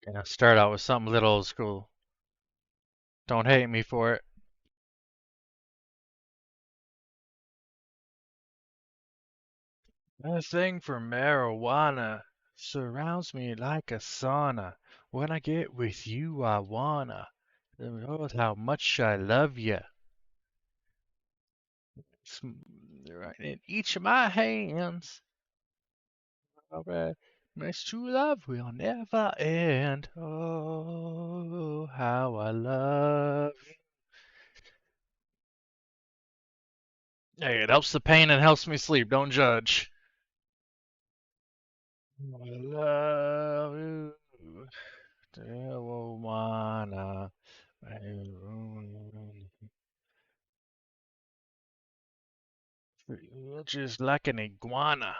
Gonna start out with something a little old school. Don't hate me for it. That thing for marijuana surrounds me like a sauna. When I get with you, I wanna know how much I love you. Right in each of my hands. Alright. This true love will never end. Oh, how I love you. Hey, it helps the pain and helps me sleep. Don't judge. I love you. Tijuana. You're just like an iguana.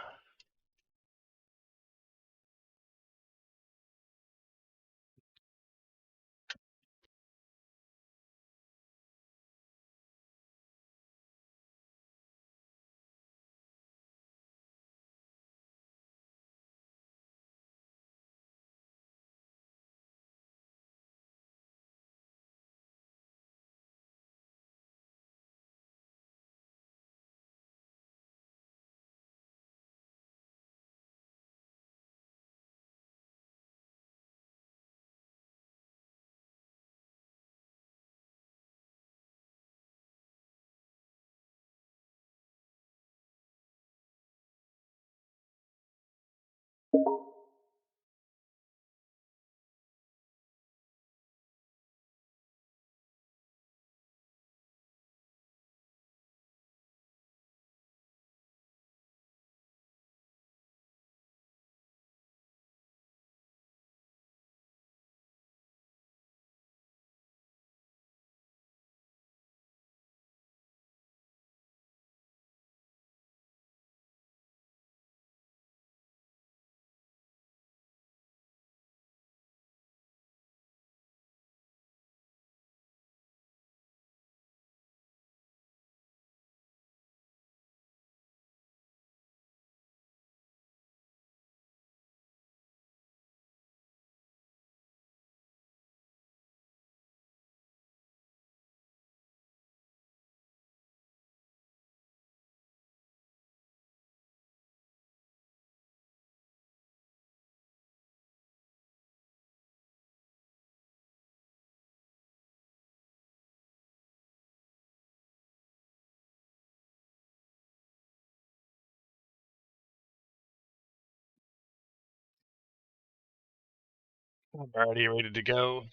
I'm already ready to go.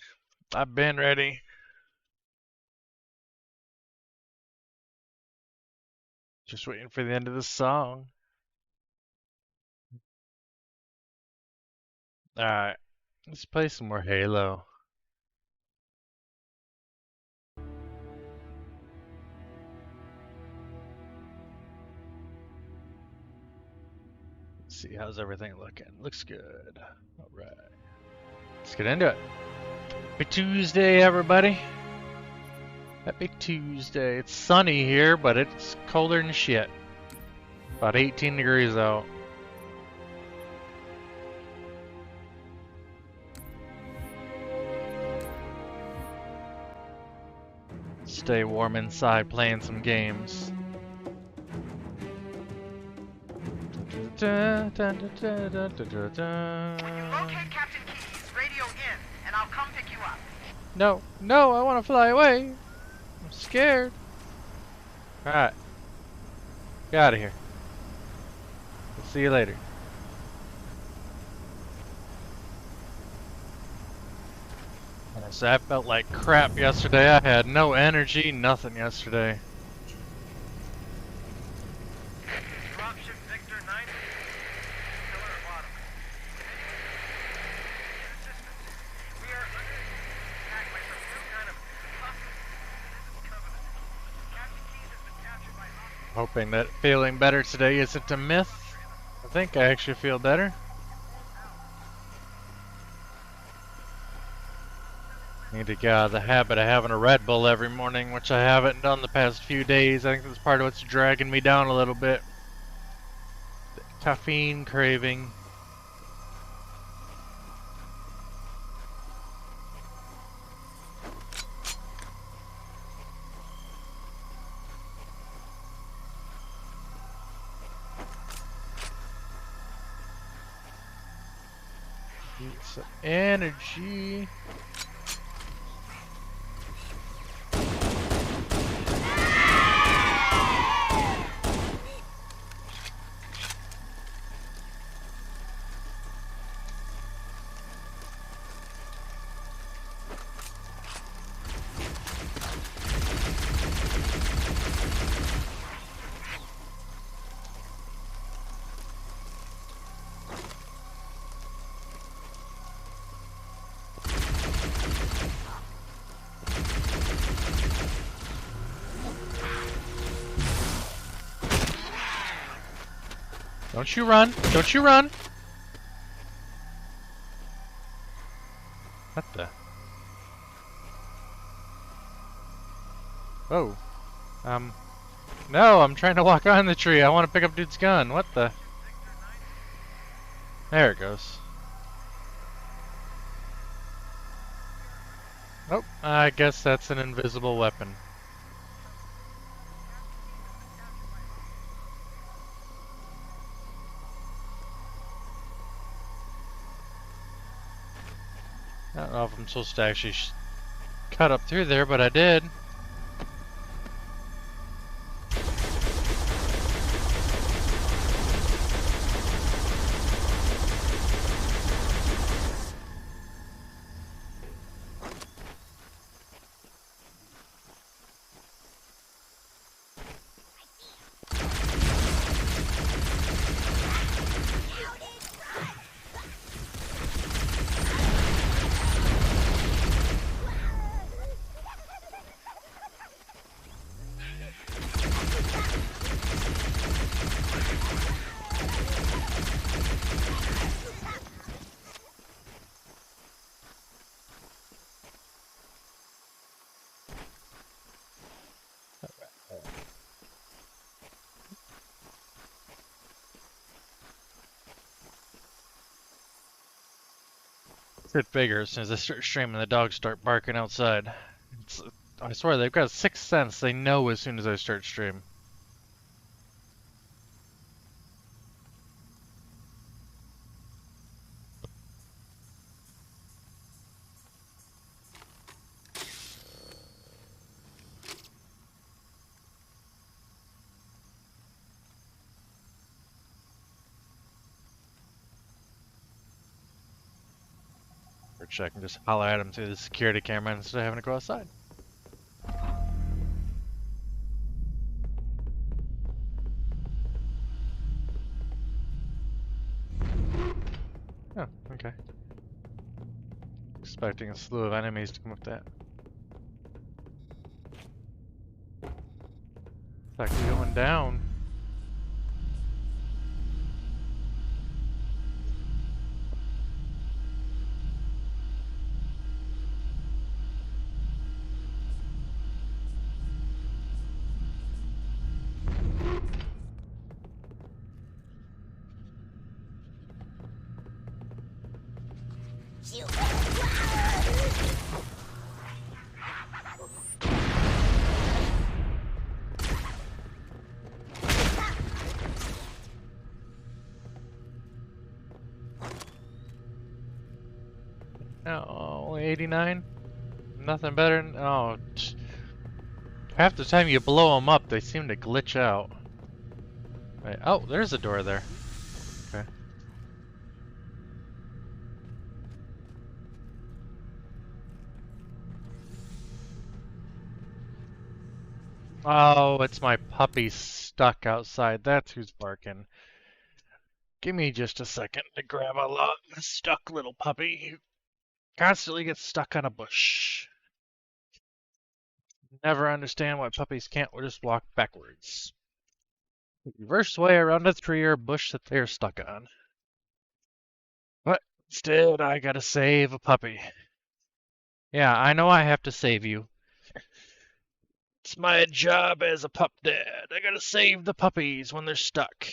I've been ready. Just waiting for the end of the song. Alright, let's play some more Halo. Let's see, how's everything looking? Looks good. Alright, let's get into it. Happy Tuesday, everybody. Happy Tuesday. It's sunny here, but it's colder than shit. About 18 degrees out. Stay warm inside playing some games. When you locate Captain Keyes, radio in, and I'll come pick you up. No, no, I want to fly away. I'm scared. Alright. Get out of here. We'll see you later. So I felt like crap yesterday. I had no energy, nothing yesterday. Dropship Victor 9, pillar bottom. We are under attack by some new kind of covenant. Captain Keyes has been captured by hostiles. Hoping that feeling better today isn't a myth. I think I actually feel better. Need to get out of the habit of having a Red Bull every morning, which I haven't done the past few days. I think that's part of what's dragging me down a little bit. The caffeine craving. Eat some energy. Don't you run! Don't you run! What the? Oh. No, I'm trying to walk on the tree. I want to pick up dude's gun. What the? There it goes. Oh, I guess that's an invisible weapon. I don't know if I'm supposed to actually cut up through there, but I did. Get bigger as soon as I start streaming. The dogs start barking outside. It's, I swear they've got a sixth sense. They know as soon as I start stream. Or check and just holler at them through the security camera instead of having to go outside. Oh, okay. Expecting a slew of enemies to come with that. It's actually going down. Oh, only 89? Nothing better than... Oh, half the time you blow them up, they seem to glitch out. Wait, oh, there's a door there. Okay. Oh, it's my puppy stuck outside. That's who's barking. Give me just a second to grab a stuck little puppy who constantly gets stuck on a bush. Never understand why puppies can't just walk backwards. Reverse way around a tree or bush that they're stuck on. But instead, I gotta save a puppy. Yeah, I know I have to save you. It's my job as a pup dad. I gotta save the puppies when they're stuck.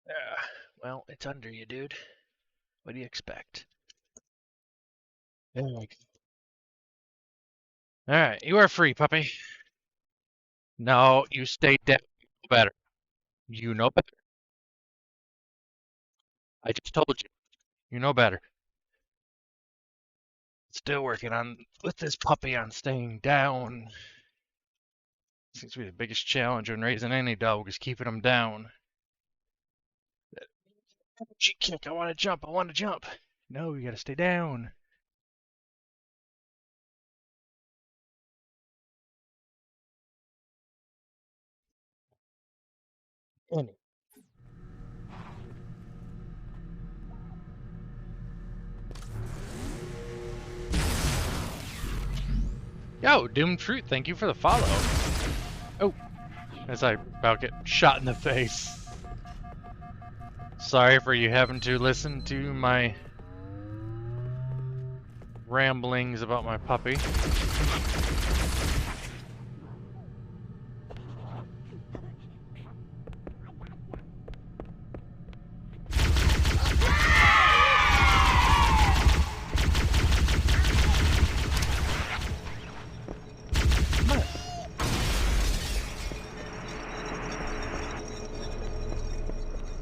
Yeah, well, it's under you, dude. What do you expect? There we go. Alright, you are free, puppy. No, you stay down. You know better. You know better. I just told you. You know better. Still working on with this puppy on staying down. Seems to be the biggest challenge when raising any dog is keeping them down. That energy kick. I want to jump. I want to jump. No, you gotta stay down. Any. Yo, Doomed Fruit, thank you for the follow. Oh, as I about get shot in the face. Sorry for you having to listen to my ramblings about my puppy.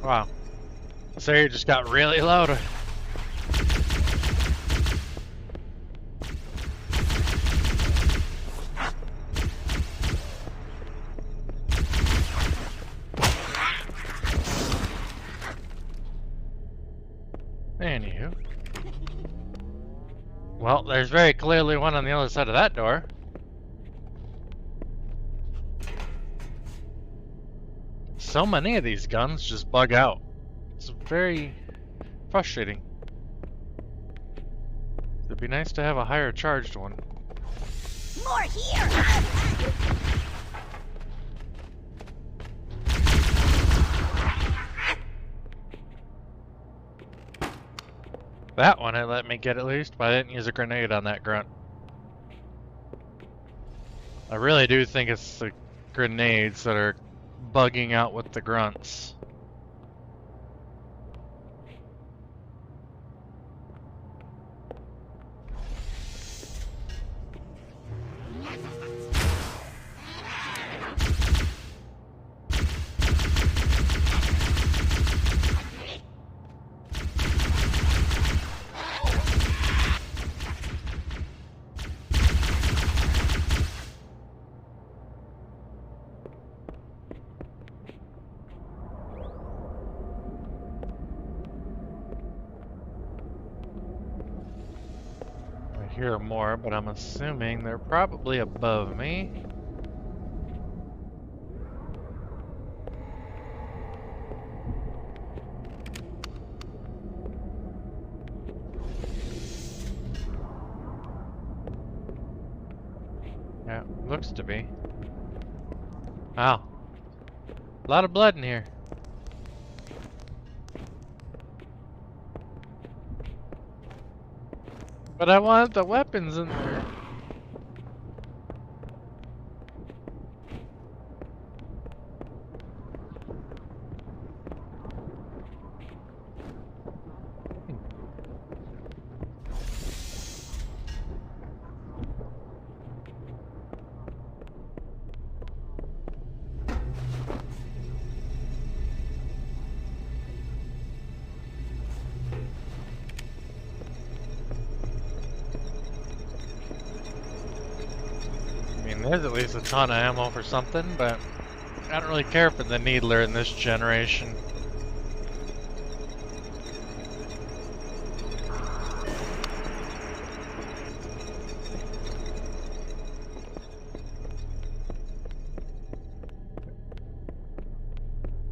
Wow. So you just got really loud. Anywho. Well, there's very clearly one on the other side of that door. So many of these guns just bug out. It's very frustrating. It'd be nice to have a higher charged one. More here! That one it let me get at least, but I didn't use a grenade on that grunt. I really do think it's the grenades that are bugging out with the grunts. I hear more, but I'm assuming they're probably above me. Yeah, looks to be. Wow. A lot of blood in here. But I wanted the weapons in there. There's at least a ton of ammo for something, but I don't really care for the needler in this generation.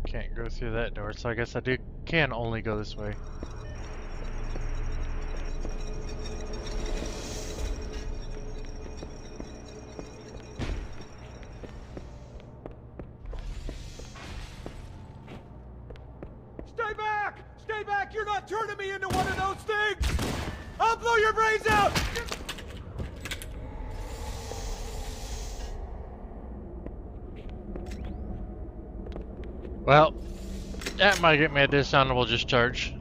Can't go through that door, so I guess I can only go this way. Stay back! You're not turning me into one of those things! I'll blow your brains out! Well, that might get me a dishonorable discharge.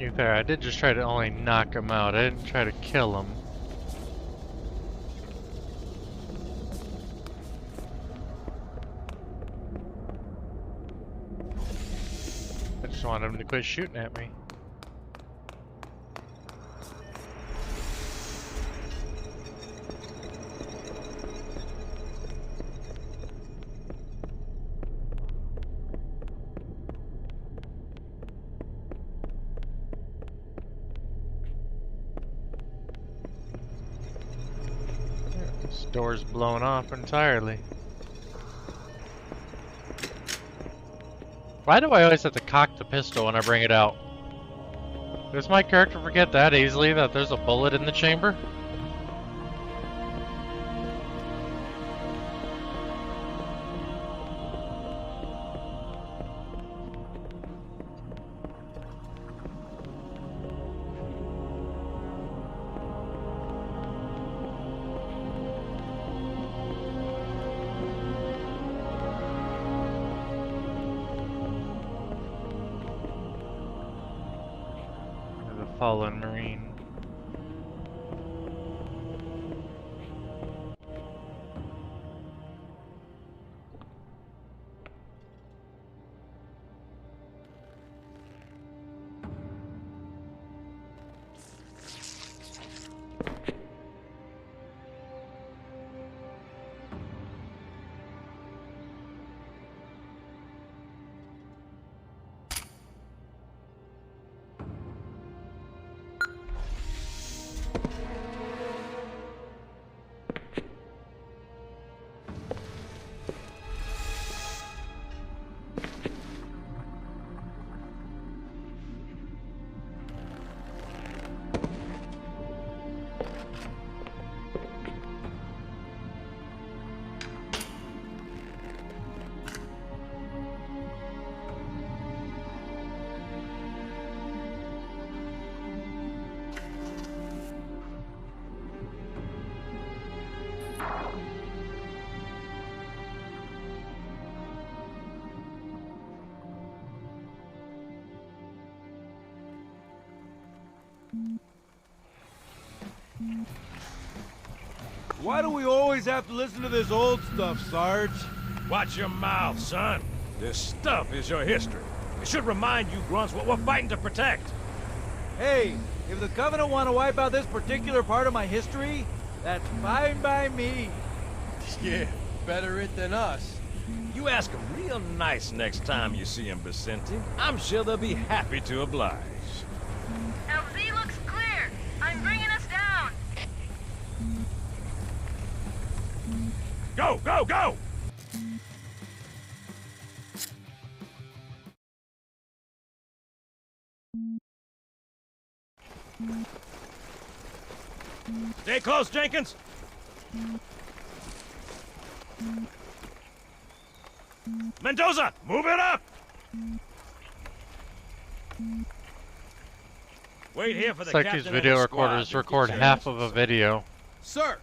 To be fair, I did just try to only knock him out. I didn't try to kill him. I just wanted him to quit shooting at me. This door's blown off entirely. Why do I always have to cock the pistol when I bring it out? Does my character forget that easily that there's a bullet in the chamber? Fallen Marine. Why do we always have to listen to this old stuff, Sarge? Watch your mouth, son. This stuff is your history. It should remind you grunts what we're fighting to protect. Hey, if the Covenant want to wipe out this particular part of my history, that's fine by me. Yeah, better it than us. You ask them real nice next time you see them, Vicente. I'm sure they'll be happy to oblige. LZ looks clear. I'm bringing us down. Go, go, go! Stay close, Jenkins! Mendoza, move it up! Wait here for the It's like captain these and video his squad recorders to record get half your of a video. Sir!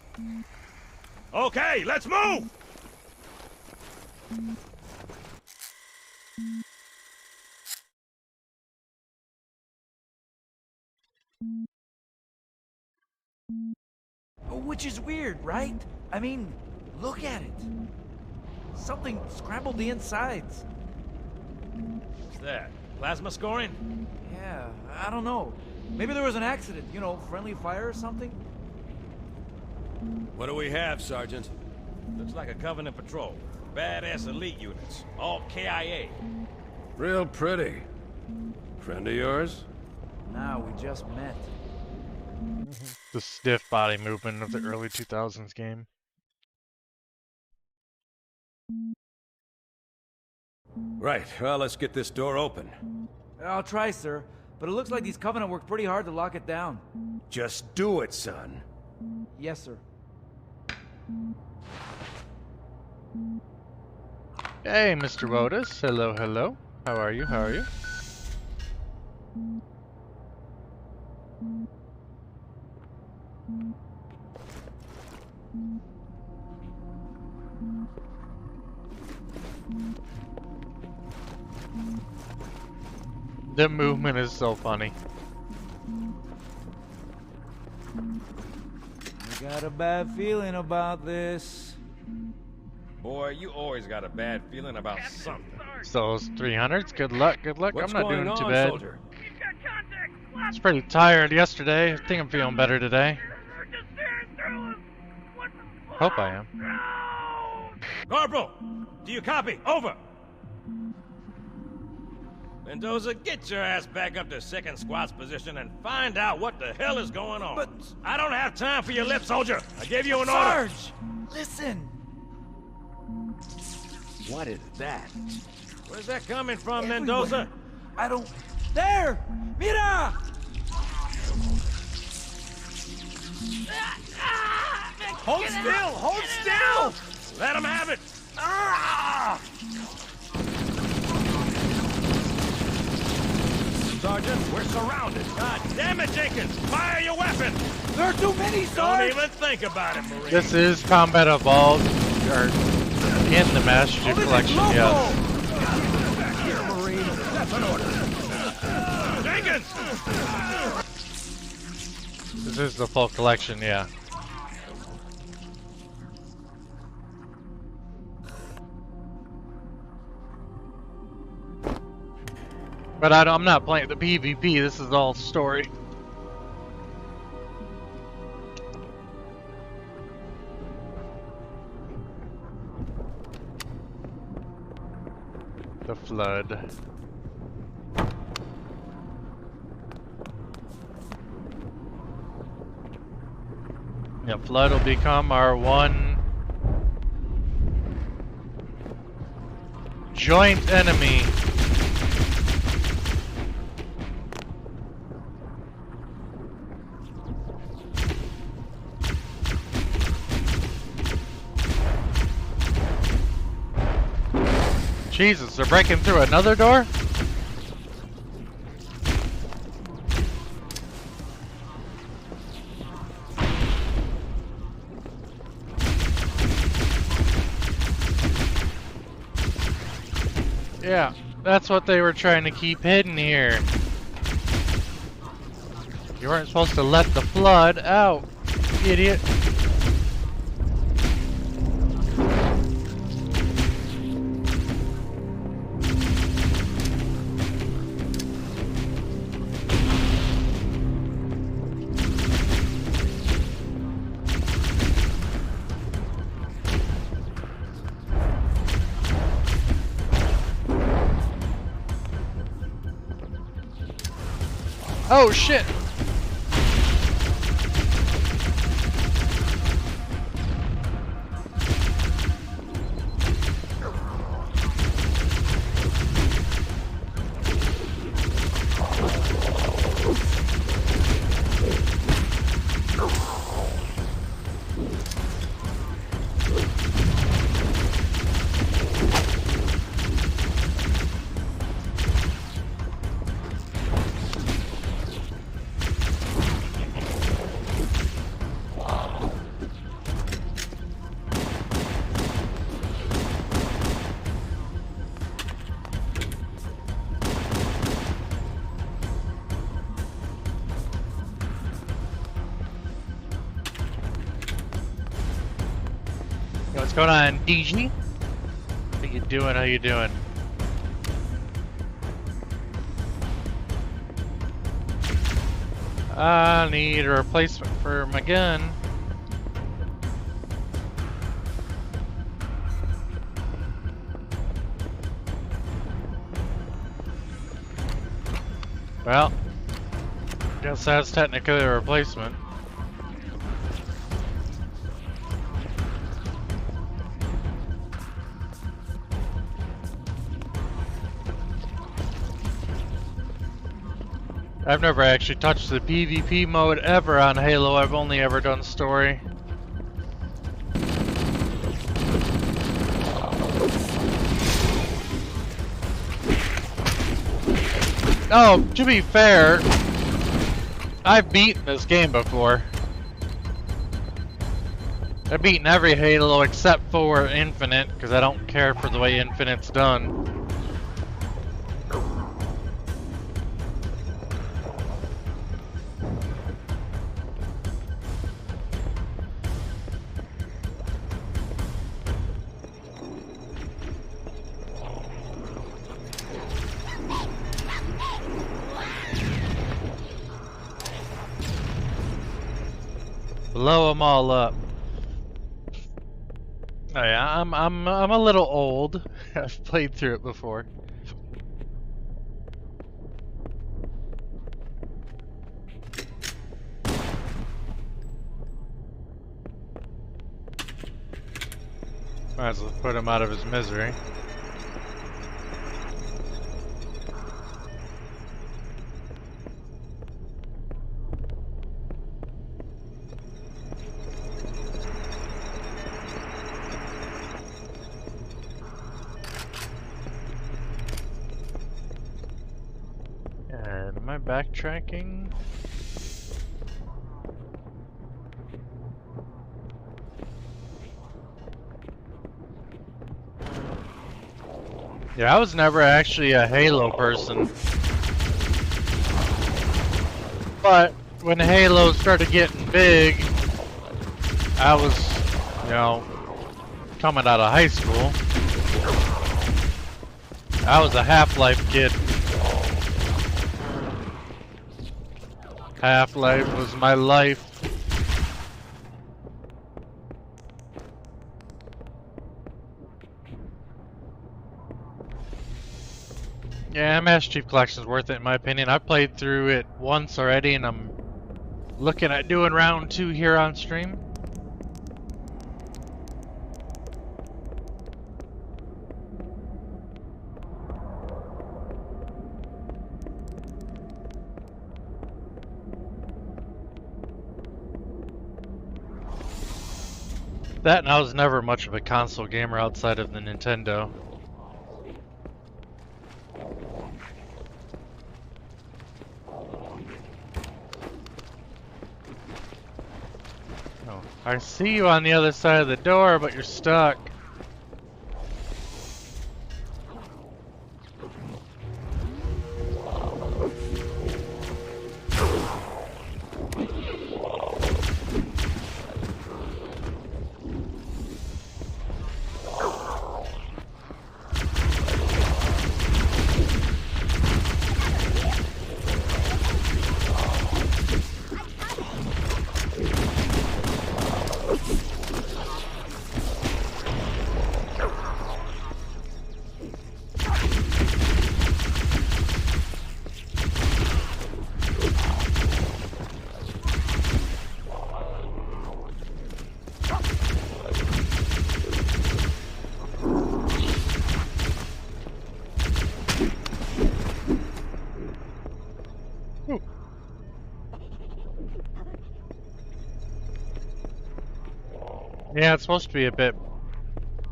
Okay, let's move! Which is weird, right? I mean, look at it. Something scrambled the insides. What's that? Plasma scoring? Yeah, I don't know. Maybe there was an accident, you know, friendly fire or something? What do we have, Sergeant? Looks like a Covenant patrol. Badass elite units. All KIA. Real pretty. Friend of yours? Nah, we just met. The stiff body movement of the early 2000s game. Right, well, let's get this door open. I'll try, sir. But it looks like these Covenant worked pretty hard to lock it down. Just do it, son. Yes, sir. Hey, Mr. Wotus. Hello, hello. How are you? How are you? The movement is so funny. got a bad feeling about this. Boy, you always got a bad feeling about something. So those 300s, good luck, good luck. What's I'm not going doing too on, bad. soldier? He's got contact. I was pretty tired yesterday. I think I'm feeling better today. They're just staring through us. What the fuck? Hope I am. No! Corporal, do you copy? Over. Mendoza, get your ass back up to second squad's position and find out what the hell is going on. But- I don't have time for your lip, soldier. I gave you an order. Sarge! Listen! What is that? Where's that coming from, Everywhere. Mendoza? I don't... There! Mira! Hold still! Hold still! Let him have it! Sergeant, we're surrounded. God damn it, Jenkins! Fire your weapon! There are too many, Don't Sarge! even think about it, Marine. This is Combat Evolved, or in the Master Chief Collection, yes. Here, Marine. That's an order. Jenkins! This is the full collection, yeah. But I'm not playing the PvP, this is all story. The Flood. Yeah, Flood will become our one joint enemy. Jesus, they're breaking through another door? Yeah, that's what they were trying to keep hidden here. You weren't supposed to let the Flood out, idiot. Oh shit! What's going on, DG? How you doing? How you doing? I need a replacement for my gun. Well, guess that's technically a replacement. I've never actually touched the PvP mode ever on Halo. I've only ever done story. Oh, to be fair, I've beaten this game before. I've beaten every Halo except for Infinite, because I don't care for the way Infinite's done. Blow them all up. Oh yeah, I'm a little old. I've played through it before. Might as well put him out of his misery. And am I backtracking? Yeah, I was never actually a Halo person. But when Halo started getting big, I was, you know, coming out of high school. I was a Half-Life kid. Half-Life was my life. Yeah, Master Chief Collection's worth it in my opinion. I've played through it once already and I'm looking at doing round 2 here on stream. That and I was never much of a console gamer outside of the Nintendo. Oh, I see you on the other side of the door, but you're stuck. Yeah, it's supposed to be a bit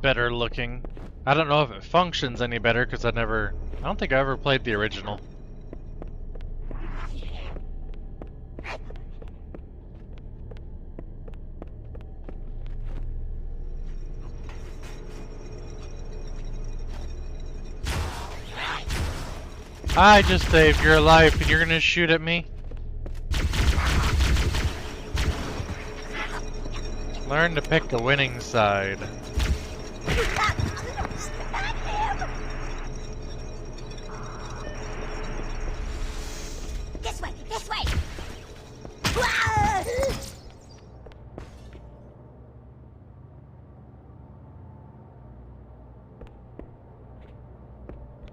better looking. I don't know if it functions any better because I don't think I ever played the original. I just saved your life and you're gonna shoot at me? Learn to pick a winning side. This way, this way.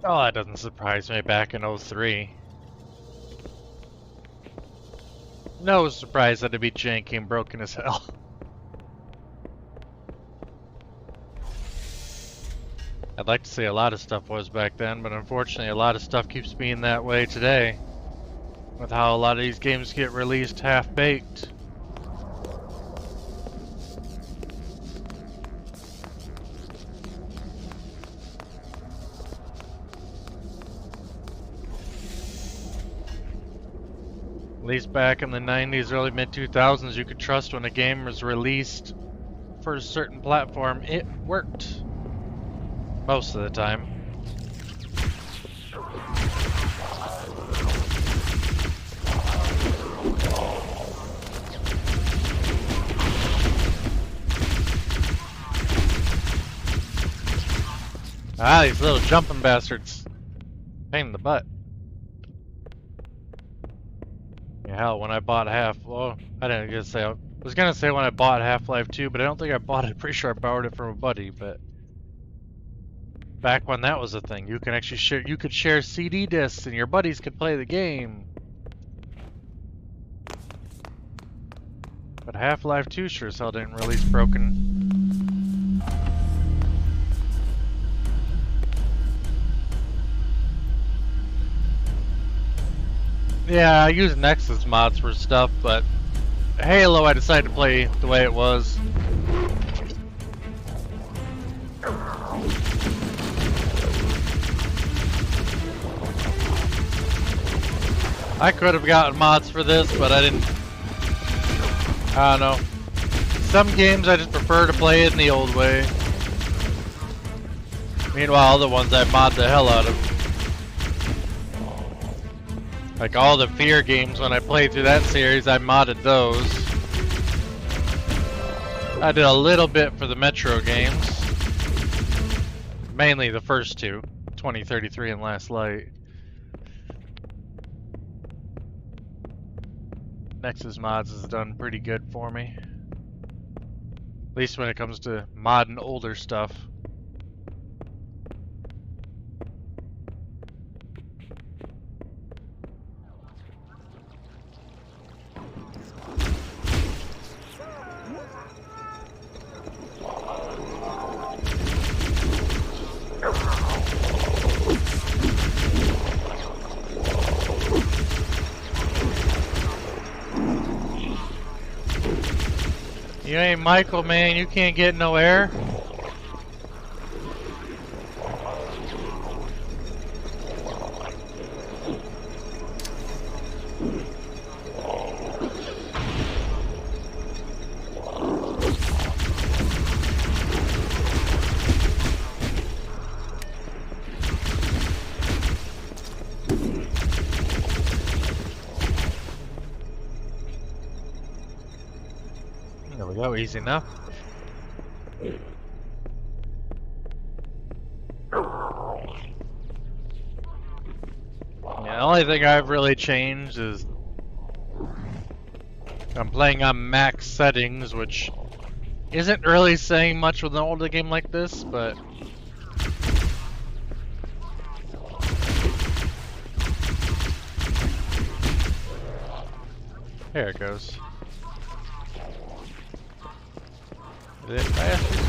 Oh, that doesn't surprise me back in 03. No surprise that it'd be janky and broken as hell. I'd like to say a lot of stuff was back then, but unfortunately a lot of stuff keeps being that way today. With how a lot of these games get released half-baked. At least back in the 90s, early mid-2000s, you could trust when a game was released for a certain platform, it worked. Most of the time. Ah, these little jumping bastards. Pain in the butt. Yeah, hell, when I bought half, well, I didn't get to say was gonna say when I bought Half-Life 2, but I don't think I bought it. Pretty sure I borrowed it from a buddy, but back when that was a thing, you can actually share. You could share CD discs, and your buddies could play the game. But Half-Life 2 sure as hell didn't release broken. Yeah, I use Nexus mods for stuff, but Halo I decided to play the way it was. I could have gotten mods for this, but I didn't. I don't know. Some games I just prefer to play it in the old way. Meanwhile, other ones I mod the hell out of. Like all the Fear games, when I played through that series, I modded those. I did a little bit for the Metro games. Mainly the first two, 2033 and Last Light. Nexus Mods has done pretty good for me. At least when it comes to modding older stuff. You ain't Michael, man. You can't get no air. There we go, easy enough. Yeah, the only thing I've really changed is I'm playing on max settings, which isn't really saying much with an older game like this, but there it goes. Is it bastard?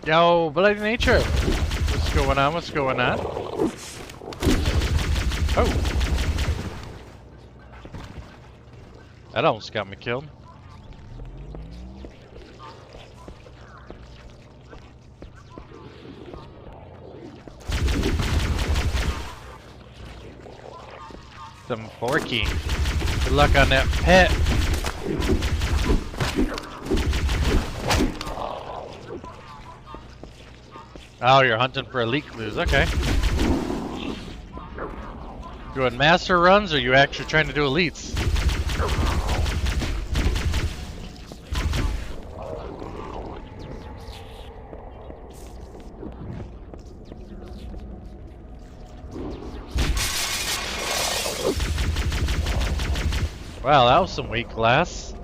Yo, Bloody Nature! What's going on? What's going on? Oh! That almost got me killed. Some forky. Good luck on that pet. Oh, you're hunting for elite clues. Okay. Doing master runs, or are you actually trying to do elites? Wow, that was some weak glass.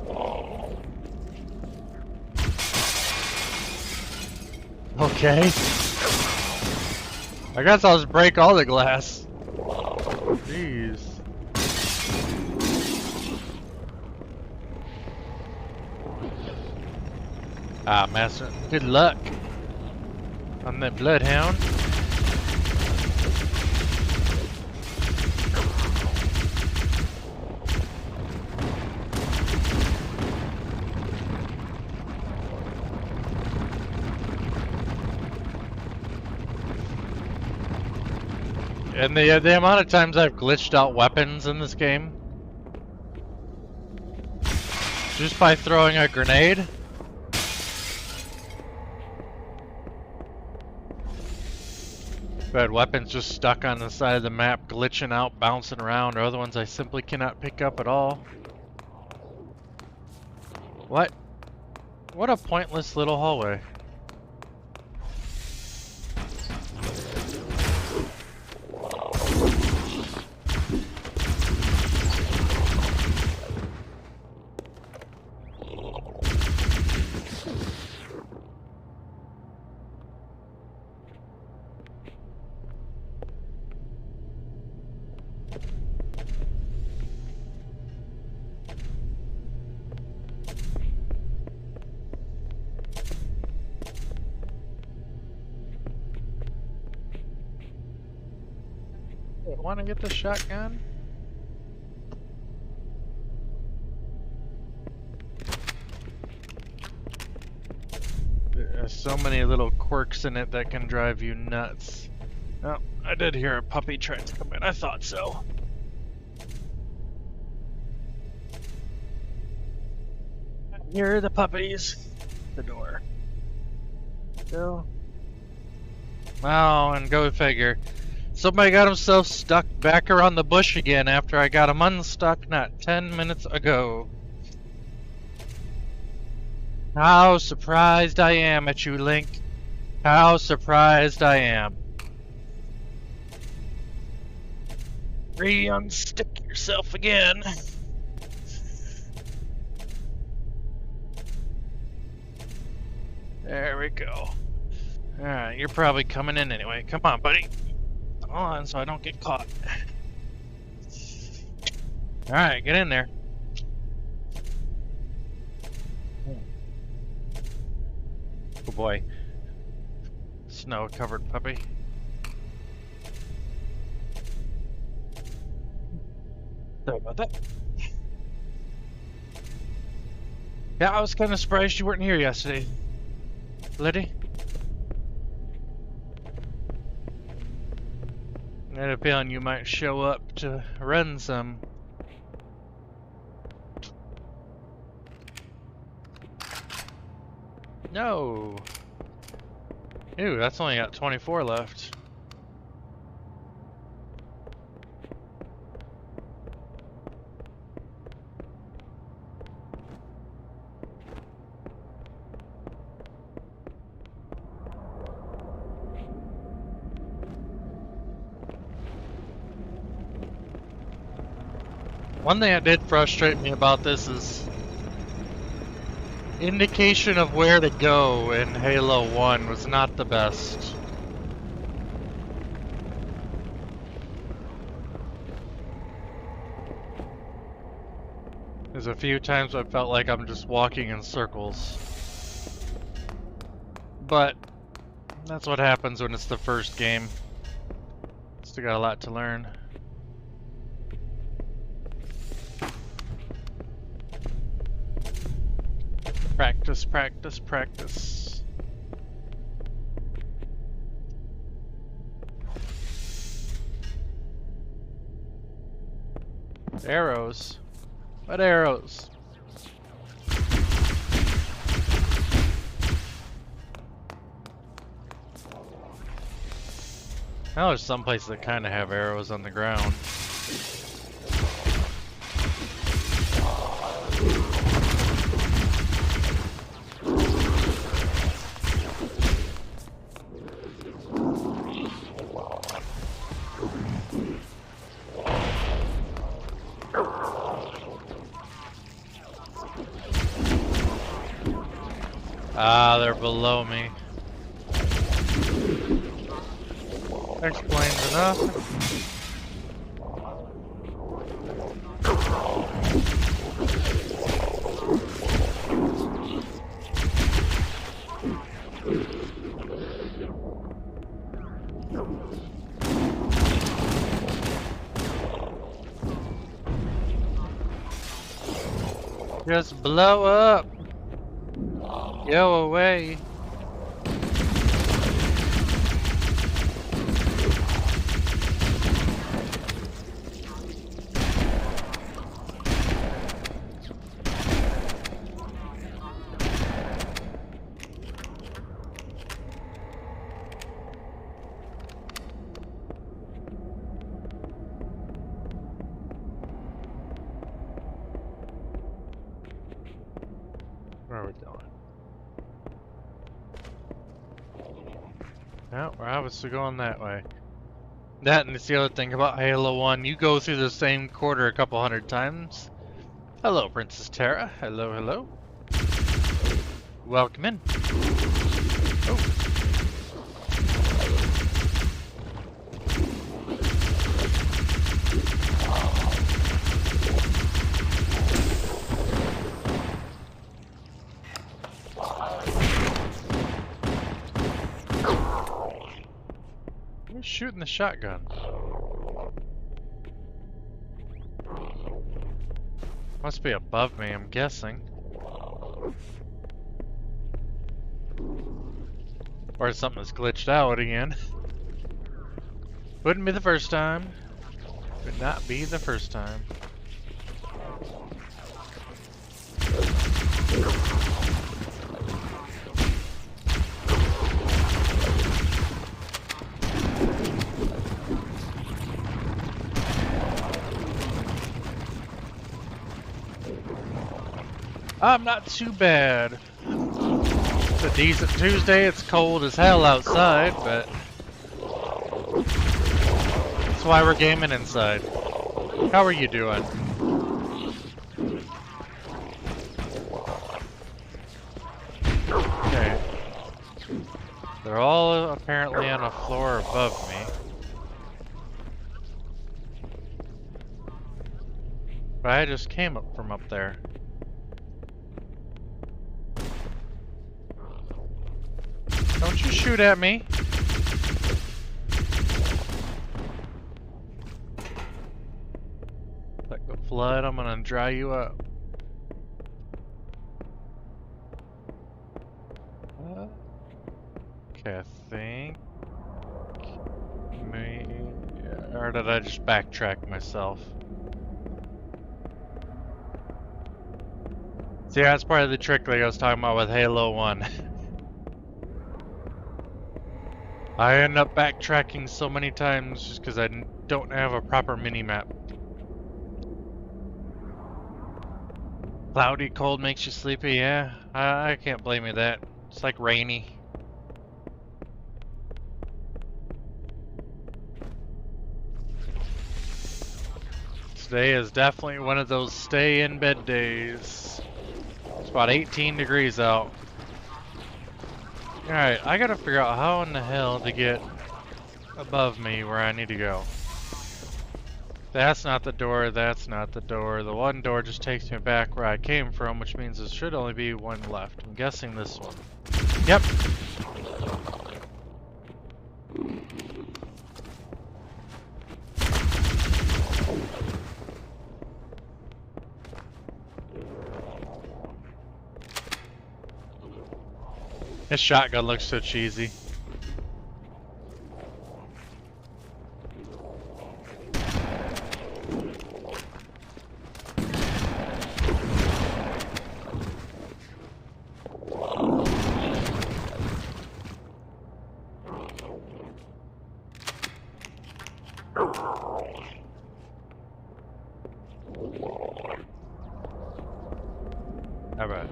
Okay. I guess I'll just break all the glass. Jeez. Ah, Master. Good luck on that Bloodhound. And the amount of times I've glitched out weapons in this game just by throwing a grenade. I've had weapons just stuck on the side of the map, glitching out, bouncing around, or other ones I simply cannot pick up at all. What? What a pointless little hallway. Want to get the shotgun? There's so many little quirks in it that can drive you nuts. Oh, I did hear a puppy trying to come in. I thought so. Here are the puppies. The door. Go. Oh, and go figure. Somebody got himself stuck back around the bush again after I got him unstuck not 10 minutes ago. How surprised I am at you, Link. How surprised I am. Re-unstick yourself again. There we go. Alright, you're probably coming in anyway. Come on, buddy. Come on, so I don't get caught. Alright, get in there. Oh boy. Snow-covered puppy. Sorry about that. Yeah, I was kind of surprised you weren't here yesterday. Liddy? I had a feeling you might show up to run some. No! Ew, that's only got 24 left. One thing that did frustrate me about this is indication of where to go in Halo 1 was not the best. There's a few times I felt like I'm just walking in circles. But that's what happens when it's the first game. Still got a lot to learn. Practice, practice, practice. Arrows? What arrows? Now there's some places that kind of have arrows on the ground. Ah, they're below me. Explains enough. Just blow up. Go away. Where are we going? No, we're obviously going that way. That, and it's the other thing about Halo 1, you go through the same quarter a couple hundred times. Hello, Princess Terra. Hello, hello. Welcome in. Oh. Who's shooting the shotgun? Must be above me, I'm guessing. Or something that's glitched out again. Wouldn't be the first time. Would not be the first time. I'm not too bad. It's a decent Tuesday. It's cold as hell outside, but that's why we're gaming inside. How are you doing? Okay. They're all apparently on a floor above me. But I just came up from up there. Don't you shoot at me. Like the flood, I'm gonna dry you up. Okay, I think... Or did I just backtrack myself? See, that's part of the trick like I was talking about with Halo 1. I end up backtracking so many times just because I don't have a proper mini-map. Cloudy, cold makes you sleepy, yeah. I can't blame you that. It's like rainy. Today is definitely one of those stay in bed days. It's about 18 degrees out. Alright, I gotta figure out how in the hell to get above me where I need to go. That's not the door, that's not the door. The one door just takes me back where I came from, which means there should only be one left. I'm guessing this one. Yep. This shotgun looks so cheesy. Alright.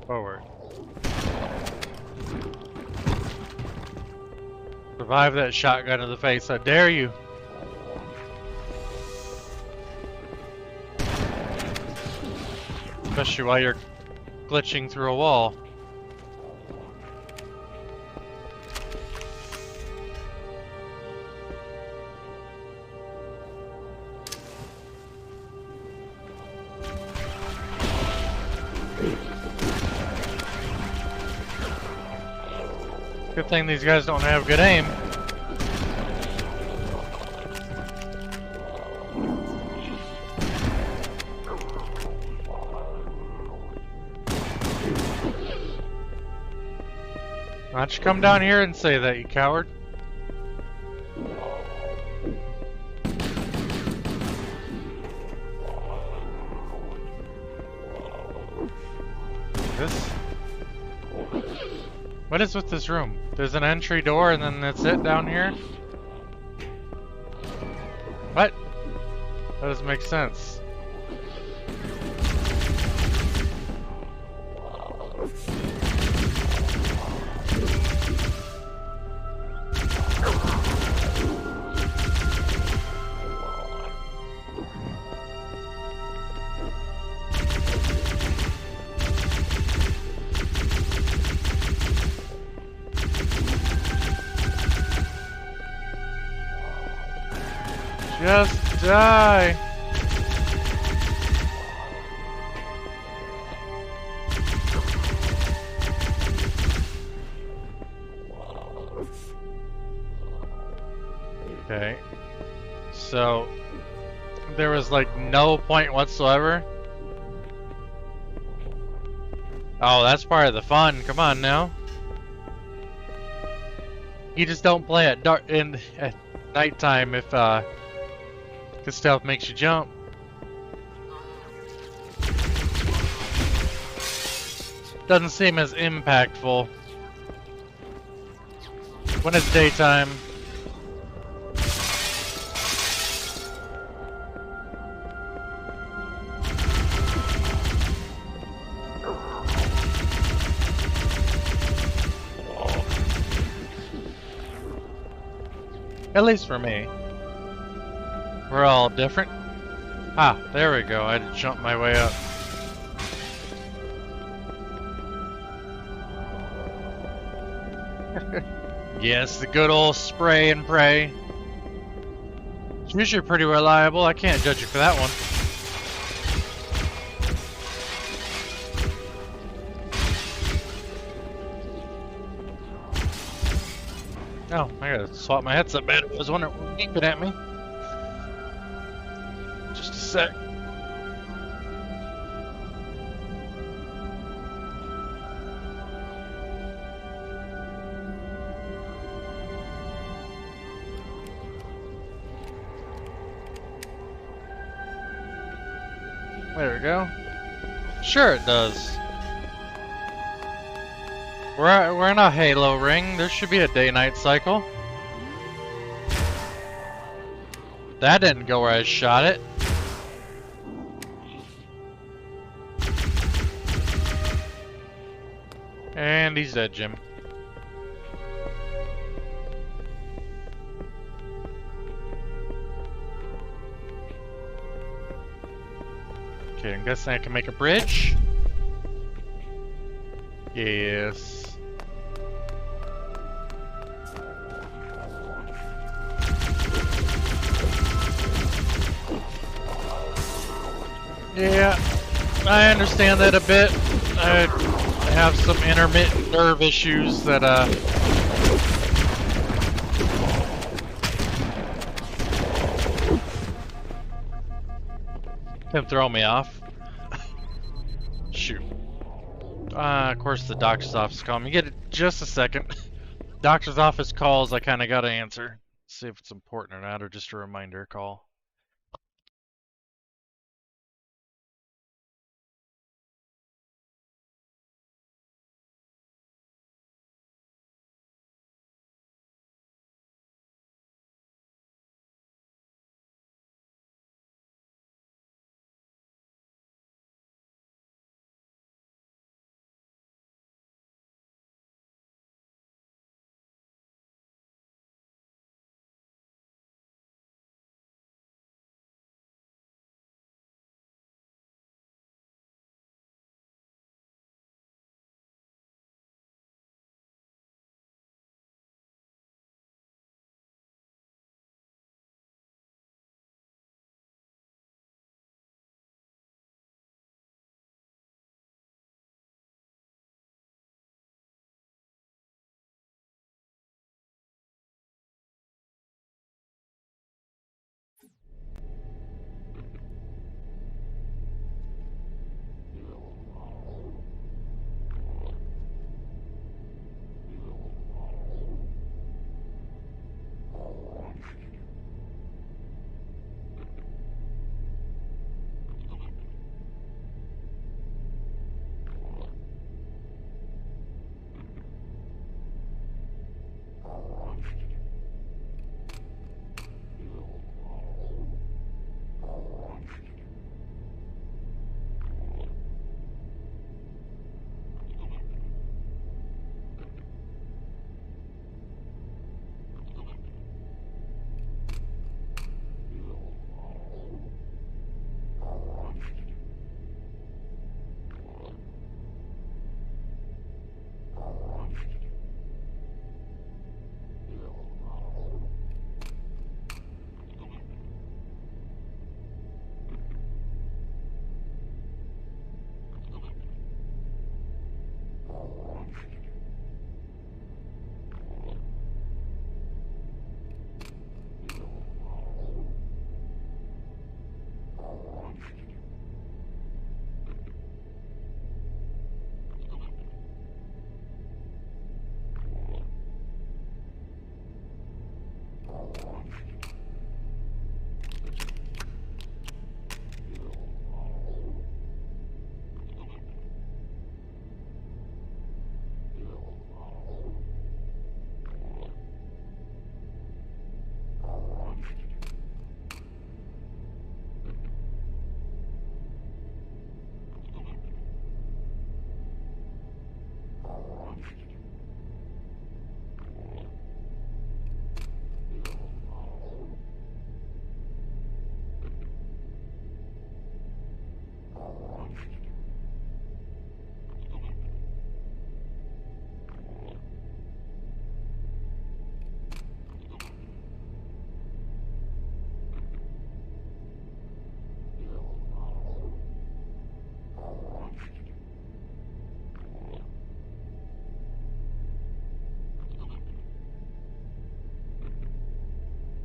Forward. Survive that shotgun to the face, I dare you. Especially while you're glitching through a wall. Good thing these guys don't have good aim. Why don't you come down here and say that, you coward? This? What is with this room? There's an entry door and then that's it down here? What? That doesn't make sense. Just die. Okay. So there was like no point whatsoever. Oh, that's part of the fun. Come on now. You just don't play at at nighttime if the stealth makes you jump. Doesn't seem as impactful when it's daytime. At least for me. We're all different. Ah, there we go. I had to jump my way up. Yes, the good old spray and pray. It's usually pretty reliable. I can't judge you for that one. Oh, I gotta swap my headset battery. I was wondering what was beeping at me. Just a sec. There we go. Sure it does. We're in a Halo ring. There should be a day-night cycle. That didn't go where I shot it. And he's dead, Jim. Okay, I'm guessing I can make a bridge. Yes. Yeah, I understand that a bit. I have some intermittent nerve issues that can throw me off. Shoot. Of course the doctor's office call me. Get it just a second. Doctor's office calls I kinda gotta answer. See if it's important or not, or just a reminder call.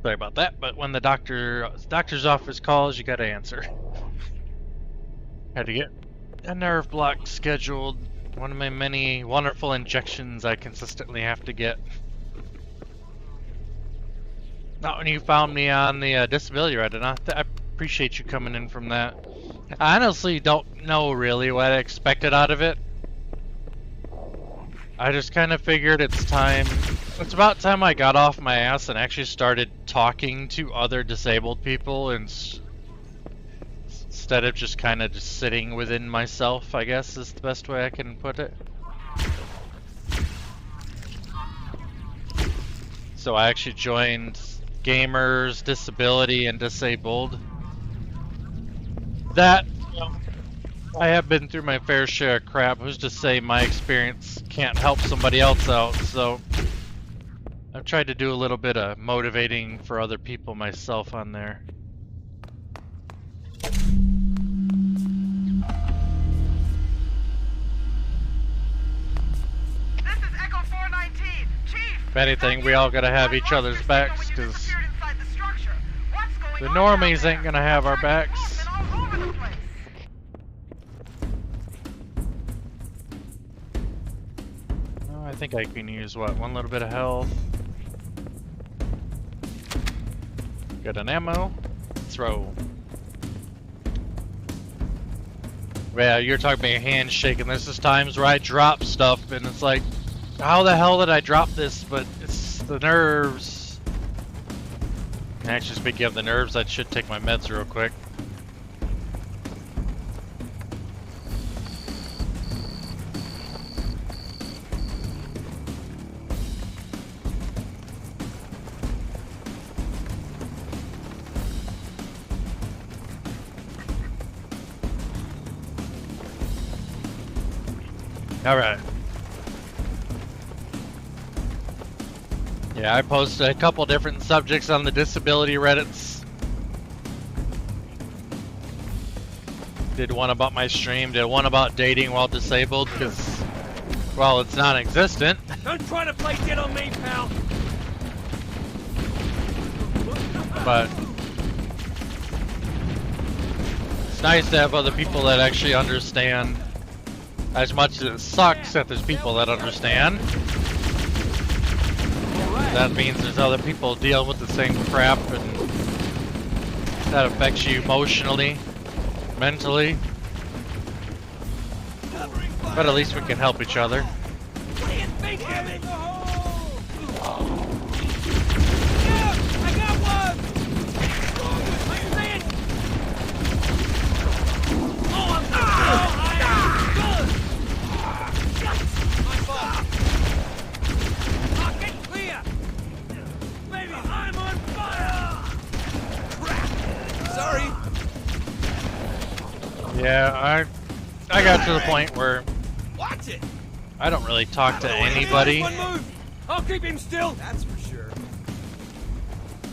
Sorry about that, but when the doctor's office calls, you gotta answer. Had to get a nerve block scheduled. One of my many wonderful injections I consistently have to get. Not when you found me on the disability Reddit. I appreciate you coming in from that. I honestly don't know really what I expected out of it. I just kind of figured it's time. It's about time I got off my ass and actually started talking to other disabled people instead of just kind of just sitting within myself, I guess is the best way I can put it. So I actually joined Gamers, Disability, and Disabled. That, you know, I have been through my fair share of crap. Who's to say my experience can't help somebody else out? So I've tried to do a little bit of motivating for other people myself on there. This is Echo 419. Chief! If anything, we all gotta have each other's backs, because the normies ain't gonna have our backs. Oh, I think I can use, what, one little bit of health. Got an ammo. Throw. Yeah, you're talking about your hand shaking. There's just times where I drop stuff and it's like, how the hell did I drop this? But it's the nerves. Actually, speaking of the nerves, I should take my meds real quick. Alright. Yeah, I posted a couple different subjects on the disability Reddits. Did one about my stream, did one about dating while disabled, because, well, it's non-existent. Don't try to play dead on me, pal. But it's nice to have other people that actually understand. As much as it sucks that there's people that understand, that means there's other people dealing with the same crap, and that affects you emotionally, mentally. But at least we can help each other. What do you think of it? Yeah, I got to the point where Watch it. I don't really talk to anybody. One move. I'll keep him still. That's for sure.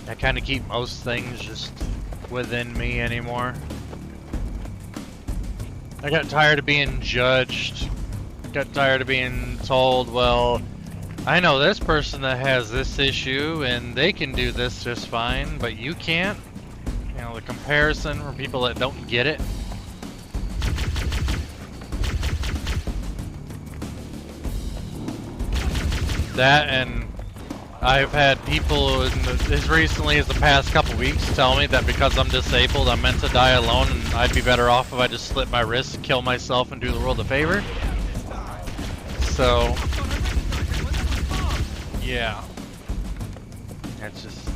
I kind of keep most things just within me anymore. I got tired of being judged. Got tired of being told, well, I know this person that has this issue and they can do this just fine, but you can't. You know, the comparison from people that don't get it. That, and I've had people as recently as the past couple weeks tell me that because I'm disabled, I'm meant to die alone, and I'd be better off if I just slit my wrist, kill myself, and do the world a favor. So, yeah. That's just...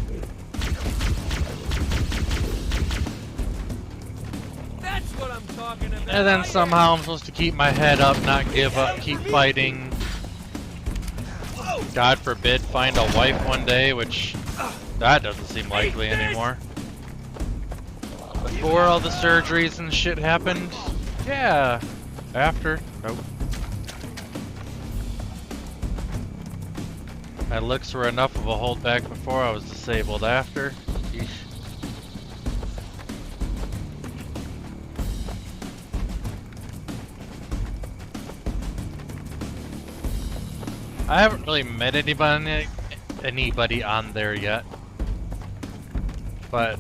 That's what I'm talking about. And then somehow I'm supposed to keep my head up, not give up, keep fighting. God forbid, find a wife one day, which that doesn't seem likely anymore. Before all the surgeries and shit happened, yeah. After, nope. My looks were enough of a holdback before I was disabled. After, yeesh. I haven't really met anybody on there yet. but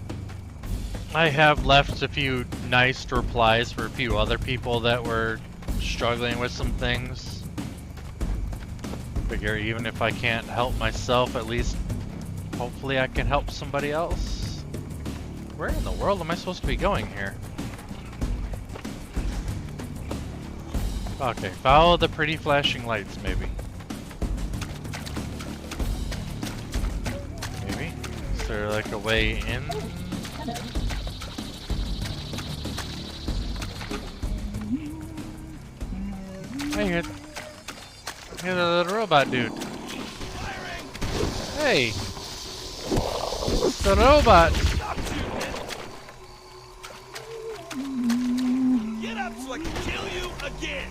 I have left a few nice replies for a few other people that were struggling with some things. Figure even if I can't help myself, at least hopefully I can help somebody else. Where in the world am I supposed to be going here? Okay, follow the pretty flashing lights, maybe. Maybe? Is there like a way in? Hey, you're the little robot dude. Hey! It's the robot! Get up so I can kill you again!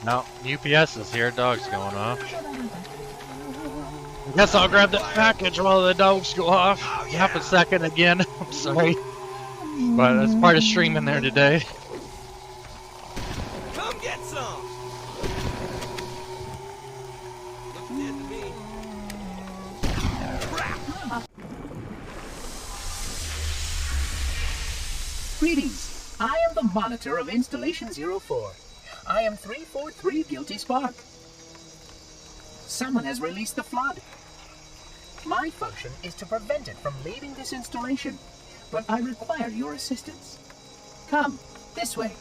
No, UPS is here, dog's going off. I guess I'll grab that package while the dogs go off. Half a second again, I'm sorry. But it's part of streaming there today. Come get some! Looks dead to me. Greetings. I am the monitor of Installation 04. I am 343 Guilty Spark. Someone has released the flood. My function is to prevent it from leaving this installation, but I require your assistance. Come, this way.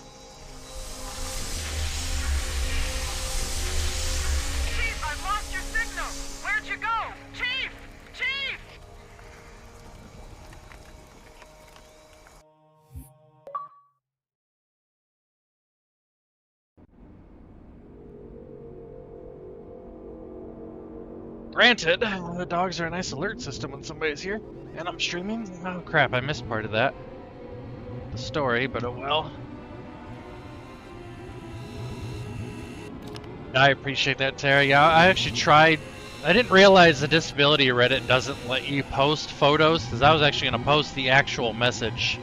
Chief, I've lost your signal! Where'd you go? Chief! Chief! Granted, the dogs are a nice alert system when somebody's here, and I'm streaming. Oh crap, I missed part of that. The story, but oh well. I appreciate that, Tara. Yeah, I actually tried. I didn't realize the disability Reddit doesn't let you post photos, because I was actually going to post the actual message.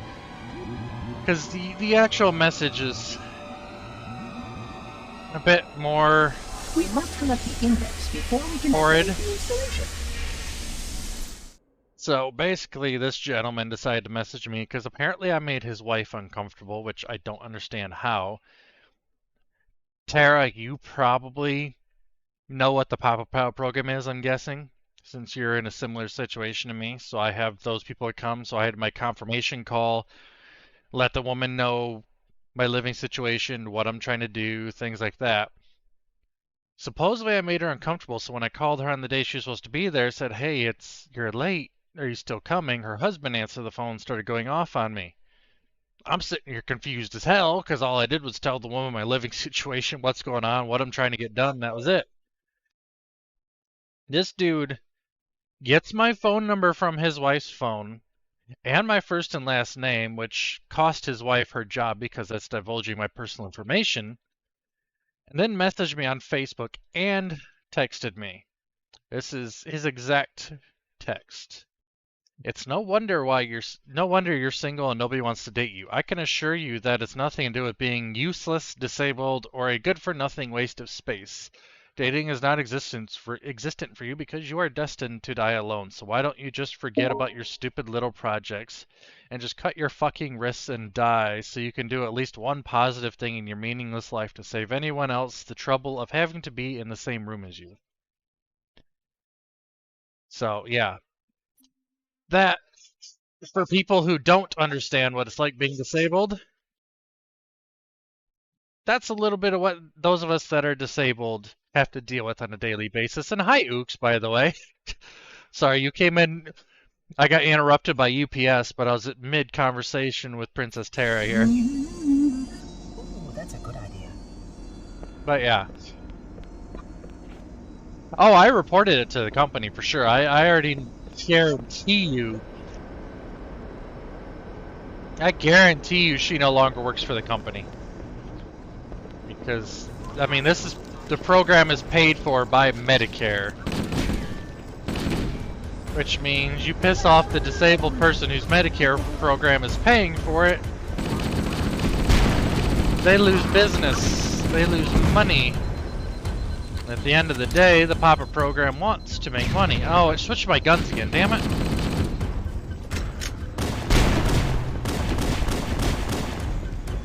Because the actual message is a bit more... We must collect the index before we can horrid. activate the installation. So basically this gentleman decided to message me because apparently I made his wife uncomfortable, which I don't understand how. Tara, you probably know what the Pop-Up Power program is, I'm guessing, since you're in a similar situation to me. So I have those people come, so I had my confirmation call, let the woman know my living situation, what I'm trying to do, things like that. Supposedly I made her uncomfortable, so when I called her on the day she was supposed to be there, said, hey, you're late, are you still coming? Her husband answered the phone and started going off on me. I'm sitting here confused as hell, because all I did was tell the woman my living situation, what's going on, what I'm trying to get done, and that was it. This dude gets my phone number from his wife's phone, and my first and last name, which cost his wife her job because that's divulging my personal information, and then messaged me on Facebook and texted me. This is his exact text. It's no wonder you're single and nobody wants to date you. I can assure you that it's nothing to do with being useless, disabled, or a good-for-nothing waste of space. Dating is not existent for you because you are destined to die alone. So why don't you just forget about your stupid little projects and just cut your fucking wrists and die so you can do at least one positive thing in your meaningless life to save anyone else the trouble of having to be in the same room as you. So, yeah. That, for people who don't understand what it's like being disabled, that's a little bit of what those of us that are disabled have to deal with on a daily basis. And hi, Ooks, by the way. Sorry, you came in. I got interrupted by UPS, but I was at mid-conversation with Princess Tara here. Ooh, that's a good idea. But yeah. Oh, I reported it to the company for sure. I already guarantee you. I guarantee you she no longer works for the company. Because, I mean, the program is paid for by Medicare. Which means you piss off the disabled person whose Medicare program is paying for it. They lose business. They lose money. At the end of the day, the Pop-Up program wants to make money. Oh, it switched my guns again, damn it.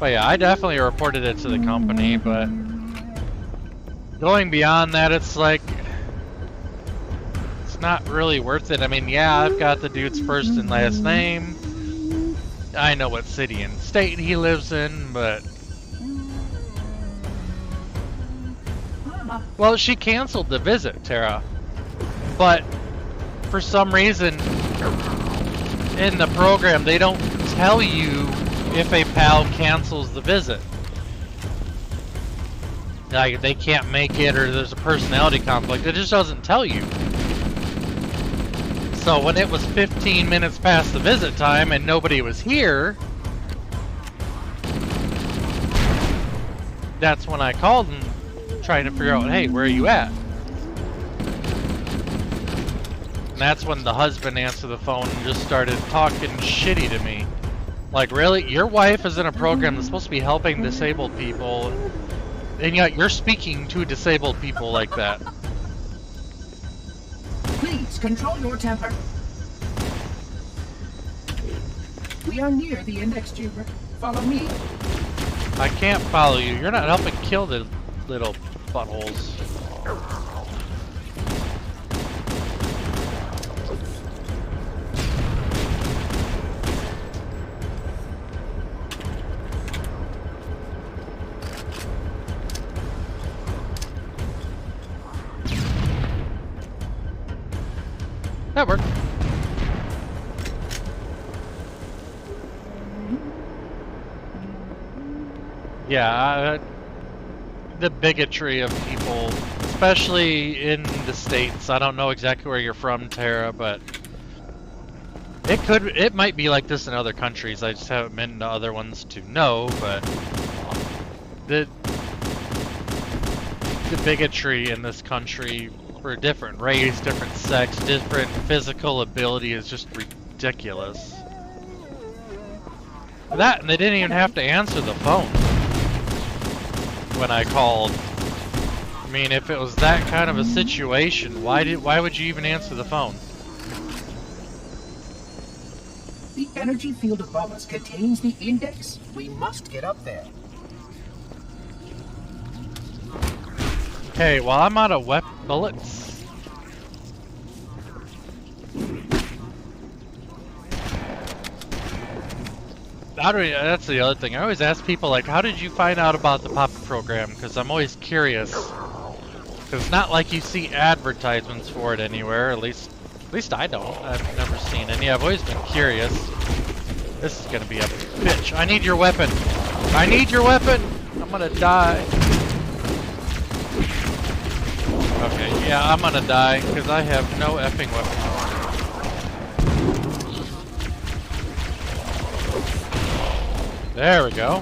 But yeah, I definitely reported it to the company, but going beyond that, it's like, it's not really worth it. I mean, yeah, I've got the dude's first and last name. I know what city and state he lives in, but... Well, she canceled the visit, Tara. But for some reason, in the program, they don't tell you if a pal cancels the visit. Like, they can't make it or there's a personality conflict. It just doesn't tell you. So when it was 15 minutes past the visit time and nobody was here, that's when I called and trying to figure out, hey, where are you at? And that's when the husband answered the phone and just started talking shitty to me. Like, really? Your wife is in a program that's supposed to be helping disabled people, and yet you're speaking to disabled people like that. Please control your temper. We are near the index chamber. Follow me. I can't follow you. You're not helping kill the little buttholes. That worked. Yeah, the bigotry of people, especially in the States. I don't know exactly where you're from, Tara, but it might be like this in other countries. I just haven't been to other ones to know, but the bigotry in this country for different race, different sex, different physical ability is just ridiculous. That, and they didn't even have to answer the phone when I called. I mean, if it was that kind of a situation, why would you even answer the phone? The energy field above us contains the index. We must get up there. Okay, well, I'm out of bullets. That's the other thing. I always ask people, like, how did you find out about the Papa program? Because I'm always curious. Because it's not like you see advertisements for it anywhere. At least I don't. I've never seen any. I've always been curious. This is gonna be a bitch. I need your weapon. I need your weapon. I'm gonna die. Okay, yeah, I'm gonna die because I have no effing weapon. There we go.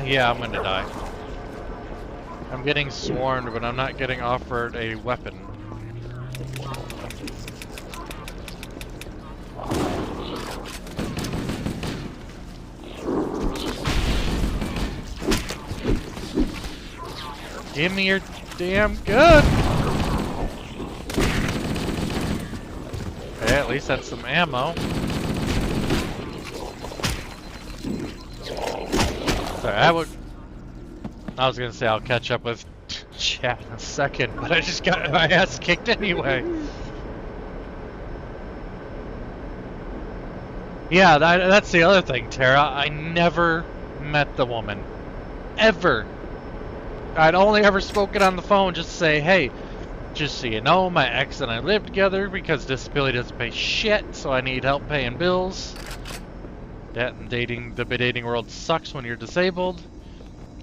Yeah, I'm gonna die. I'm getting swarmed, but I'm not getting offered a weapon. Give me your damn gun! Okay, at least that's some ammo. Sorry, I was gonna say I'll catch up with chat in a second, but I just got my ass kicked anyway. Yeah, that's the other thing, Tara. I never met the woman. Ever. I'd only ever spoken on the phone just to say, hey, just so you know, my ex and I live together because disability doesn't pay shit, so I need help paying bills. That and the dating world sucks when you're disabled.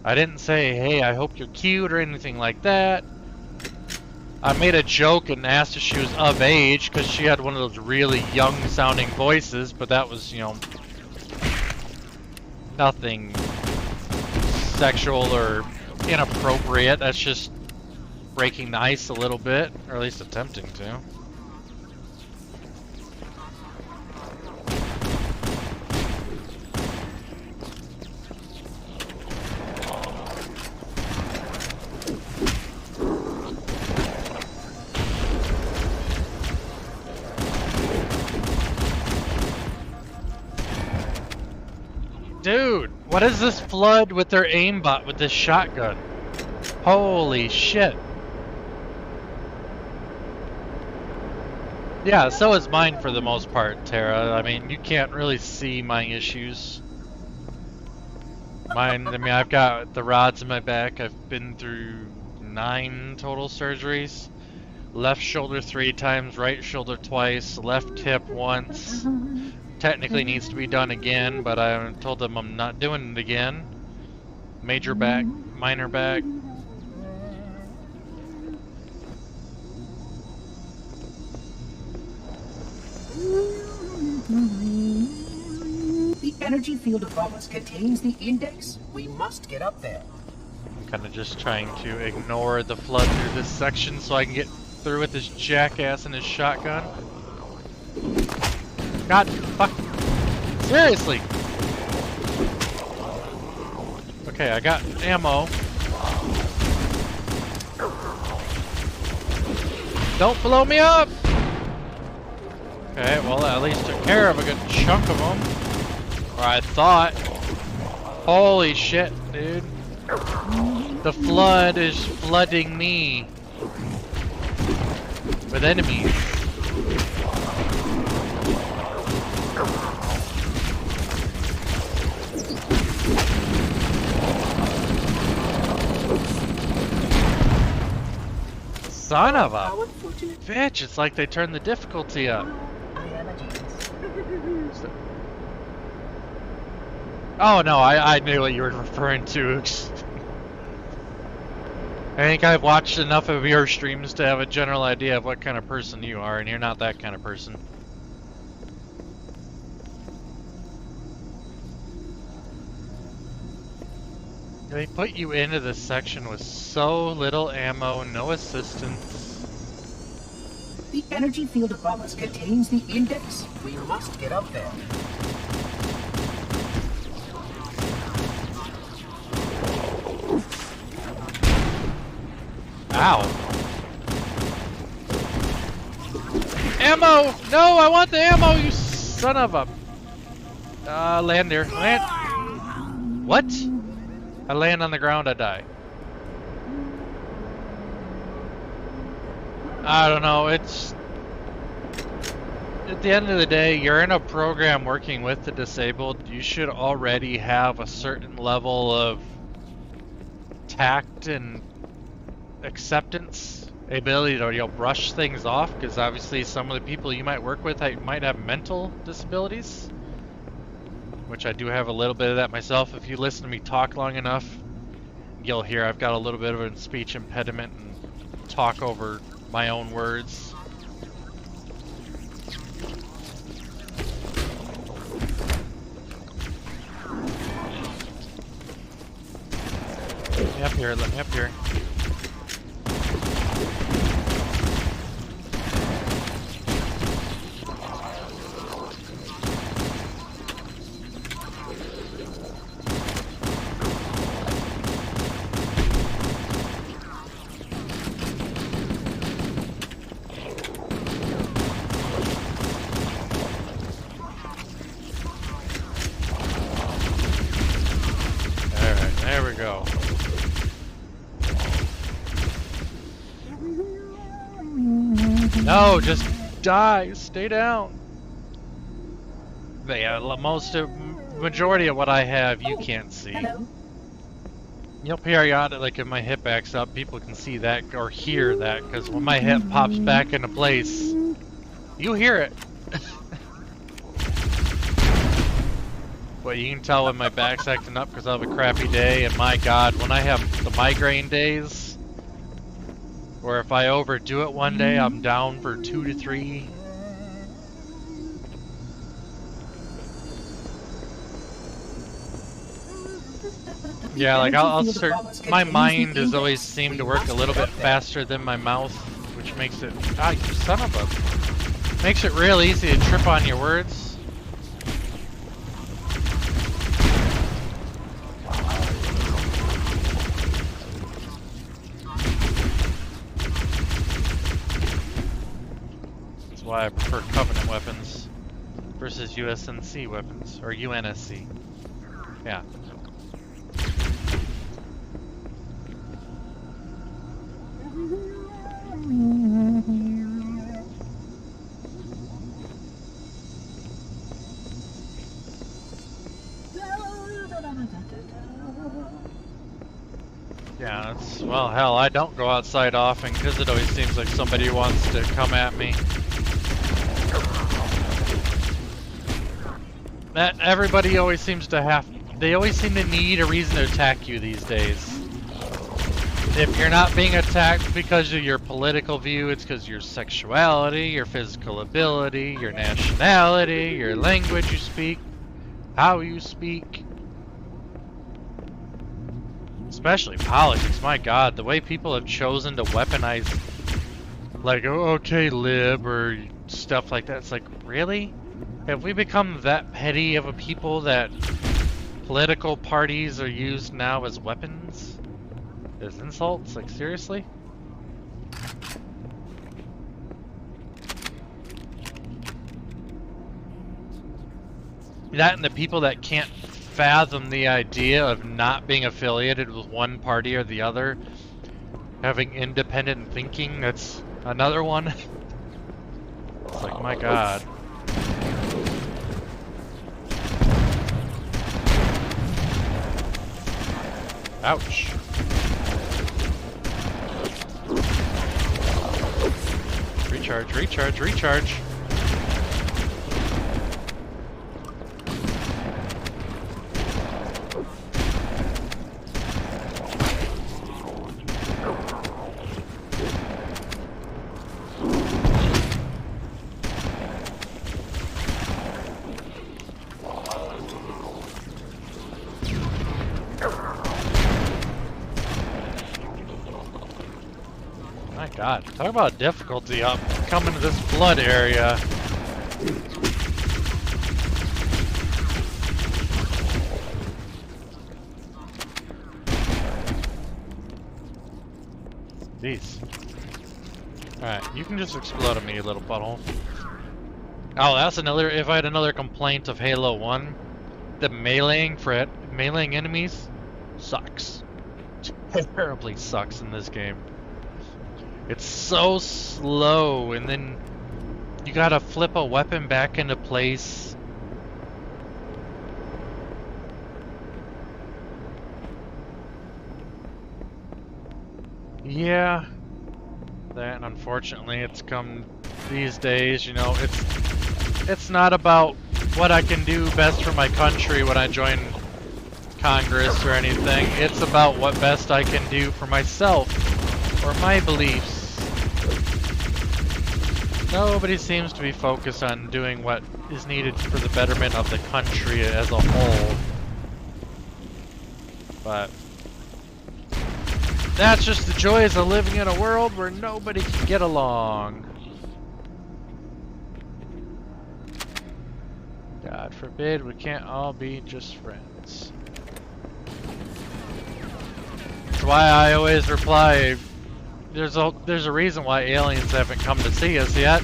I didn't say, hey, I hope you're cute or anything like that. I made a joke and asked if she was of age because she had one of those really young sounding voices, but that was, you know, nothing sexual or inappropriate. That's just breaking the ice a little bit, or at least attempting to. What is this flood with their aimbot with this shotgun? Holy shit. Yeah, so is mine for the most part, Tara. I mean, you can't really see my issues. Mine, I mean, I've got the rods in my back. I've been through 9 total surgeries. Left shoulder 3 times, right shoulder twice, left hip once. Technically needs to be done again, but I told them I'm not doing it again. Major back, minor back. The energy field above us contains the index. We must get up there. I'm kind of just trying to ignore the flood through this section so I can get through with this jackass and his shotgun. God fuck. Seriously. Okay, I got ammo. Don't blow me up! Okay, well, at least took care of a good chunk of them. Or I thought. Holy shit, dude. The flood is flooding me with enemies. Son of a bitch, it's like they turned the difficulty up. Oh no, I knew what you were referring to. I think I've watched enough of your streams to have a general idea of what kind of person you are, and you're not that kind of person. They put you into this section with so little ammo, no assistance. The energy field above us contains the index. We must get up there. Ow. Ammo! No, I want the ammo, you son of a... land there. Land... What? I land on the ground, I die. I don't know, it's... At the end of the day, you're in a program working with the disabled. You should already have a certain level of tact and acceptance, ability to brush things off, because obviously some of the people you might work with might have mental disabilities, which I do have a little bit of that myself. If you listen to me talk long enough, you'll hear I've got a little bit of a speech impediment and talk over my own words. Let me up here, let me up here. There we go. No, just die. Stay down. But yeah, majority of what I have, you can't see. Hello. You'll periodically, like if my hip backs up, people can see that or hear that, because when my hip pops back into place, you hear it. But you can tell when my back's acting up because I have a crappy day, and my god, when I have the migraine days, or if I overdo it one day, I'm down for 2 to 3. Yeah, like I'll start, my mind has always seemed to work a little bit faster than my mouth, which makes it, you son of a, makes it real easy to trip on your words. Why I prefer Covenant weapons versus USNC weapons, or UNSC. Yeah. Yeah, it's, well, hell, I don't go outside often because it always seems like somebody wants to come at me. That everybody always seems to have, they always seem to need a reason to attack you these days. If you're not being attacked because of your political view, it's because your sexuality, your physical ability, your nationality, your language you speak, how you speak. Especially politics, my god, the way people have chosen to weaponize, like, oh, okay, lib, or stuff like that. It's like, really? Have we become that petty of a people that political parties are used now as weapons? As insults? Like, seriously? That and the people that can't fathom the idea of not being affiliated with one party or the other, having independent thinking, that's another one. It's like, my god. Ouch. Recharge, recharge, recharge. My god, talk about difficulty up coming to this flood area. Jeez. Alright, you can just explode at me, you little butthole. Oh, that's another, if I had another complaint of Halo 1, the meleeing enemies sucks. Terribly sucks in this game. It's so slow, and then you gotta flip a weapon back into place. Yeah, that, and unfortunately it's come these days, you know, it's not about what I can do best for my country when I join Congress or anything. It's about what best I can do for myself or my beliefs. Nobody seems to be focused on doing what is needed for the betterment of the country as a whole. But that's just the joys of living in a world where nobody can get along. God forbid we can't all be just friends. That's why I always reply, there's a reason why aliens haven't come to see us yet.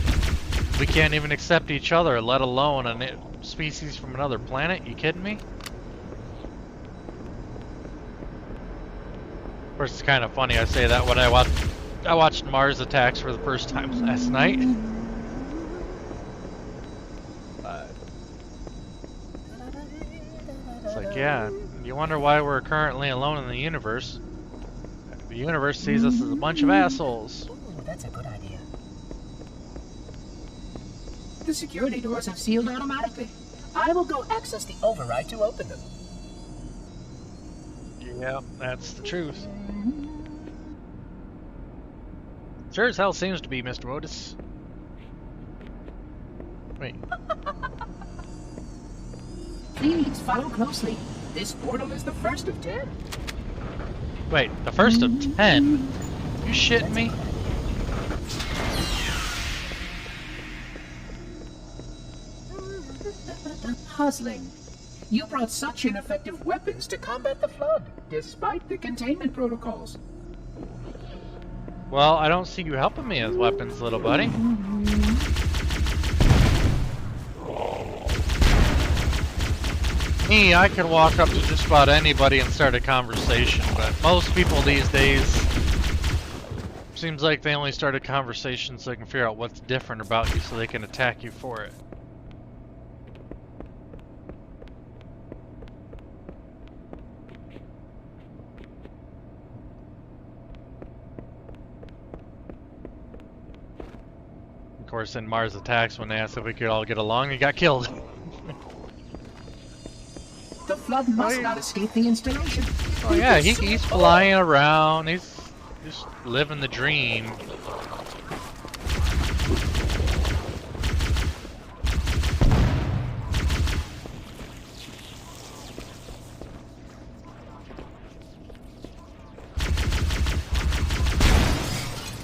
We can't even accept each other, let alone a species from another planet. You kidding me? Of course, it's kind of funny I say that when I watched Mars Attacks for the first time last night. It's like, yeah, you wonder why we're currently alone in the universe. The universe sees us as a bunch of assholes. Ooh, that's a good idea. The security doors have sealed automatically. I will go access the override to open them. Yeah, that's the truth. Sure as hell seems to be, Mr. Otis. Wait. Please follow closely. This portal is the first of 10. Wait, the first of 10? You shitting me? Puzzling. You brought such ineffective weapons to combat the flood, despite the containment protocols. Well, I don't see you helping me with weapons, little buddy. Me, I can walk up to just about anybody and start a conversation, but most people these days, seems like they only start a conversation so they can figure out what's different about you so they can attack you for it. course, in Mars Attacks, when they asked if we could all get along, he got killed. The Flood must not escape the installation. Oh yeah, he's flying around. He's just living the dream.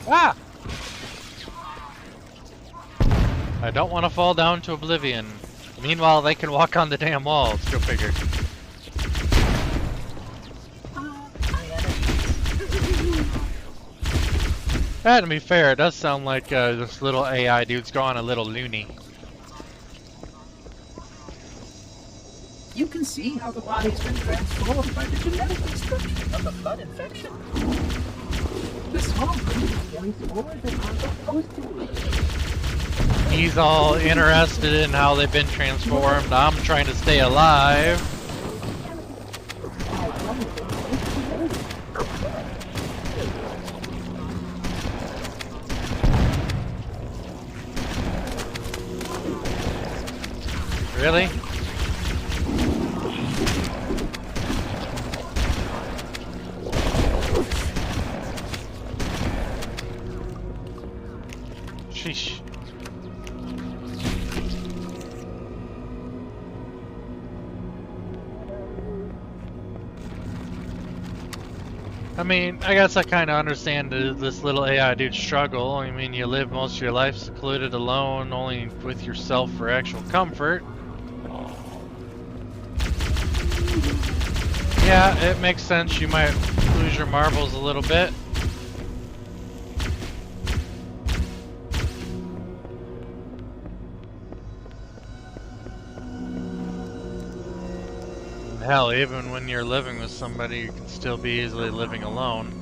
Ah! I don't want to fall down to oblivion. Meanwhile, they can walk on the damn walls. Go figure. To be fair, it does sound like this little AI dude's gone a little loony. You can see how the body's been transformed by the genetic destruction of the Flood infection. This whole group carries more than I'm supposed to. He's all interested in how they've been transformed. I'm trying to stay alive. Really? Sheesh. I mean, I guess I kind of understand this little AI dude's struggle. I mean, you live most of your life secluded alone, only with yourself for actual comfort. Yeah, it makes sense. You might lose your marbles a little bit. Hell, even when you're living with somebody, you can still be easily living alone.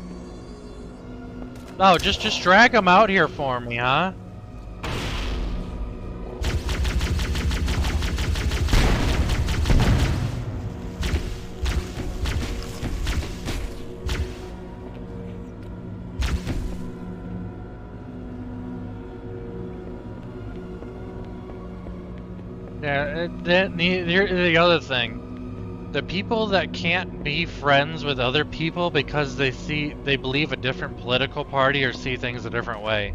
Oh, just drag them out here for me, huh? Yeah, here's the other thing. The people that can't be friends with other people because they believe a different political party or see things a different way.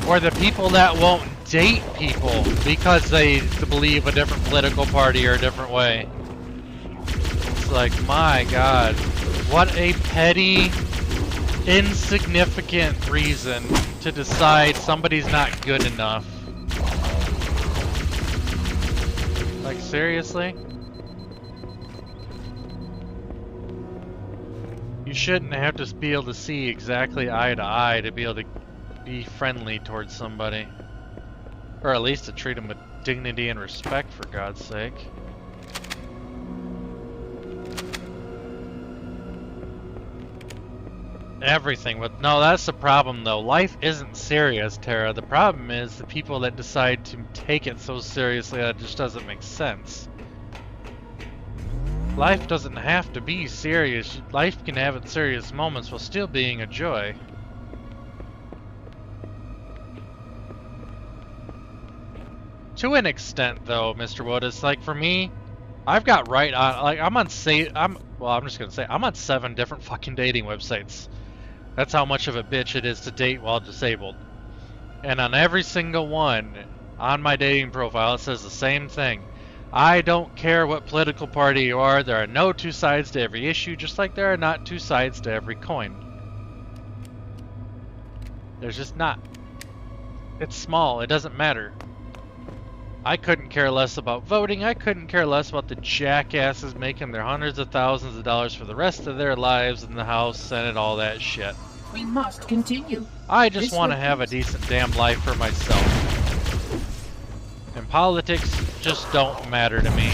Or the people that won't date people because they believe a different political party or a different way. It's like, my God, what a petty, insignificant reason to decide somebody's not good enough. Like, seriously? You shouldn't have to be able to see exactly eye to eye to be able to be friendly towards somebody. Or at least to treat them with dignity and respect, for God's sake. Everything with... No, that's the problem though. Life isn't serious, Tara. The problem is the people that decide to take it so seriously that it just doesn't make sense. Life doesn't have to be serious. Life can have its serious moments while still being a joy. To an extent, though, Mr. Wood, it's like for me, I've got right on. Like I'm just gonna say I'm on 7 different fucking dating websites. That's how much of a bitch it is to date while disabled. And on every single one, on my dating profile, it says the same thing. I don't care what political party you are, there are no 2 sides to every issue, just like there are not 2 sides to every coin. There's just not. It's small, it doesn't matter. I couldn't care less about voting, I couldn't care less about the jackasses making their hundreds of thousands of dollars for the rest of their lives in the House, Senate, all that shit. We must continue. I just want to have a decent damn life for myself. And politics just don't matter to me.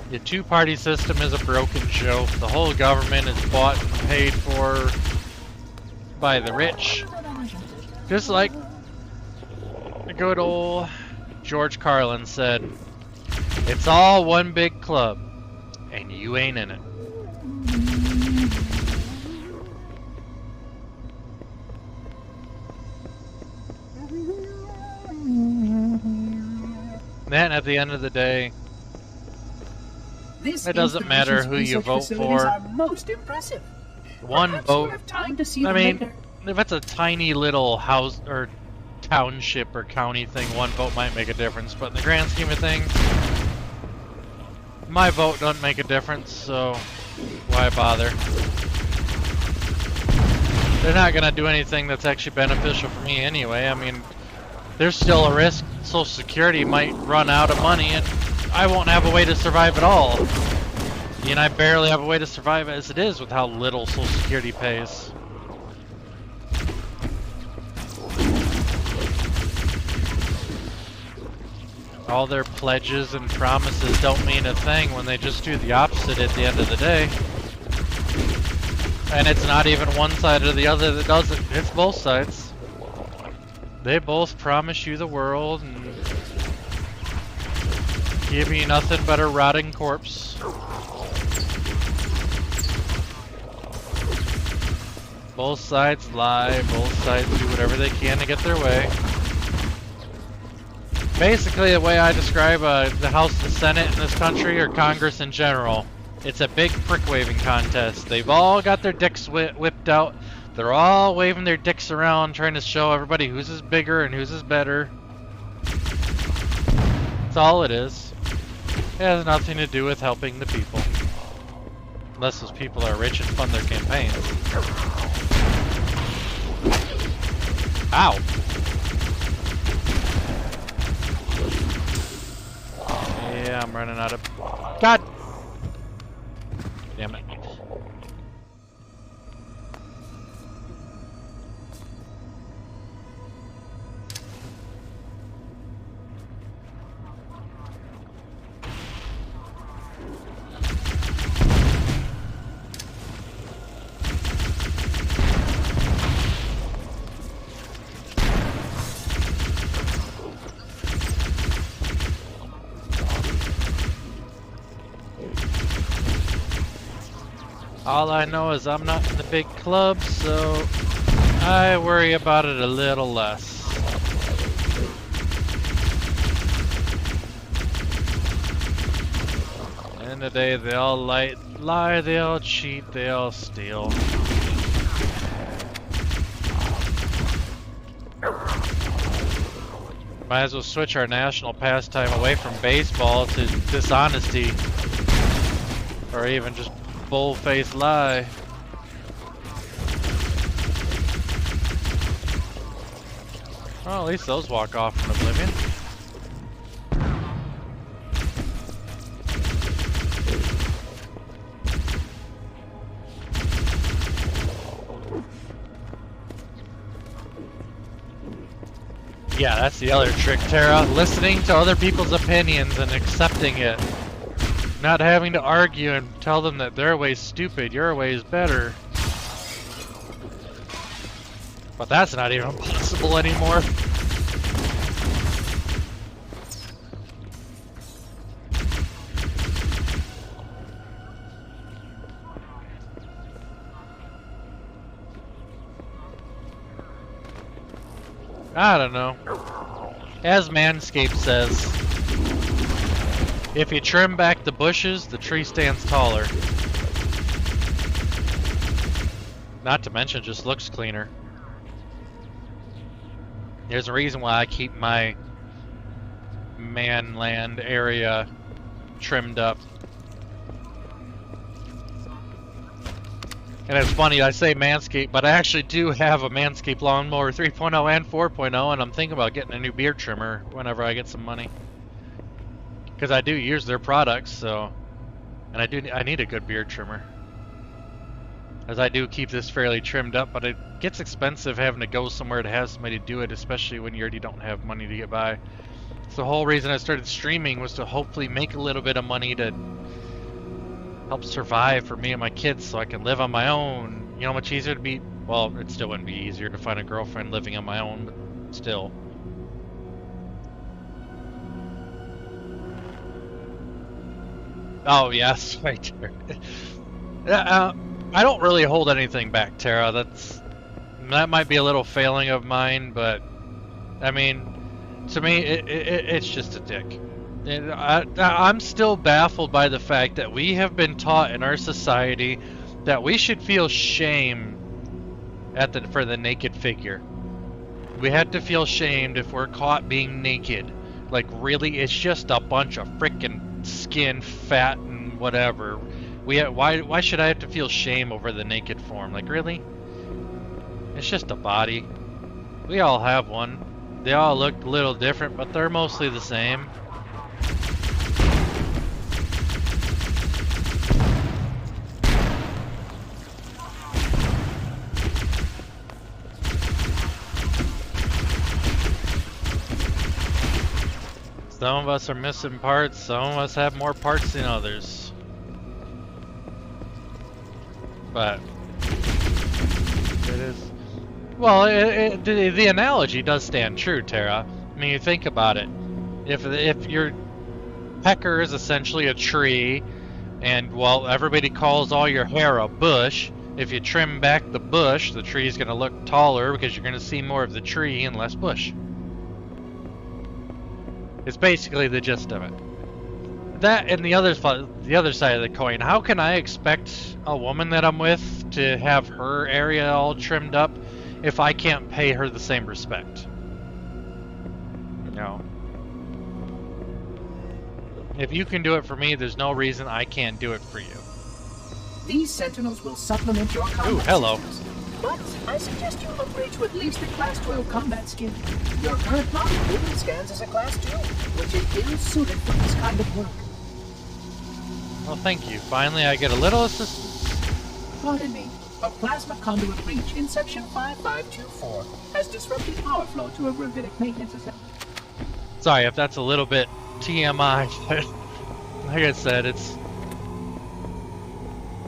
The 2-party system is a broken joke. The whole government is bought and paid for by the rich. Just like the good old George Carlin said, it's all one big club, and you ain't in it. Then at the end of the day, This it doesn't matter who you research vote facilities for. are most impressive. One Perhaps you vote. have time to see I them mean, later. if it's a tiny little house or township or county thing, one vote might make a difference. But in the grand scheme of things, my vote doesn't make a difference, so why bother? They're not gonna do anything that's actually beneficial for me anyway. I mean, there's still a risk Social Security might run out of money and I won't have a way to survive at all. And I barely have a way to survive as it is with how little Social Security pays. All their pledges and promises don't mean a thing when they just do the opposite at the end of the day. And it's not even one side or the other that does it, it's both sides. They both promise you the world and give you nothing but a rotting corpse. Both sides lie, both sides do whatever they can to get their way. Basically, the way I describe the House, the Senate in this country, or Congress in general, it's a big prick-waving contest. They've all got their dicks whipped out. They're all waving their dicks around, trying to show everybody whose is bigger and whose is better. That's all it is. It has nothing to do with helping the people. Unless those people are rich and fund their campaigns. Ow! Yeah, I'm running out of... God! Damn it. All I know is I'm not in the big club, so I worry about it a little less. End of the day, they all lie, they all cheat, they all steal. Might as well switch our national pastime away from baseball to dishonesty. Or even just bull-faced lie. Well, at least those walk off in oblivion. Yeah, that's the other trick, Tara. Listening to other people's opinions and accepting it. Not having to argue and tell them that their way's stupid, your way's better. But that's not even possible anymore. I don't know. As Manscaped says, if you trim back the bushes, the tree stands taller. Not to mention, just looks cleaner. There's a reason why I keep my manland area trimmed up. And it's funny, I say Manscaped, but I actually do have a Manscaped lawnmower 3.0 and 4.0, and I'm thinking about getting a new beard trimmer whenever I get some money. Because I do use their products, so... And I need a good beard trimmer. As I do keep this fairly trimmed up, but it gets expensive having to go somewhere to have somebody do it, especially when you already don't have money to get by. So the whole reason I started streaming was to hopefully make a little bit of money to help survive for me and my kids so I can live on my own. You know how much easier it'd be? Well, it still wouldn't be easier to find a girlfriend living on my own, but still. Oh, yes, right there. I don't really hold anything back, Tara. That might be a little failing of mine, but I mean, to me, it's just a dick. And I'm still baffled by the fact that we have been taught in our society that we should feel shame for the naked figure. We have to feel shamed if we're caught being naked. Like, really, it's just a bunch of frickin' skin, fat, and whatever. Why should I have to feel shame over the naked form? Like, really? It's just a body. We all have one. They all look a little different, but they're mostly the same. Some of us are missing parts, some of us have more parts than others. But it is... Well, the analogy does stand true, Tara. I mean, you think about it. If your pecker is essentially a tree, and, well, everybody calls all your hair a bush, if you trim back the bush, the tree's going to look taller because you're going to see more of the tree and less bush. It's basically the gist of it. That and the other side of the coin. How can I expect a woman that I'm with to have her area all trimmed up if I can't pay her the same respect? No. If you can do it for me, there's no reason I can't do it for you. These Sentinels will supplement your combat Ooh, hello. skills. But I suggest you upgrade to at least a Class 12 combat skin. Your current body even scans as a Class 2, which is ill-suited for this kind of work. Well, thank you. Finally, I get a little assistance. Pardon me. A plasma conduit breach in Section 5524 has disrupted power flow to a gravitic maintenance assembly. Sorry if that's a little bit TMI, but like I said,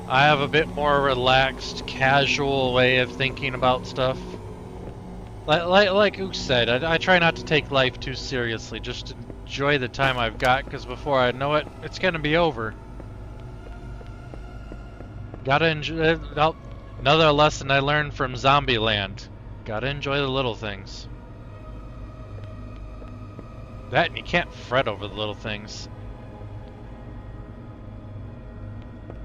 I have a bit more relaxed, casual way of thinking about stuff. Like Ook said, I try not to take life too seriously, just enjoy the time I've got, because before I know it, it's gonna be over. Gotta enjoy. Another lesson I learned from Zombieland. Gotta enjoy the little things. That, and you can't fret over the little things.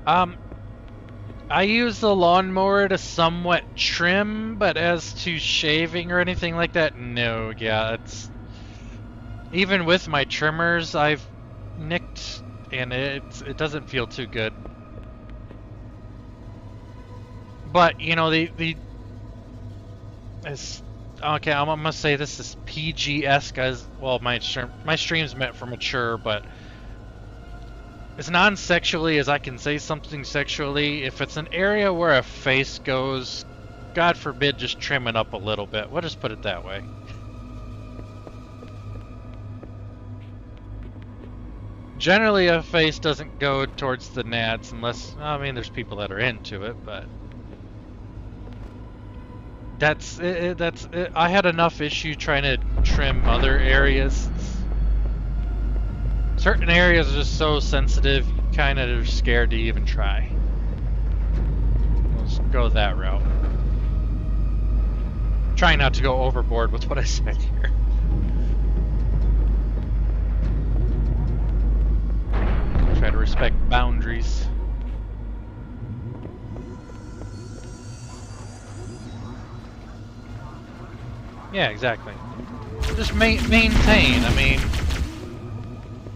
I use the lawnmower to somewhat trim, but as to shaving or anything like that, no. Yeah, it's... Even with my trimmers, I've nicked, and it doesn't feel too good. But, you know, okay, I'm gonna say this is PG-esque, as well. My stream's meant for mature, but as non-sexually as I can say something sexually, if it's an area where a face goes, God forbid, just trim it up a little bit. We'll just put it that way. Generally, a face doesn't go towards the nads unless, I mean, there's people that are into it, but that's it. I had enough issue trying to trim other areas. Certain areas are just so sensitive, you kind of are scared to even try. Let's go that route. Trying not to go overboard with what I said here. Try to respect boundaries. Yeah, exactly. Just maintain, I mean...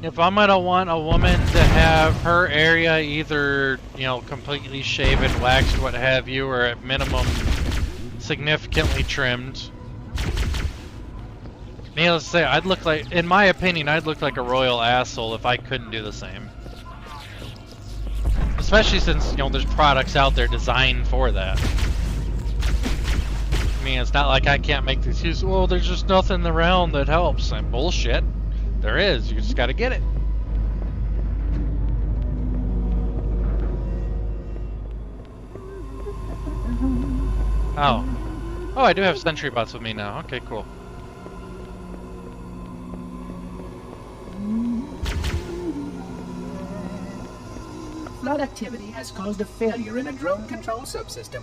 If I'm gonna want a woman to have her area either, you know, completely shaven, waxed, what have you, or at minimum significantly trimmed, needless to say, I'd look like, in my opinion, I'd look like a royal asshole if I couldn't do the same. Especially since, you know, there's products out there designed for that. I mean, it's not like I can't make the excuse, well, there's just nothing around that helps. And bullshit. There is, you just gotta get it. Oh. Oh, I do have sentry bots with me now. Okay, cool. Flood activity has caused a failure in a drone control subsystem.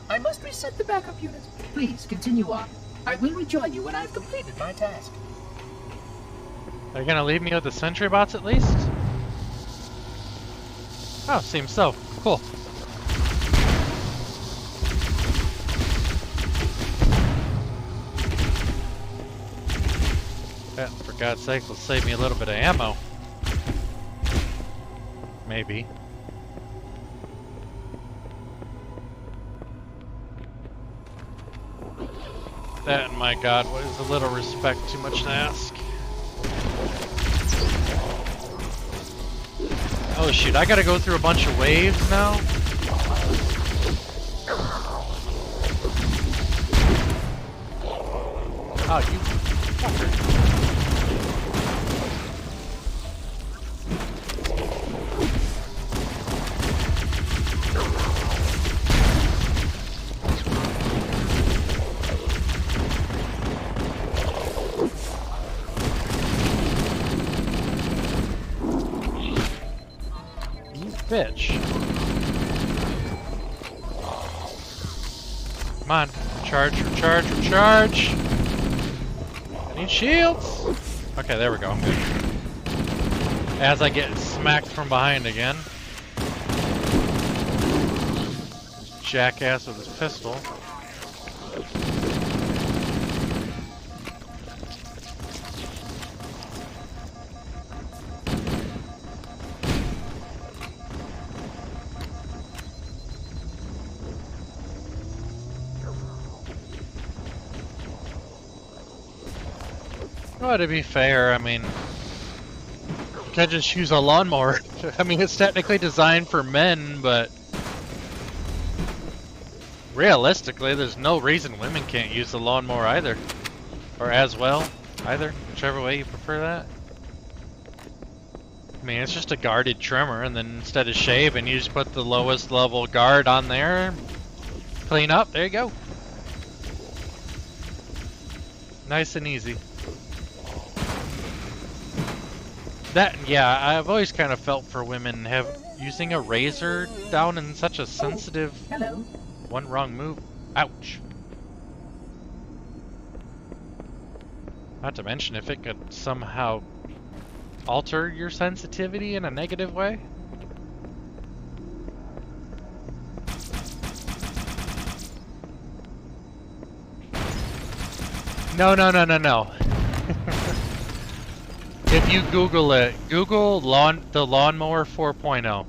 I must reset the backup unit. Please, continue on. I will rejoin you when I've completed my task. They're gonna leave me with the sentry bots at least? Oh, seems so. Cool. Yeah, for God's sake, let's save me a little bit of ammo. Maybe. That, my God, what is a little respect too much to ask? Oh shoot, I gotta go through a bunch of waves now? Oh, you fucker. Bitch. Come on, recharge, recharge, recharge. I need shields. Okay, there we go, I'm good. As I get smacked from behind again. Jackass with his pistol. Well, to be fair, I mean, you could just use a lawnmower. I mean, it's technically designed for men, but realistically, there's no reason women can't use the lawnmower either. Or as well, either, whichever way you prefer that. I mean, it's just a guarded trimmer, and then instead of shaving, you just put the lowest level guard on there, clean up, there you go. Nice and easy. That, yeah, I've always kind of felt for women using a razor down in such a sensitive... Hello. One wrong move. Ouch. Not to mention if it could somehow alter your sensitivity in a negative way. No, no, no, no, no. If you Google it, Google the Lawnmower 4.0.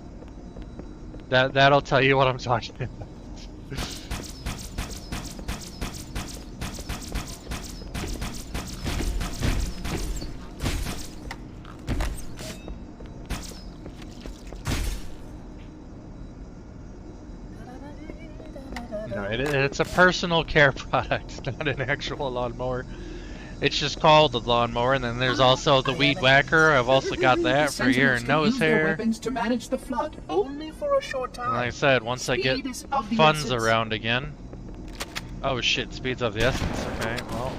That'll tell you what I'm talking about. No, it's a personal care product, not an actual lawnmower. It's just called the lawnmower, and then there's also the weed whacker. I've also got that for ear and nose hair. Weapons to manage the flood only for a short time. And like I said, once I get funds around again. Oh shit, speed's of the essence. Okay, well.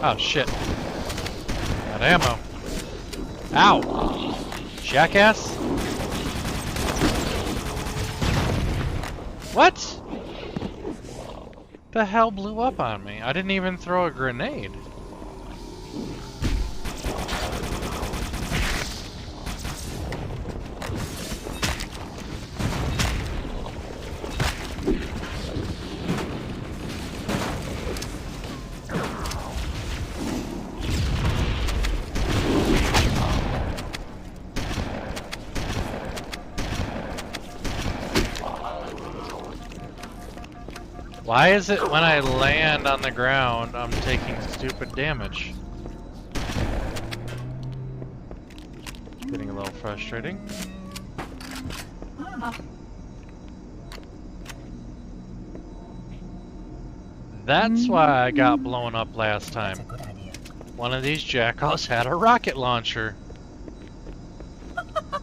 Oh shit. Got ammo. Ow! Jackass? What? The hell blew up on me? I didn't even throw a grenade. Why is it when I land on the ground, I'm taking stupid damage? Getting a little frustrating. That's why I got blown up last time. One of these jackals had a rocket launcher.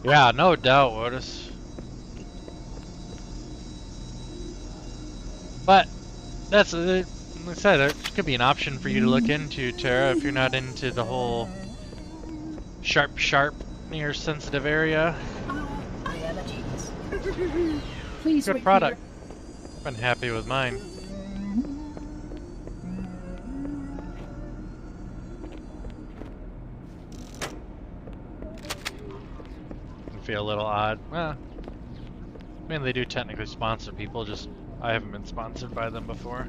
Yeah, no doubt, Otis. But that's like I said, it could be an option for you to look into, Tara, if you're not into the whole sharp near sensitive area. I am a genius. Please Good wait product. here. Been happy with mine. Feel a little odd. Well, I mean, they do technically sponsor people, just I haven't been sponsored by them before.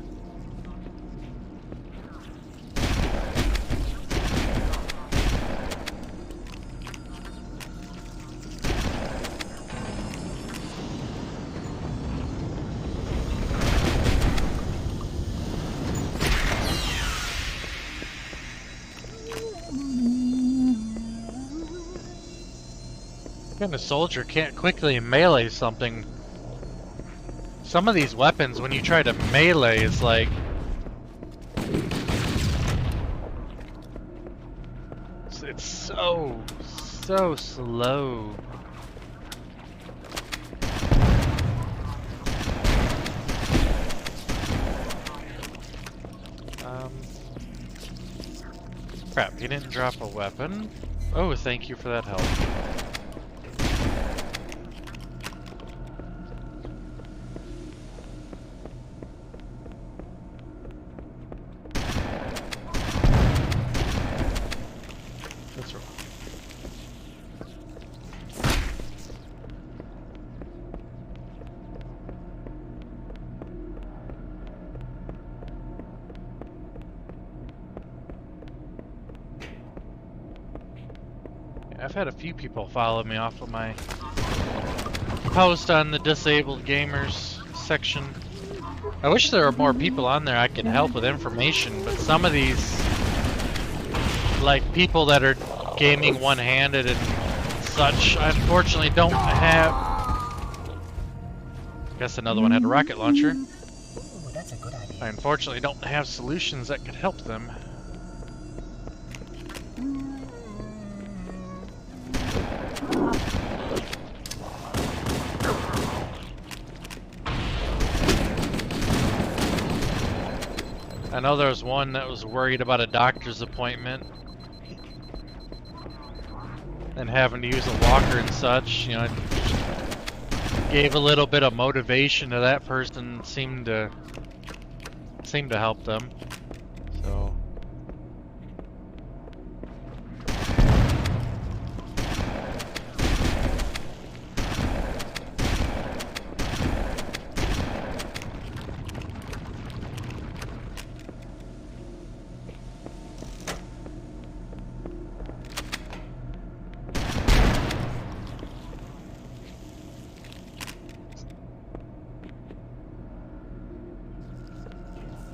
What kind of soldier can't quickly melee something? Some of these weapons, when you try to melee, it's like... It's so slow. Crap, he didn't drop a weapon. Oh, thank you for that help. I've had a few people follow me off of my post on the disabled gamers section. I wish there were more people on there I could help with information, but some of these, like people that are gaming one-handed and such, I unfortunately don't have. Guess another one had a rocket launcher. Ooh, that's a good idea. I unfortunately don't have solutions that could help them. I know there was one that was worried about a doctor's appointment and having to use a walker and such. You know, it gave a little bit of motivation to that person. Seemed to help them. So.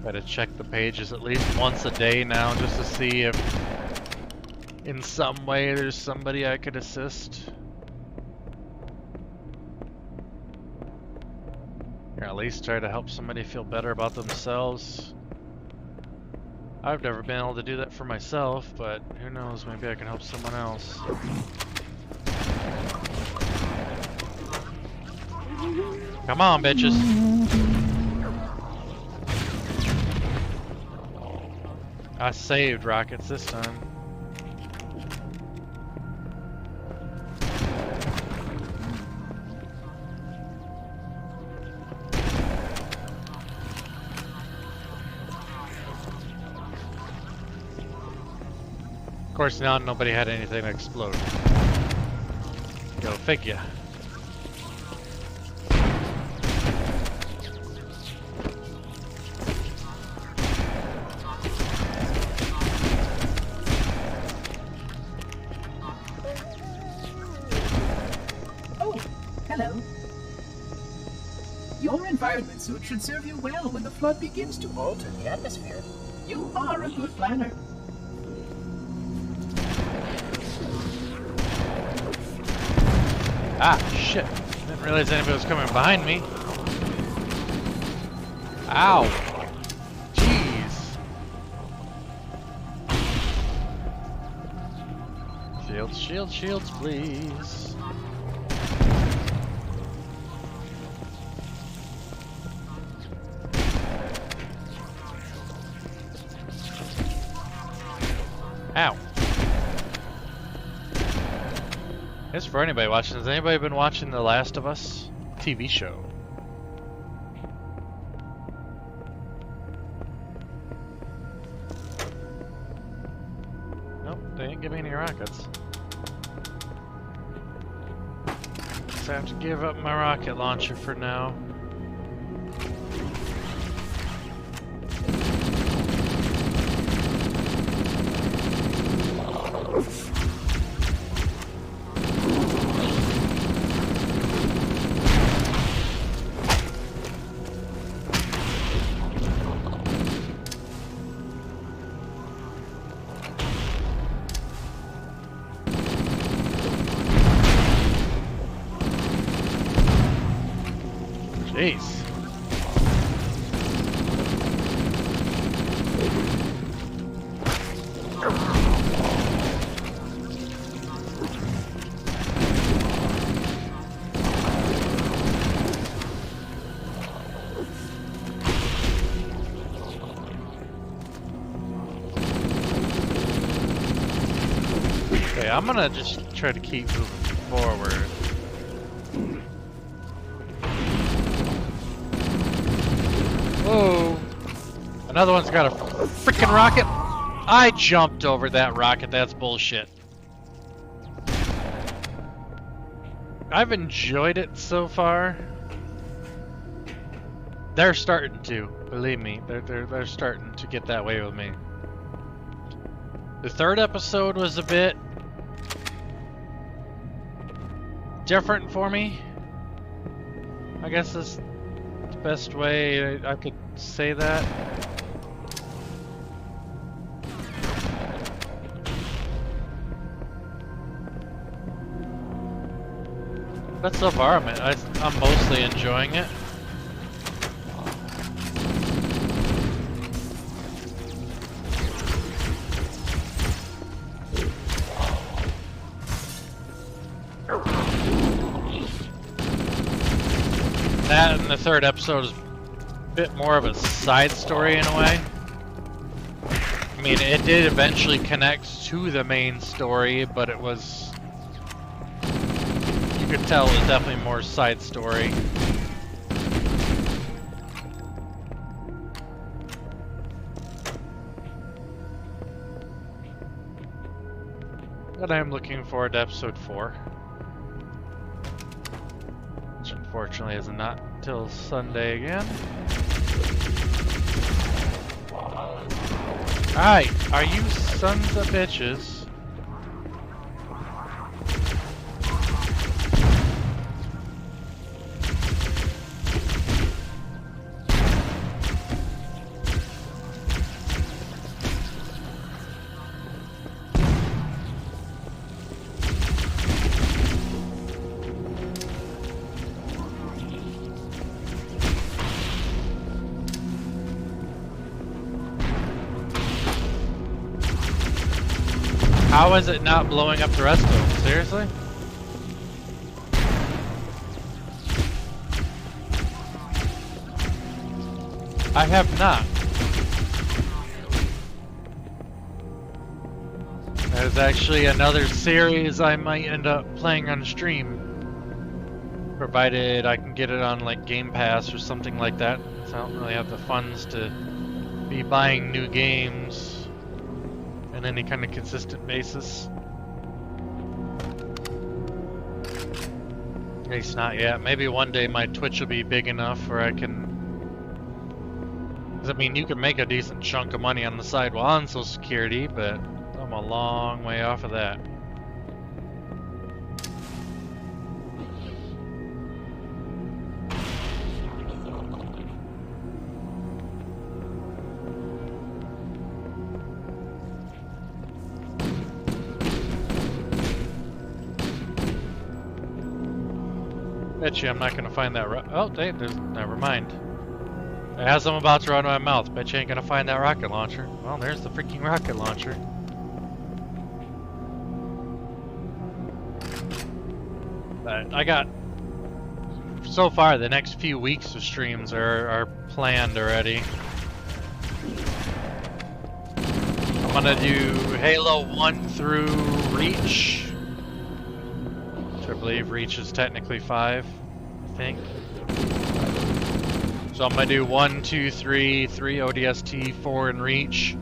Gotta check the pages at least once a day now just to see if in some way there's somebody I could assist. Or at least try to help somebody feel better about themselves. I've never been able to do that for myself, but who knows, maybe I can help someone else. Come on, bitches. I saved rockets this time. Of course, now nobody had anything to explode. Go figure. Hello. Your environment suit should serve you well when the flood begins to alter the atmosphere. You are a good planner. Ah, shit. Didn't realize anybody was coming behind me. Ow. Jeez. Shields, shields, shields, please. Ow. This for anybody watching. Has anybody been watching The Last of Us TV show? Nope, they didn't give me any rockets. So I have to give up my rocket launcher for now. Jeez. Okay, I'm gonna just try to keep moving forward. Whoa! Another one's got a freaking rocket. I jumped over that rocket. That's bullshit. I've enjoyed it so far. They're starting to, believe me. They're starting to get that way with me. The third episode was a bit different for me. I guess is the best way I could say that. But so far, I'm mostly enjoying it. That and the third episode is a bit more of a side story in a way. I mean, it did eventually connect to the main story, but it was... You could tell it was definitely more side story. But I'm looking forward to episode 4. Which unfortunately is not till Sunday again. Alright, are you sons of bitches? How is it not blowing up the rest of them? Seriously? I have not. There's actually another series I might end up playing on stream. Provided I can get it on like Game Pass or something like that. So I don't really have the funds to be buying new games on any kind of consistent basis. At least not yet. Maybe one day my Twitch will be big enough where I can... Cause I mean, you can make a decent chunk of money on the side while on Social Security, but I'm a long way off of that. Bet you I'm not gonna find that oh, there's, never mind. As I'm about to run my mouth, bet you ain't gonna find that rocket launcher. Well, there's the freaking rocket launcher. But I got, so far, the next few weeks of streams are planned already. I'm gonna do Halo 1 through Reach. Which I believe Reach is technically 5, I think. So I'm gonna do 1, 2, 3, 3 ODST, 4 in Reach.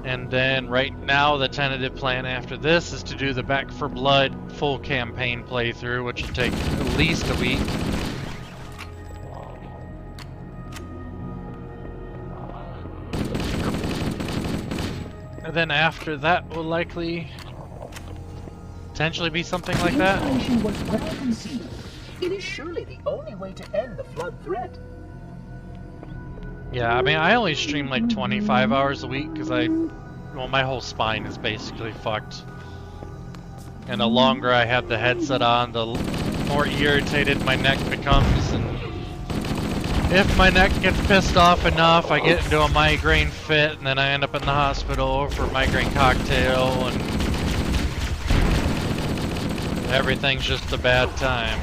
And then right now the tentative plan after this is to do the Back 4 Blood full campaign playthrough, which will take at least a week. And then after that will likely potentially be something like The that. installation was well conceived. It is surely the only way to end the flood threat. Yeah, I mean, I only stream like 25 hours a week because well, my whole spine is basically fucked. And the longer I have the headset on, the more irritated my neck becomes. And if my neck gets pissed off enough, I get into a migraine fit, and then I end up in the hospital for migraine cocktail, and everything's just a bad time.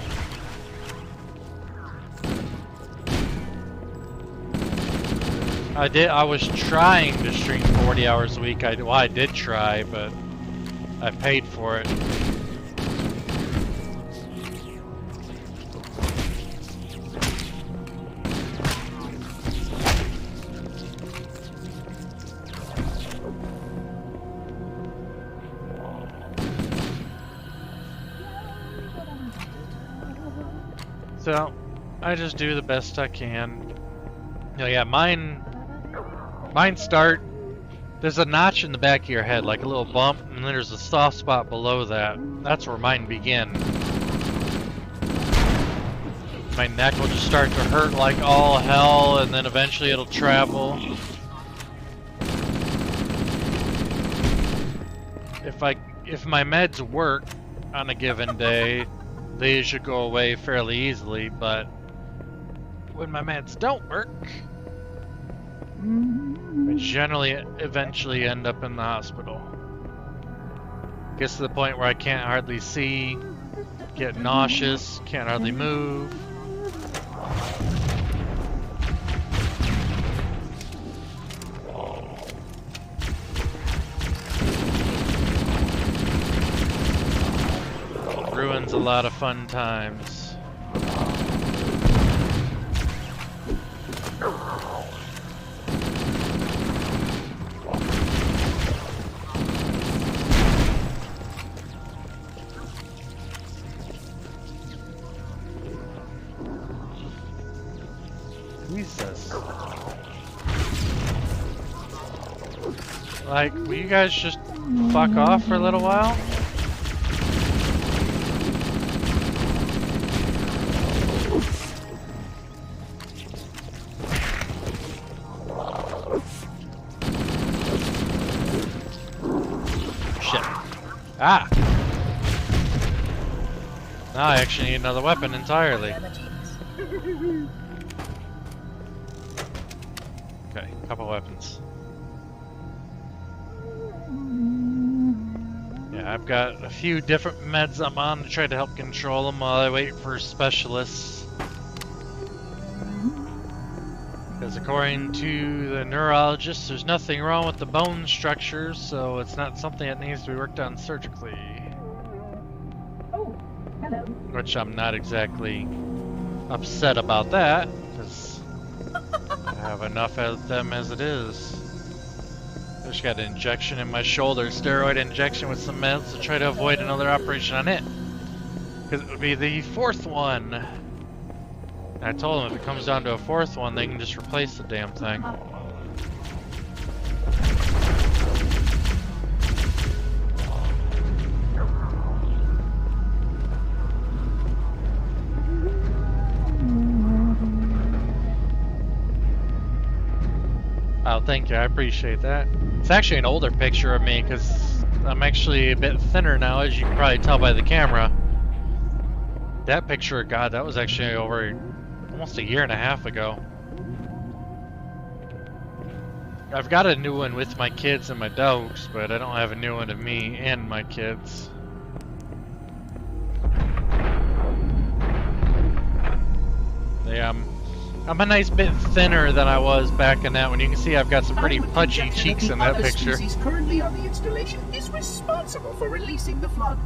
I was trying to stream 40 hours a week. I did try, but I paid for it. So, I just do the best I can. Yeah, mine start, there's a notch in the back of your head, like a little bump, and then there's a soft spot below that. That's where mine begin. My neck will just start to hurt like all hell, and then eventually it'll travel. If my meds work on a given day, they should go away fairly easily, but when my meds don't work, I generally eventually end up in the hospital. Gets to the point where I can't hardly see, get nauseous, can't hardly move. Ruins a lot of fun times. Jesus. Like, will you guys just fuck off for a little while? Shit. Ah! Now I actually need another weapon entirely. Okay, couple weapons. Yeah, I've got a few different meds I'm on to try to help control them while I wait for specialists. Because according to the neurologist, there's nothing wrong with the bone structures, so it's not something that needs to be worked on surgically. Oh, hello. Which I'm not exactly upset about that, because I have enough of them as it is. I just got an injection in my shoulder, steroid injection with some meds to try to avoid another operation on it. Because it would be the fourth one. And I told them if it comes down to a fourth one, they can just replace the damn thing. Oh, thank you. I appreciate that. It's actually an older picture of me because I'm actually a bit thinner now, as you can probably tell by the camera. That picture, God, that was actually over almost a year and a half ago. I've got a new one with my kids and my dogs, but I don't have a new one of me and my kids. Yeah, I'm a nice bit thinner than I was back in that one. You can see I've got some pretty I would pudgy conjecture cheeks the in that other picture. species currently on the installation is responsible for releasing the flood.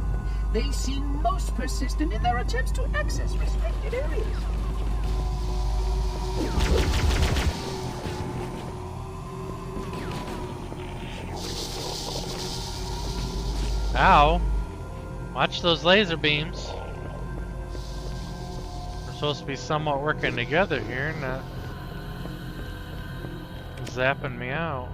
They seem most persistent in their attempts to access restricted areas. Ow. Watch those laser beams. We're supposed to be somewhat working together here, not zapping me out.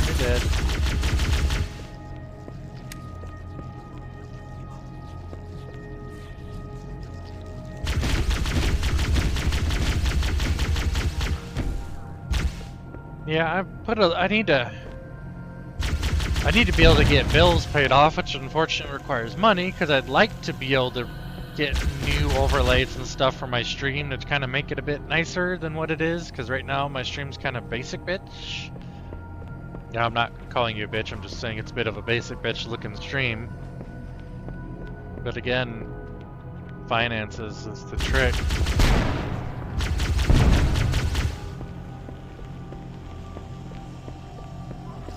You're dead. Yeah, I need to be able to get bills paid off, which unfortunately requires money, because I'd like to be able to get new overlays and stuff for my stream to kind of make it a bit nicer than what it is, because right now my stream's kind of basic bitch. Yeah, I'm not calling you a bitch, I'm just saying it's a bit of a basic bitch looking stream. But again, finances is the trick.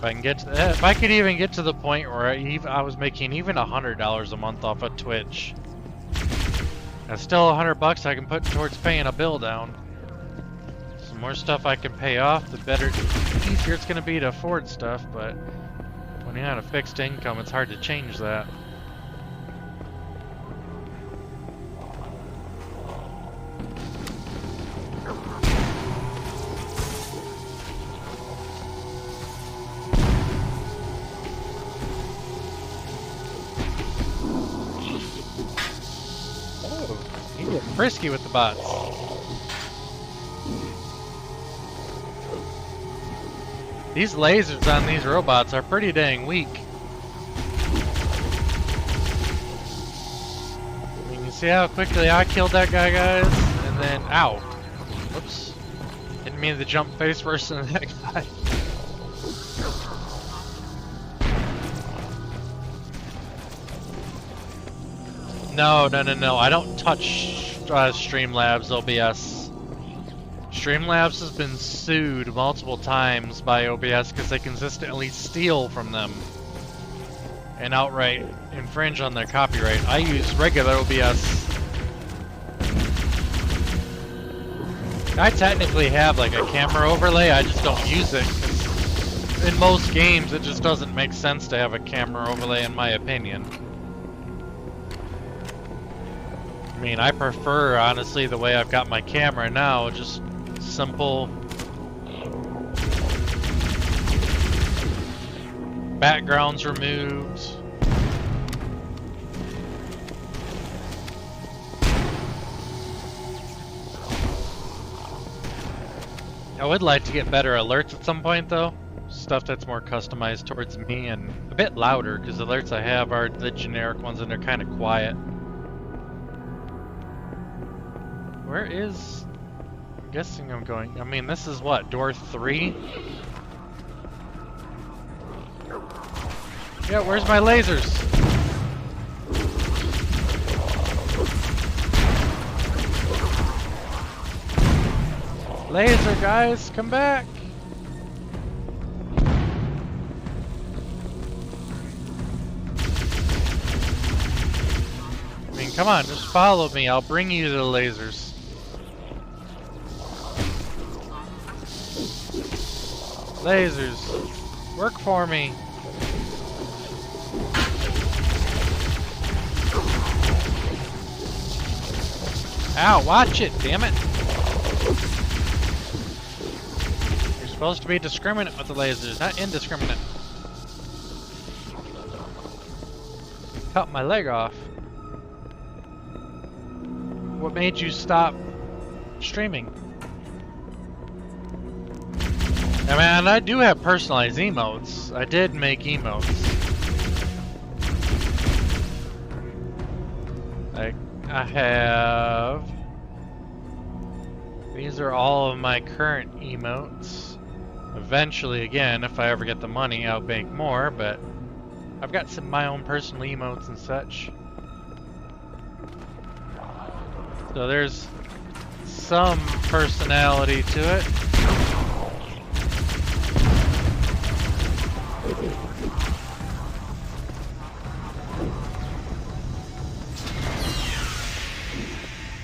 If I could even get to the point where I was making even $100 a month off of Twitch, that's still $100 I can put towards paying a bill down. Some more stuff I can pay off, the better, the easier it's gonna be to afford stuff. But when you're on a fixed income, it's hard to change that. Frisky with the bots. These lasers on these robots are pretty dang weak. I mean, you see how quickly I killed that guy, guys? And then, ow. Whoops. Didn't mean to jump face first into that guy. No. I don't touch Streamlabs OBS. Streamlabs has been sued multiple times by OBS because they consistently steal from them and outright infringe on their copyright. I use regular OBS. I technically have like a camera overlay, I just don't use it. 'Cause in most games, it just doesn't make sense to have a camera overlay, in my opinion. I mean, I prefer, honestly, the way I've got my camera now, just simple. Backgrounds removed. I would like to get better alerts at some point, though. Stuff that's more customized towards me and a bit louder, because the alerts I have are the generic ones and they're kind of quiet. Where is... I'm guessing I'm going... I mean, this is what, door 3? Yeah, where's my lasers? Laser, guys, come back! I mean, come on, just follow me. I'll bring you to the lasers. Lasers, work for me. Ow, watch it, damn it. You're supposed to be discriminate with the lasers, not indiscriminate. Cut my leg off. What made you stop streaming? I mean, I do have personalized emotes. I did make emotes. Like, I have These are all of my current emotes. Eventually, again, if I ever get the money, I'll make more, but I've got some my own personal emotes and such. So there's some personality to it.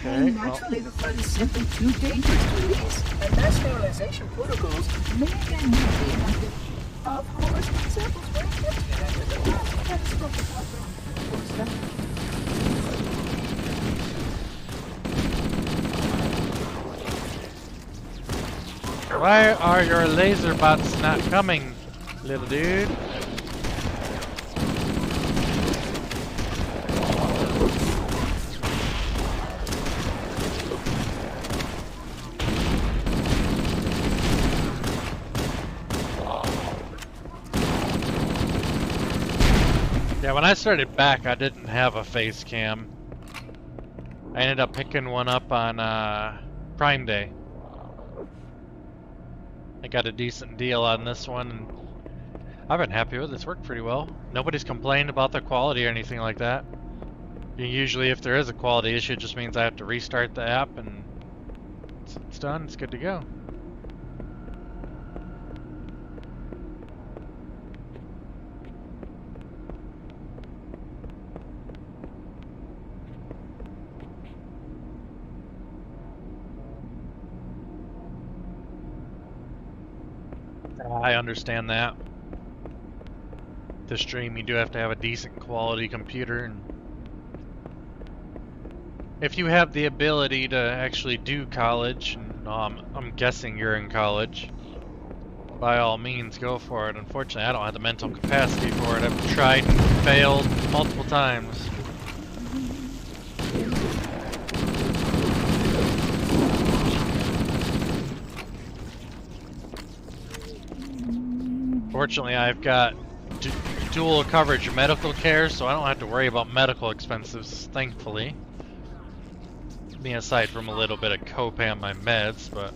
Okay, well, Naturally, the flood is simply too dangerous to release, and mass sterilization protocols may again need to be enacted. Of course, samples were emptied after the last catastrophic outbreak was done. why are your laser bots not coming, little dude? Yeah, when I started back, I didn't have a face cam. I ended up picking one up on Prime Day. I got a decent deal on this one, and I've been happy with it. It's worked pretty well. Nobody's complained about the quality or anything like that. Usually if there is a quality issue, it just means I have to restart the app, and it's done. It's good to go. I understand that. To stream, you do have to have a decent quality computer, and if you have the ability to actually do college, and I'm guessing you're in college, by all means go for it. Unfortunately, I don't have the mental capacity for it. I've tried and failed multiple times. Fortunately, I've got dual coverage medical care, so I don't have to worry about medical expenses, thankfully. I mean, aside from a little bit of copay on my meds, but...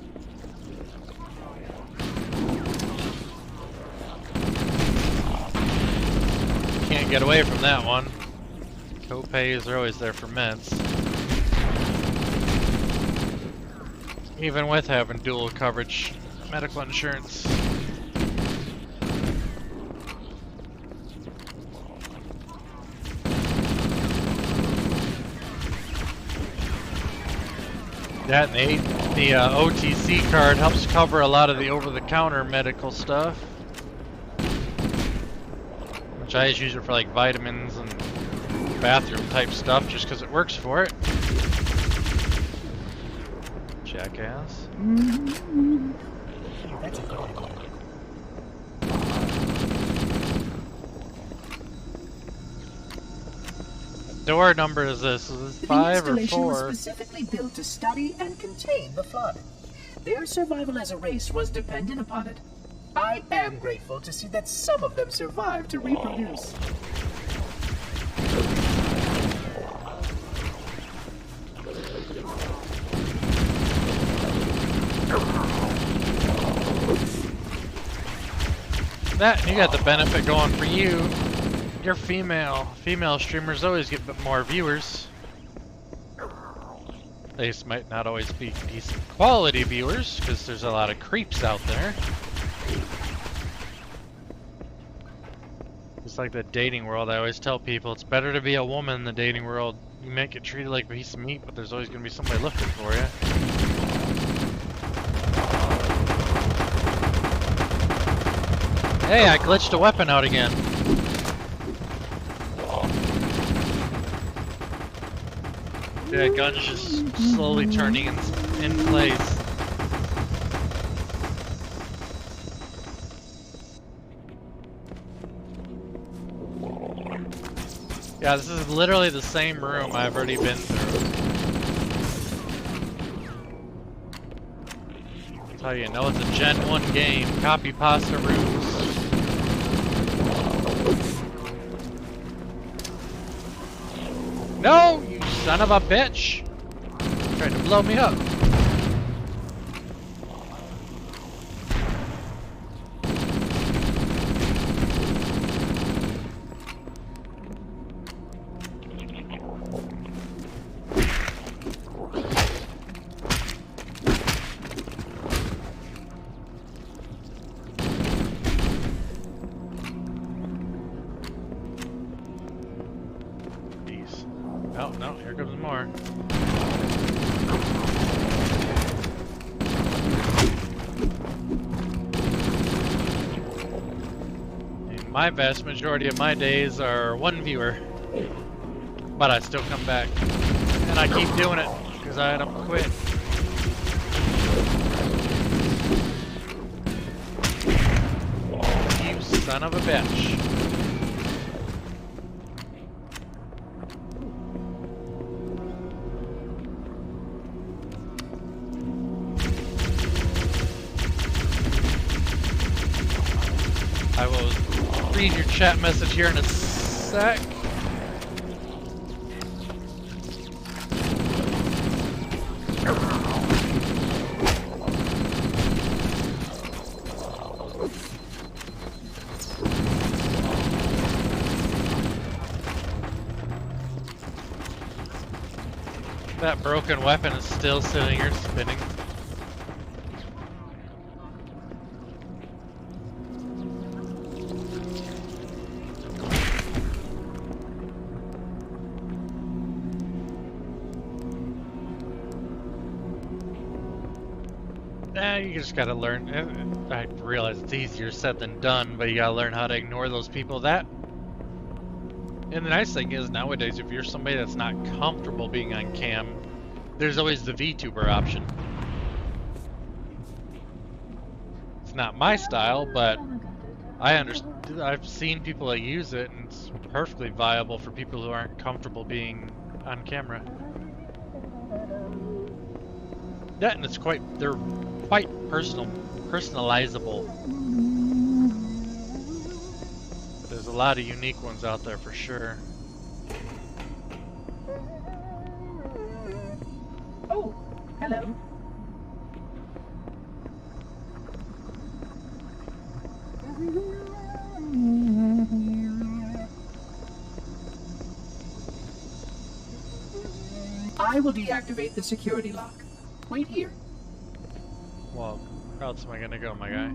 can't get away from that one. Copays are always there for meds. Even with having dual coverage medical insurance. That and the OTC card helps cover a lot of the over-the-counter medical stuff, which I just use it for like vitamins and bathroom type stuff just because it works for it. Jackass. Door number is this? Is this 5 or 4? The installation was specifically built to study and contain the flood. Their survival as a race was dependent upon it. I am grateful to see that some of them survived to reproduce. That, you got the benefit going for you. You're female. Female streamers always get more viewers. They might not always be decent quality viewers, because there's a lot of creeps out there. It's like the dating world. I always tell people it's better to be a woman in the dating world. You might get treated like a piece of meat, but there's always going to be somebody looking for you. Hey, I glitched a weapon out again. Yeah, gun's just slowly turning in place. Yeah, this is literally the same room I've already been through. That's how you know it's a Gen 1 game. Copy pasta rooms. No, you son of a bitch! Trying to blow me up. My vast majority of my days are one viewer. But I still come back. And I keep doing it, because I don't quit. You son of a bitch. I will read your chat message here in a sec. That broken weapon is still sitting here spinning. You just gotta learn. I realize it's easier said than done, but you gotta learn how to ignore those people. And the nice thing is nowadays, if you're somebody that's not comfortable being on cam, there's always the VTuber option. It's not my style, but I understand. I've seen people that use it, and it's perfectly viable for people who aren't comfortable being on camera. Yeah, and they're quite personalizable. There's a lot of unique ones out there for sure. Oh, hello. I will deactivate the security lock. Wait here. Well, where else am I gonna go, my guy?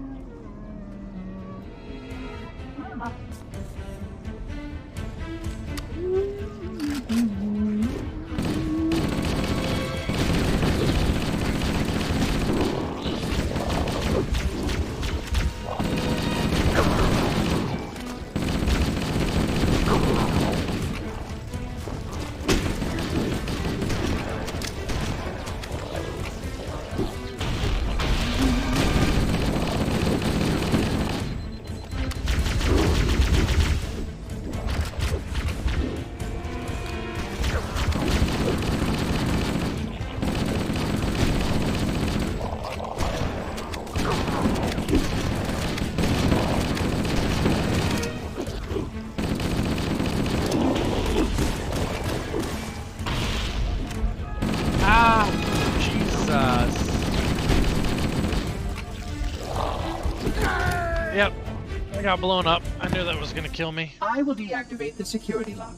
Yep, I got blown up. I knew that was gonna kill me. I will deactivate the security lock.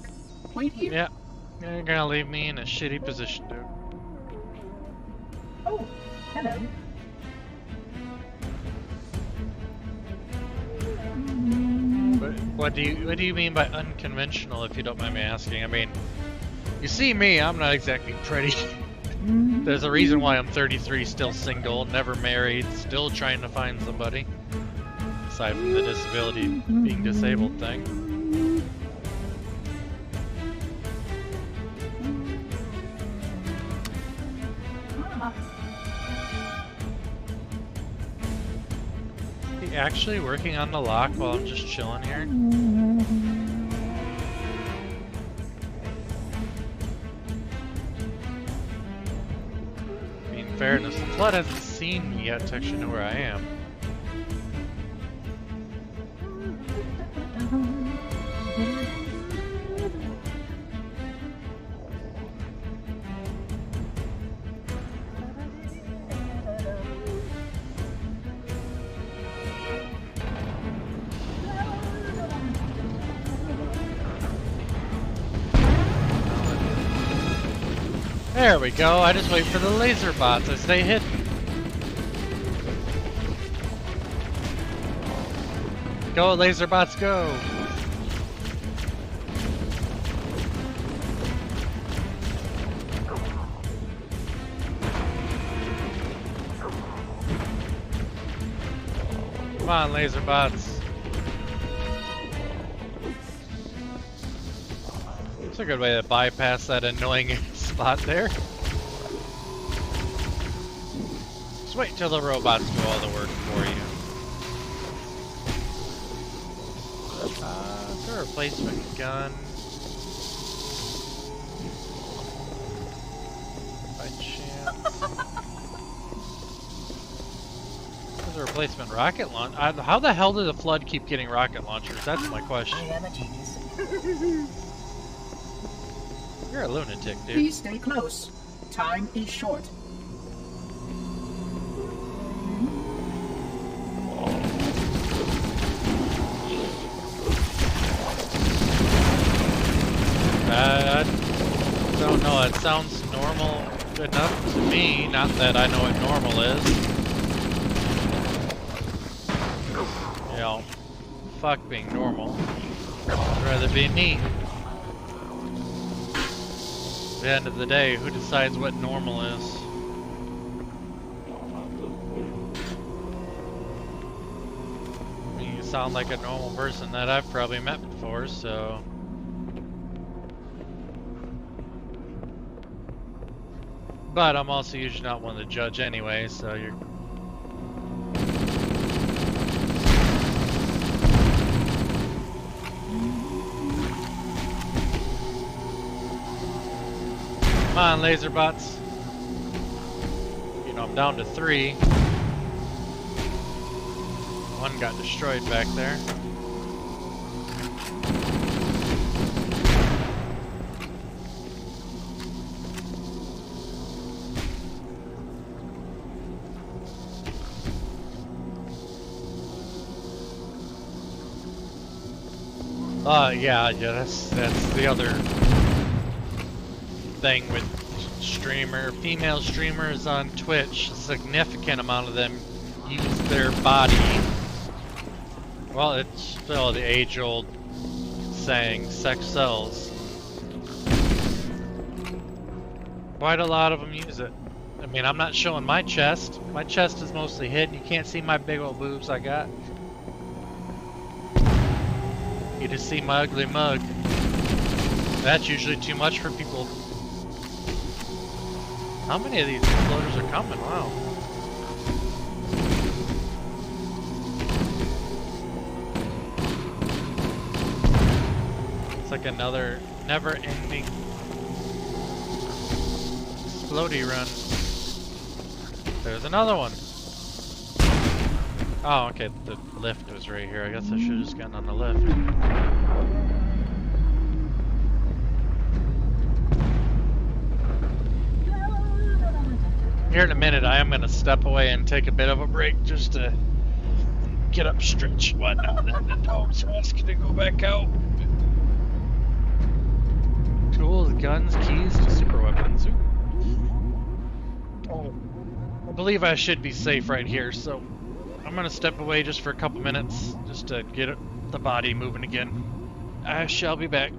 Wait here. Yep, you're gonna leave me in a shitty position, dude. Oh, hello. What do you mean by unconventional, if you don't mind me asking? I mean, you see me, I'm not exactly pretty. There's a reason why I'm 33, still single, never married, still trying to find somebody. Aside from the disability, being disabled thing. Is he actually working on the lock while I'm just chilling here? In fairness, the Flood hasn't seen me yet to actually know where I am. There we go, I just wait for the laser bots to stay hidden. Go, laser bots, go! Come on, laser bots. That's a good way to bypass that annoying spot there. Just wait till the robots do all the work for you. It's a replacement gun. By chance. There's a replacement rocket launch. How the hell did the Flood keep getting rocket launchers? That's my question. I am a genius. You're a lunatic, dude. Please stay close. Time is short. I don't know. It sounds normal enough to me. Not that I know what normal is. You know, fuck being normal. I'd rather be me. At the end of the day, who decides what normal is? I mean, you sound like a normal person that I've probably met before, so... But I'm also usually not one to judge anyway, so you're... Come on, laser bots. You know, I'm down to 3. One got destroyed back there. Yeah, that's the other thing with female streamers on Twitch. A significant amount of them use their body. Well, it's still the age-old saying, sex sells. Quite a lot of them use it. I mean, I'm not showing my chest. My chest is mostly hidden. You can't see my big old boobs I got. You just see my ugly mug. That's usually too much for people. How many of these floaters are coming? Wow. It's like another never-ending floaty run. There's another one. Oh, okay, the lift was right here. I guess I should have just gotten on the lift. Here in a minute, I am going to step away and take a bit of a break just to get up, stretch, and whatnot. And the dogs are asking to go back out. Tools, guns, keys to super weapons. Oh, I believe I should be safe right here, so I'm gonna step away just for a couple minutes, just to get the body moving again. I shall be back.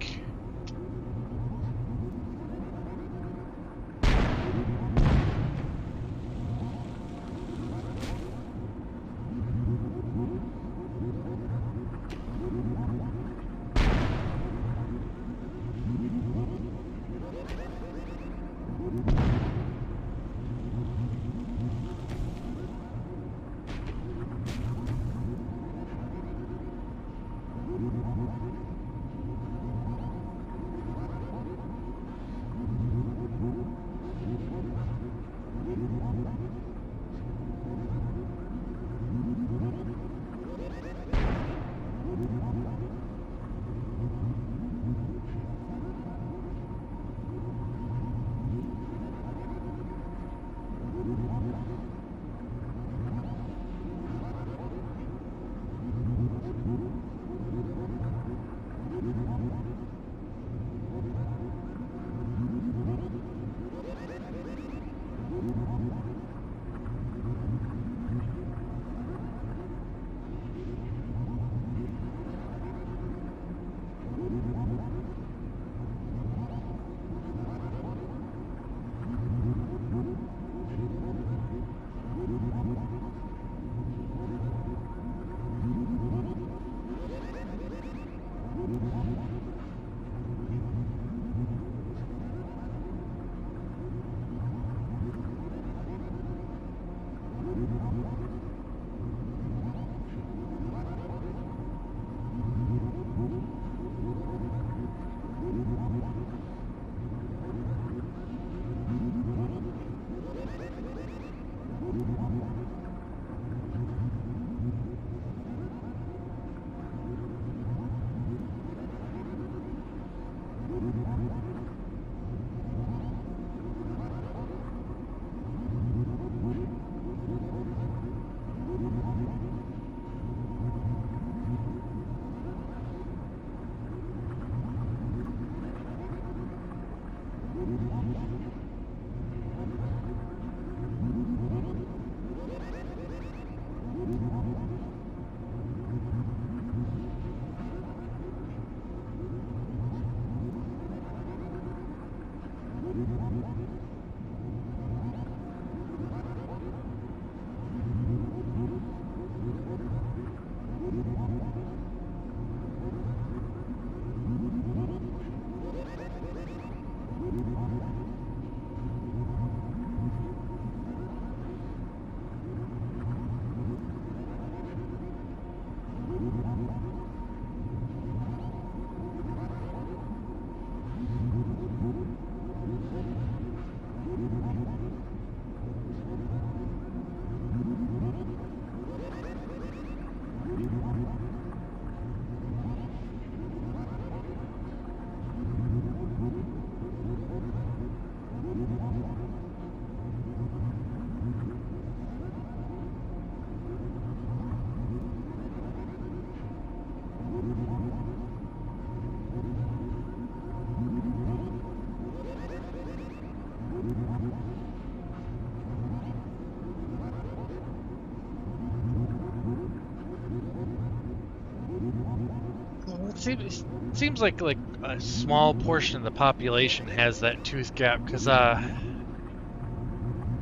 Seems like a small portion of the population has that tooth gap, because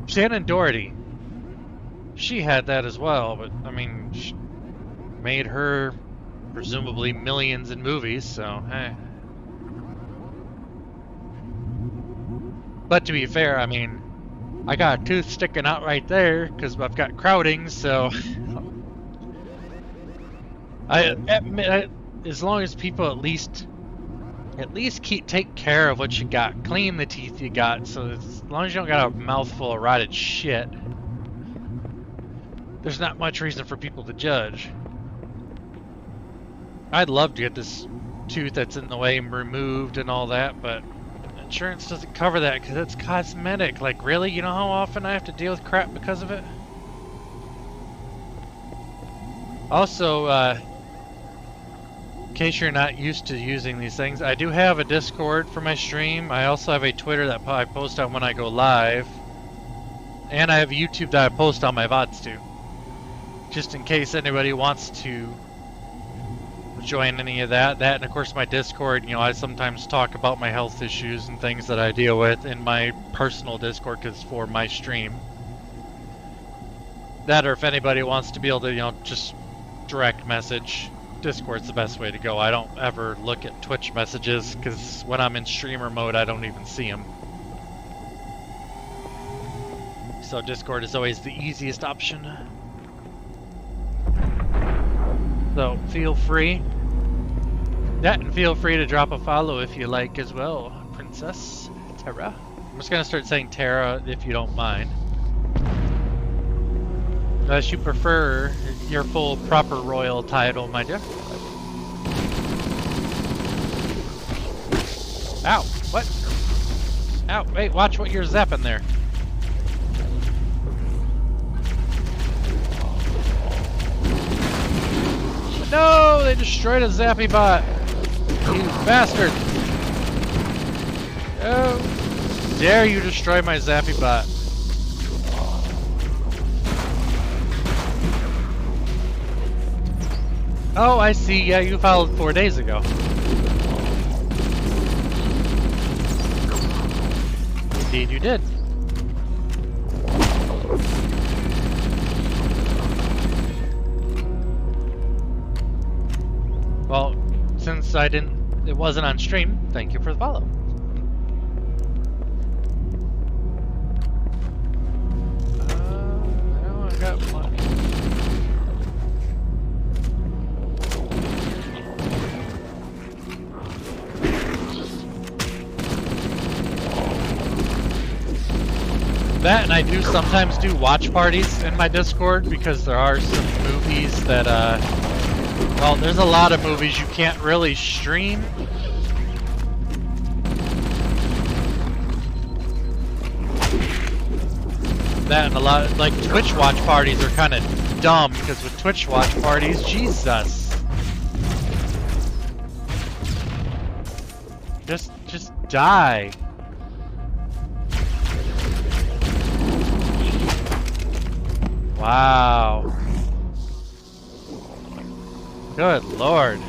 Shannon Doherty, she had that as well, but I mean, she made her presumably millions in movies, so hey. But to be fair, I mean, I got a tooth sticking out right there because I've got crowding, so I admit, as long as people at least take care of what you got, clean the teeth you got, so as long as you don't got a mouthful of rotted shit, there's not much reason for people to judge. I'd love to get this tooth that's in the way removed and all that, but insurance doesn't cover that because it's cosmetic. Like, really? You know how often I have to deal with crap because of it? Also, in case you're not used to using these things, I do have a Discord for my stream. I also have a Twitter that I post on when I go live. And I have YouTube that I post on my VODs too. Just in case anybody wants to join any of that. That, and of course my Discord, you know, I sometimes talk about my health issues and things that I deal with in my personal Discord because it's for my stream. That, or if anybody wants to be able to, you know, just direct message, Discord's the best way to go. I don't ever look at Twitch messages because when I'm in streamer mode I don't even see them. So Discord is always the easiest option. So feel free. That, and feel free to drop a follow if you like as well, Princess Terra. I'm just gonna start saying Terra if you don't mind. Unless you prefer your full proper royal title, my dear. Ow! What? Ow! Wait, watch what you're zapping there. No! They destroyed a Zappy bot! You bastard! Oh! Dare you destroy my Zappy bot? Oh, I see. Yeah, you followed 4 days ago. Indeed you did. Well, since it wasn't on stream, thank you for the follow. Now I got one. That, and I do sometimes do watch parties in my Discord because there are some movies that, well, there's a lot of movies you can't really stream. That and a lot, like Twitch watch parties are kind of dumb because with Twitch watch parties, Jesus. Just die. Wow. Good Lord.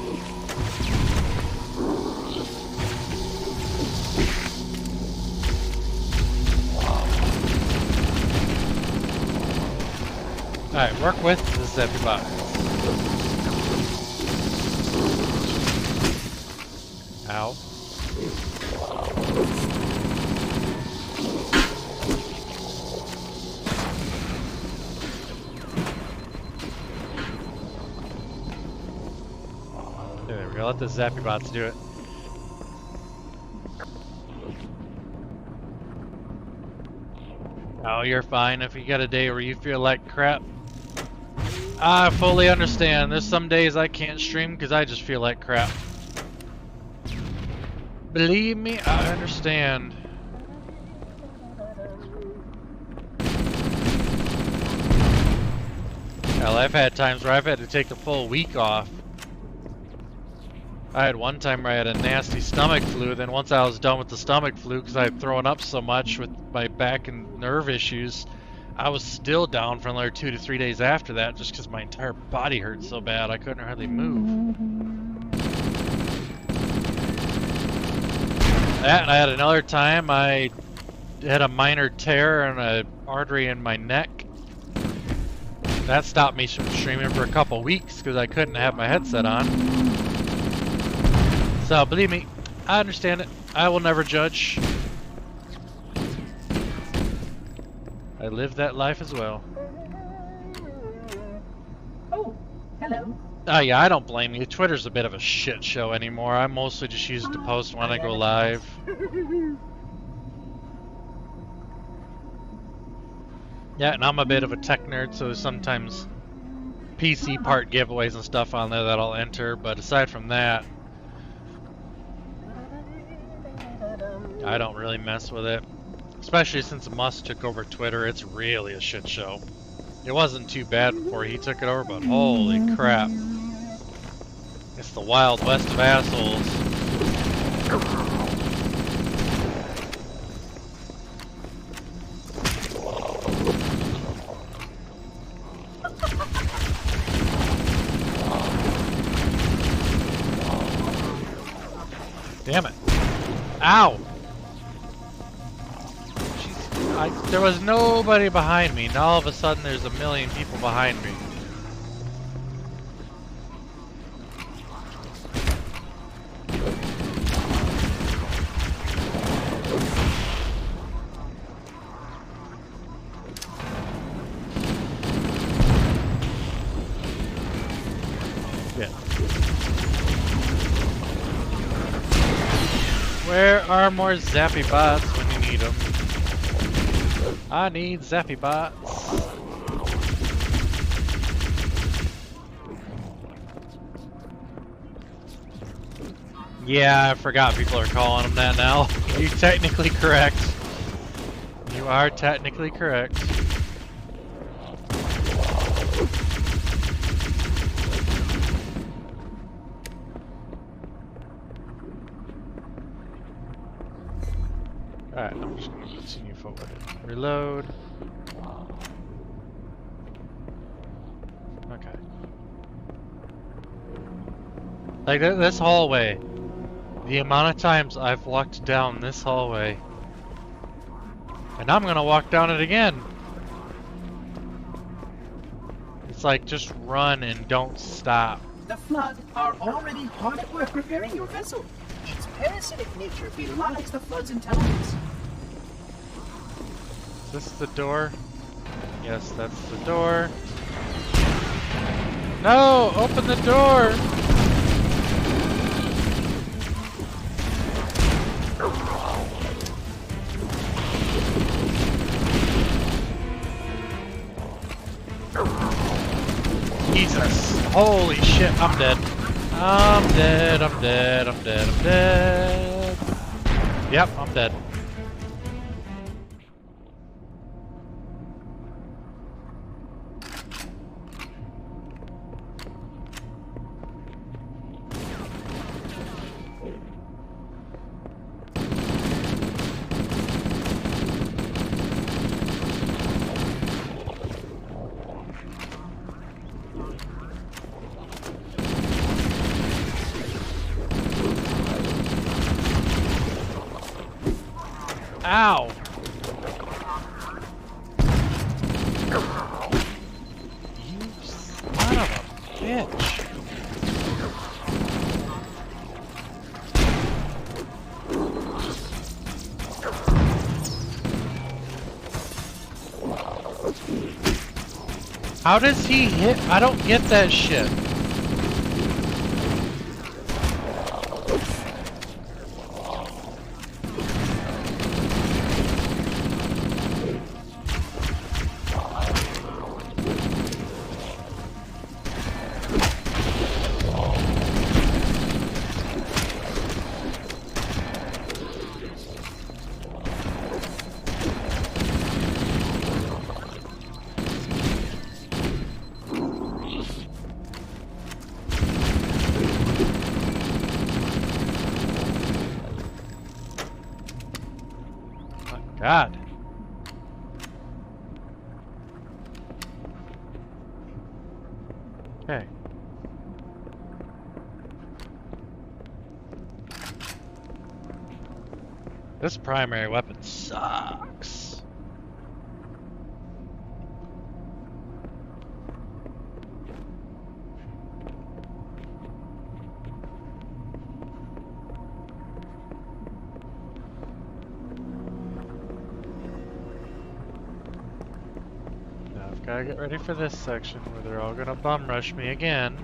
Alright, work with the Zeppy box. Ow. There we go, let the Zappy bots do it. Oh, you're fine if you got a day where you feel like crap. I fully understand. There's some days I can't stream because I just feel like crap. Believe me, I understand. Hell, I've had times where I've had to take a full week off. I had one time where I had a nasty stomach flu, then once I was done with the stomach flu because I had thrown up so much with my back and nerve issues, I was still down for another 2 to 3 days after that just because my entire body hurt so bad I couldn't hardly move. That, and I had another time I had a minor tear in an artery in my neck. That stopped me from streaming for a couple weeks because I couldn't have my headset on. So, believe me, I understand it. I will never judge. I lived that life as well. Oh, hello. Oh yeah, I don't blame you. Twitter's a bit of a shit show anymore. I mostly just use it to post when I go live. Yeah, and I'm a bit of a tech nerd, so sometimes PC part giveaways and stuff on there that I'll enter, but aside from that, I don't really mess with it. Especially since Musk took over Twitter, it's really a shit show. It wasn't too bad before he took it over, but holy crap. It's the Wild West of assholes. Damn it. Ow! There was nobody behind me, and all of a sudden there's a million people behind me. Yeah. Where are more zappy bots when you need them? I need zappy bots. Yeah, I forgot people are calling them that now. You're technically correct. You are technically correct. Alright, I'm just going to continue forward. Reload. Okay. Like this hallway. The amount of times I've walked down this hallway. And I'm going to walk down it again. It's like just run and don't stop. The Flood are already hard at work repairing your vessel. Its parasitic nature belies the Flood's intelligence. Is this the door? Yes, that's the door. No! Open the door! Jesus. Holy shit, I'm dead. I'm dead, I'm dead, I'm dead, I'm dead. Yep, I'm dead. Ow! You son of a bitch! How does he hit? I don't get that shit. God. Okay. This primary weapon sucks. Gotta get ready for this section where they're all gonna bum rush me again.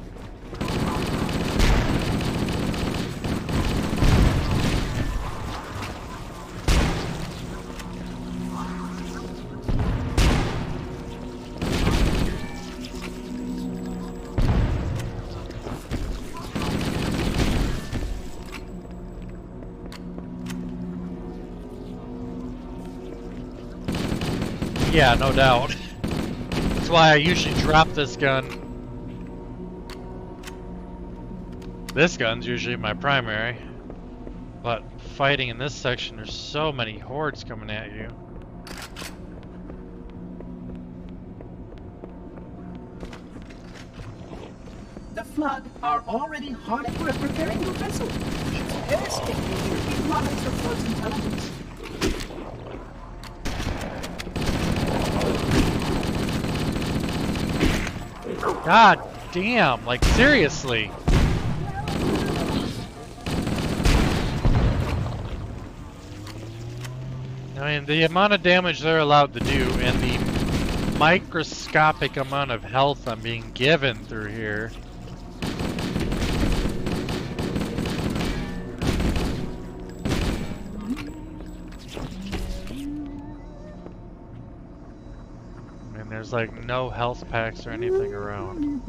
Yeah, no doubt. That's why I usually drop this gun. This gun's usually my primary. But fighting in this section, there's so many hordes coming at you. The Flood are already hard at work repairing your vessel. It's painstakingly European products of Flood's intelligence. God damn, like seriously. I mean, the amount of damage they're allowed to do and the microscopic amount of health I'm being given through here. There's like no health packs or anything around.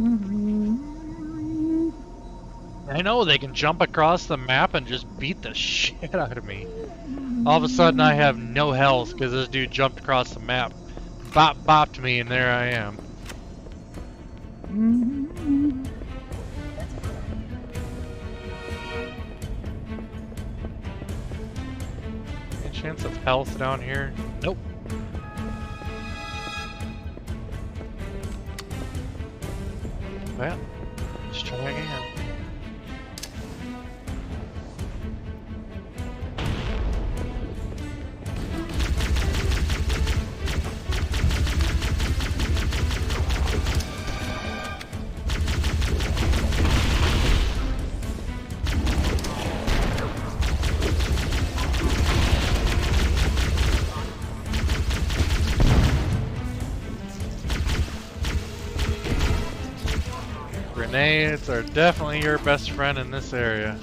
I know they can jump across the map and just beat the shit out of me. All of a sudden I have no health because this dude jumped across the map, bopped me, and there I am. Any chance of health down here? Nope. Well, let's try again. Grenades are definitely your best friend in this area.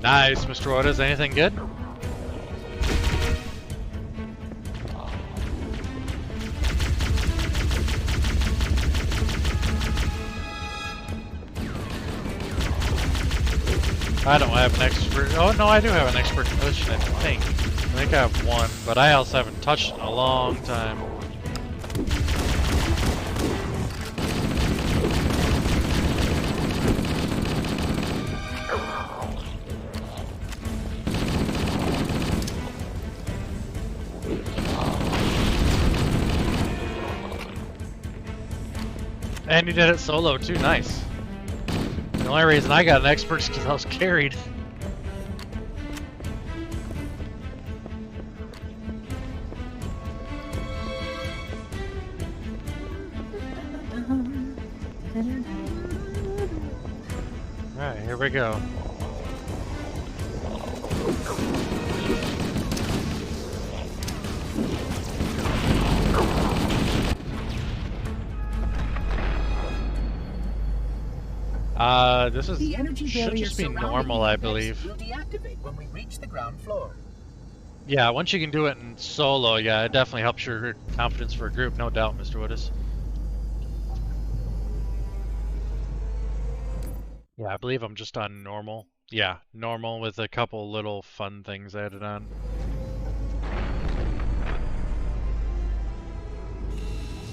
Nice, Mr. Otis. Anything good? I don't have an expert. Oh no, I do have an expert potion. I think I have one, but I also haven't touched it in a long time. And you did it solo too. Nice. The only reason I got an expert is because I was carried. Alright, here we go. This is The energy should barrier just be surrounding normal, the I index believe. will deactivate when we reach the ground floor. Yeah, once you can do it in solo, yeah, it definitely helps your confidence for a group, no doubt, Mr. Woodis. Yeah, I believe I'm just on normal. Yeah, normal with a couple little fun things added on.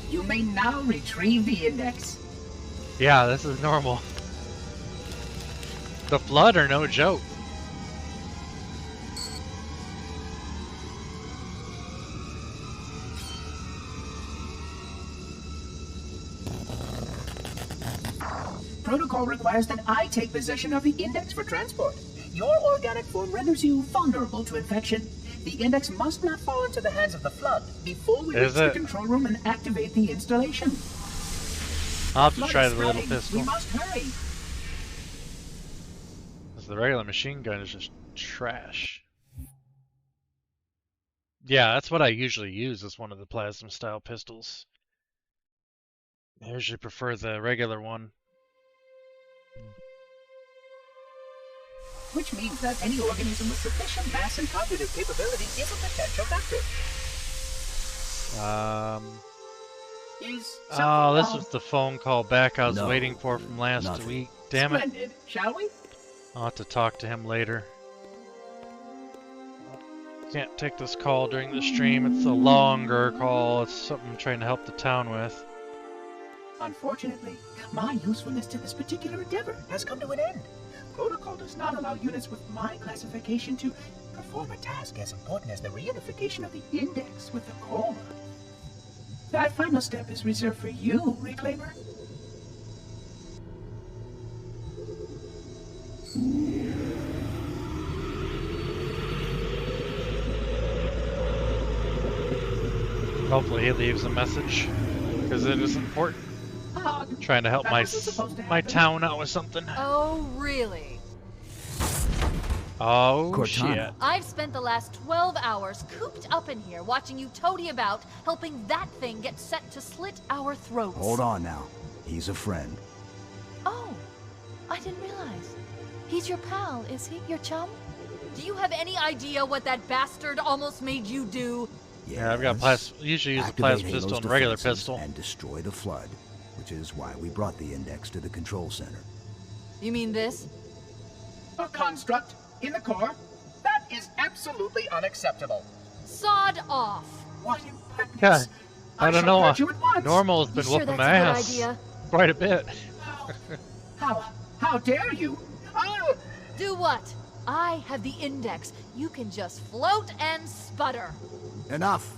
You may now retrieve the index. Yeah, this is normal. The flood are no joke. Protocol requires that I take possession of the index for transport. Your organic form renders you vulnerable to infection. The index must not fall into the hands of the flood before we reach the control room and activate the installation. I'll have to Flood try is the little spreading. pistol. We must hurry. Because the regular machine gun is just trash. Yeah, that's what I usually use as one of the plasma style pistols. I usually prefer the regular one. Which means that any organism with sufficient mass and cognitive capability is a potential vector. Is Oh, something this wrong? was the phone call back I was No, waiting for from last nothing. week. Damn it. Splendid, shall we? I'll have to talk to him later. Can't take this call during the stream. It's a longer call. It's something I'm trying to help the town with. Unfortunately, my usefulness to this particular endeavor has come to an end. Protocol does not allow units with my classification to perform a task as important as the reunification of the index with the core. That final step is reserved for you, Reclaimer. Hopefully he leaves a message, because it is important. Trying to help That my wasn't supposed to my happen. town out with something. Oh, really? Oh Cortana. shit. I've spent the last 12 hours cooped up in here watching you toady about, helping that thing get set to slit our throats. Hold on now. He's a friend. Oh, I didn't realize. He's your pal, is he? Your chum? Do you have any idea what that bastard almost made you do? Yeah, I've got usually use a Activate plasma Halo's pistol and a regular defenses pistol. and destroy the flood, which is why we brought the index to the control center. You mean this? A construct in the core? That is absolutely unacceptable. Sod off! What impertinence! Yeah, I don't shall know. purge you at once. Normal's been You sure whooping that's my a good ass idea? quite a bit. How dare you? Oh, Do what? I have the index. You can just float and sputter. Enough!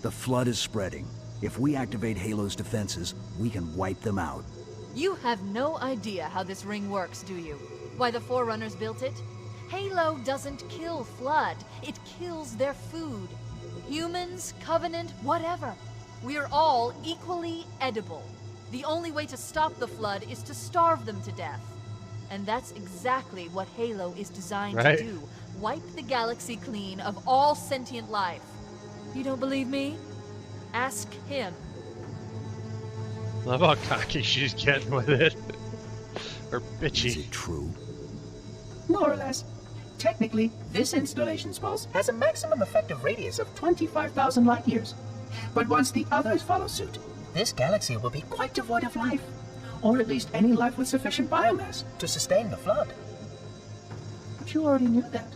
The flood is spreading. If we activate Halo's defenses, we can wipe them out. You have no idea how this ring works, do you? Why the Forerunners built it? Halo doesn't kill Flood. It kills their food. Humans, Covenant, whatever. We're all equally edible. The only way to stop the Flood is to starve them to death. And that's exactly what Halo is designed Right. to do. Wipe the galaxy clean of all sentient life. You don't believe me? Ask him. Love how cocky she's getting with it. Or Is bitchy. it true? More or less. Technically, this installation's pulse has a maximum effective radius of 25,000 light years. But once the others follow suit, this galaxy will be quite devoid of life. Or at least any life with sufficient biomass to sustain the flood. But you already knew that.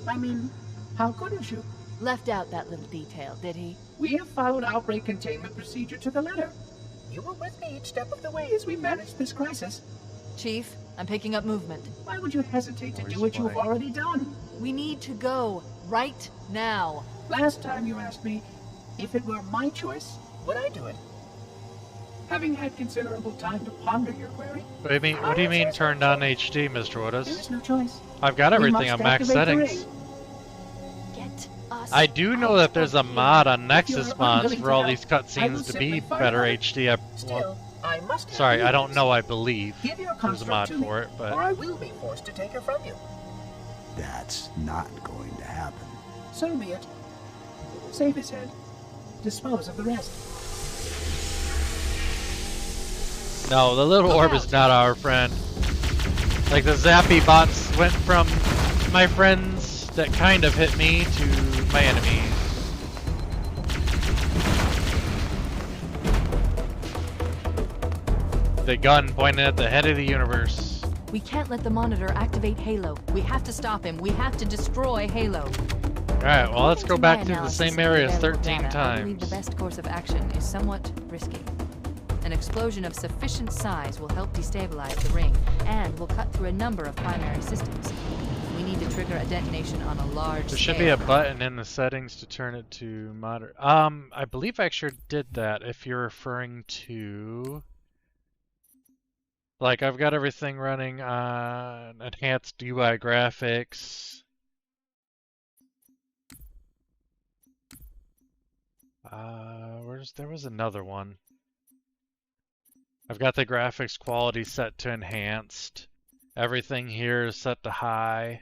I mean, how couldn't you? Left out that little detail, did he? We have followed outbreak containment procedure to the letter. You were with me each step of the way as we managed this crisis. Chief, I'm picking up movement. Why would you hesitate to do what you've already done? We need to go right now. Last time you asked me, if it were my choice, would I do it? Having had considerable time to ponder your query, What do you mean turned on HD, Mr. Woodus? there is no choice. I've got We everything must on max activate the settings. ring. Get us. I do know that there's a mod on Nexus You're mods unwilling for to all help. these I will cutscenes to simply be fire better on it. HD. Still, I must have Sorry, I don't you. know. I believe Give your there's a construct mod to me, for it, or but I will be forced to take her from you. That's not going to happen. So be it. Save his head. Dispose of the rest. no, the little orb is not our friend. Like the Zappy bots went from my friends that kind of hit me to my enemies. The gun pointed at the head of the universe. We can't let the Monitor activate Halo. We have to stop him. We have to destroy Halo. Alright, well let's go According to back my through the analysis same of areas available 13 data, I believe the times. best course of action is somewhat risky. An explosion of sufficient size will help destabilize the ring, and will cut through a number of primary systems. We need to trigger a detonation on a large There scale. should be a button in the settings to turn it to moderate. I believe I actually did that if you're referring to... Like, I've got everything running on enhanced UI graphics. There was another one. I've got the graphics quality set to enhanced. Everything here is set to high.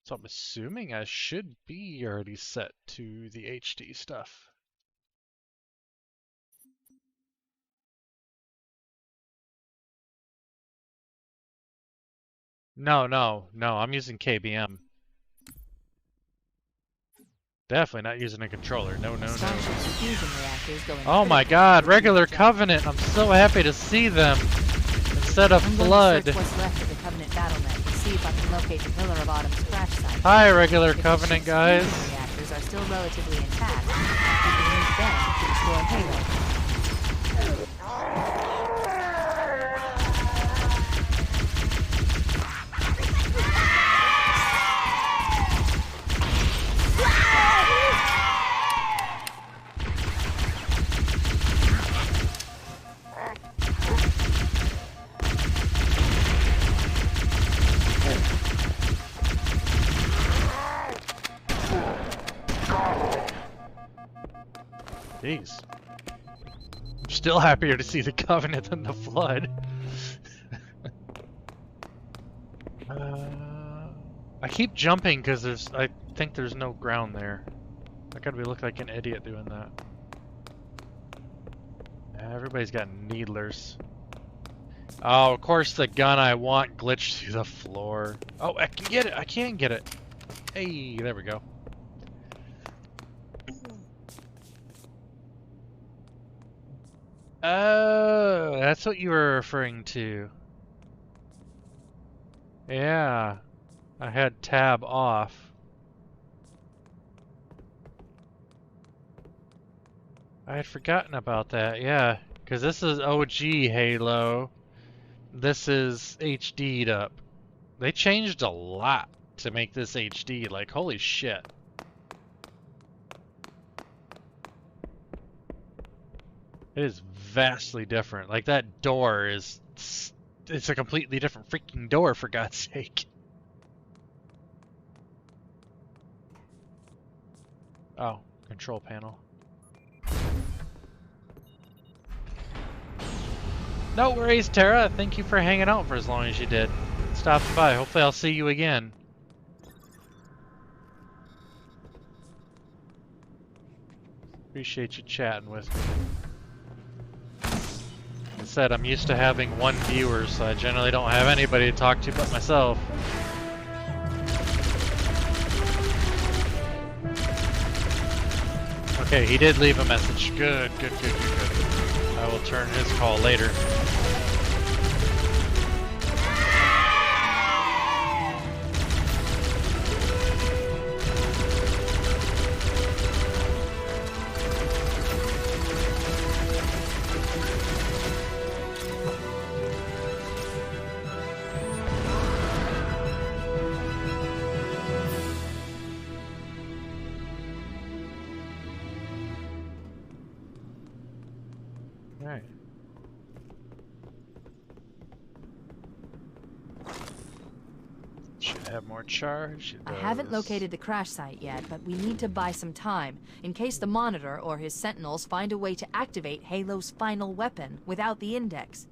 So I'm assuming I should be already set to the HD stuff. No, I'm using KBM. Definitely not using a controller. No. Starship's fusion reactors going Oh my god, regular Covenant! I'm so happy to see them! Instead of I'm Flood. going to search what's left of the Covenant battlement and see if I can locate the Pillar of Autumn's crash site. Hi, regular If the Covenant ship's guys. fusion reactors are still relatively intact, we can use them to destroy Halo. Jeez. I'm still happier to see the Covenant than the Flood. I keep jumping because I think there's no ground there. I gotta be looking like an idiot doing that. Everybody's got needlers. Oh, of course the gun I want glitched through the floor. Oh, I can get it! I can get it! Hey, there we go. Oh, that's what you were referring to. Yeah, I had tab off. I had forgotten about that, yeah. Because this is OG Halo. This is HD'd up. They changed a lot to make this HD, like holy shit. It is vastly different. Like that door is, it's a completely different freaking door for God's sake. Oh, control panel. No worries, Tara. Thank you for hanging out for as long as you did. Stopping by. Hopefully I'll see you again. Appreciate you chatting with me. I said, I'm used to having one viewer, so I generally don't have anybody to talk to but myself. Okay, he did leave a message. Good. I will turn his call later. Alright. Should have more charge. I haven't located the crash site yet, but we need to buy some time, in case the Monitor or his Sentinels find a way to activate Halo's final weapon without the Index.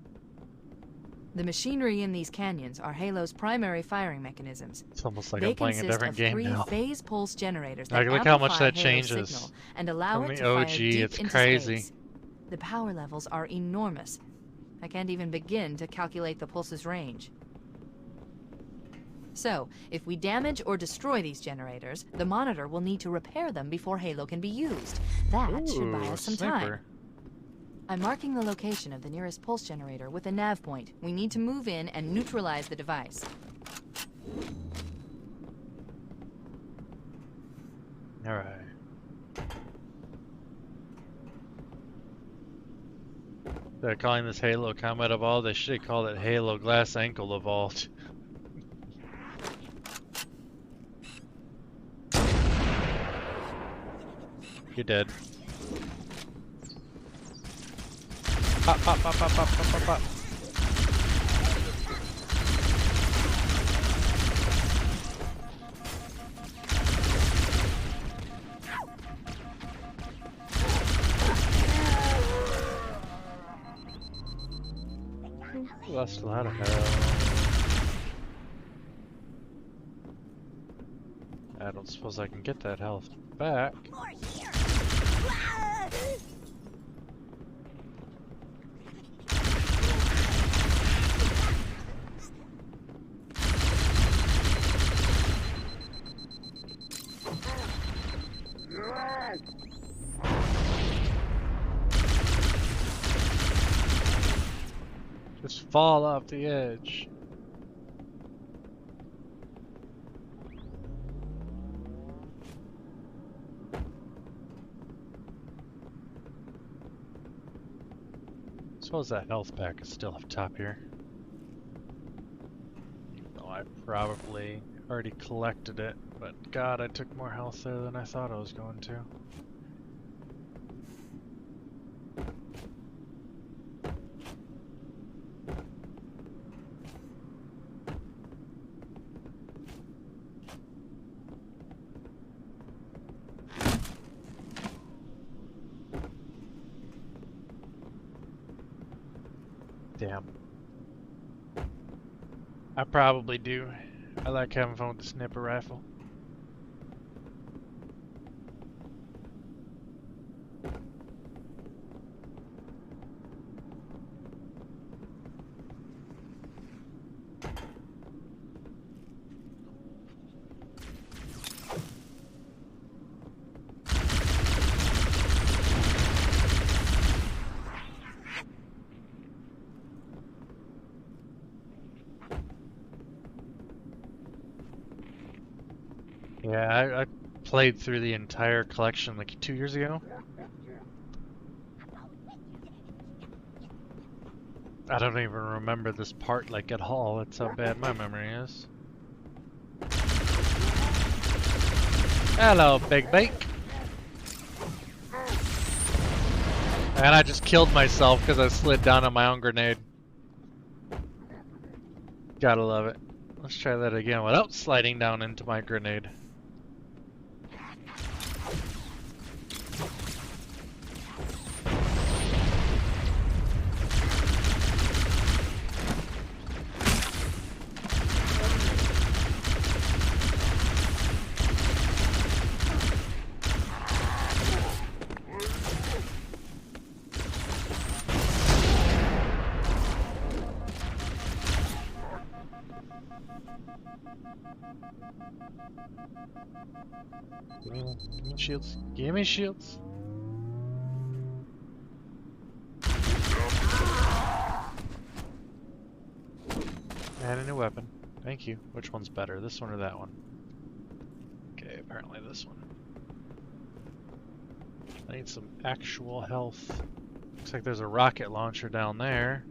The machinery in these canyons are Halo's primary firing mechanisms. It's almost like They I'm playing a different game consist of now. 3 phase pulse generators that Like, look how much amplify that Halo's changes signal and allow from it the to fire OG. deep It's into crazy. space. The power levels are enormous. I can't even begin to calculate the pulse's range. So, if we damage or destroy these generators, the Monitor will need to repair them before Halo can be used. That should buy us some time. sniper. I'm marking the location of the nearest pulse generator with a nav point. We need to move in and neutralize the device. Alright. They're calling this Halo Combat Evolved. They should have called it Halo Glass Ankle Evolved. You're dead. Pop, pop, pop, pop, pop, pop, pop, pop. Lost a lot of health. I don't suppose I can get that health back. More here! Ah! Just fall off the edge. Suppose that health pack is still up top here. Even though I probably already collected it, but God, I took more health there than I thought I was going to. Damn. I probably do. I like having fun with the sniper rifle. Yeah, I played through the entire collection like 2 years ago. I don't even remember this part like at all. That's how bad my memory is. Hello, Big Bake. And I just killed myself because I slid down on my own grenade. Gotta love it. Let's try that again without sliding down into my grenade. Give me shields. Give me shields. Add a new weapon. Thank you. Which one's better, this one or that one? Okay, apparently this one. I need some actual health. Looks like there's a rocket launcher down there.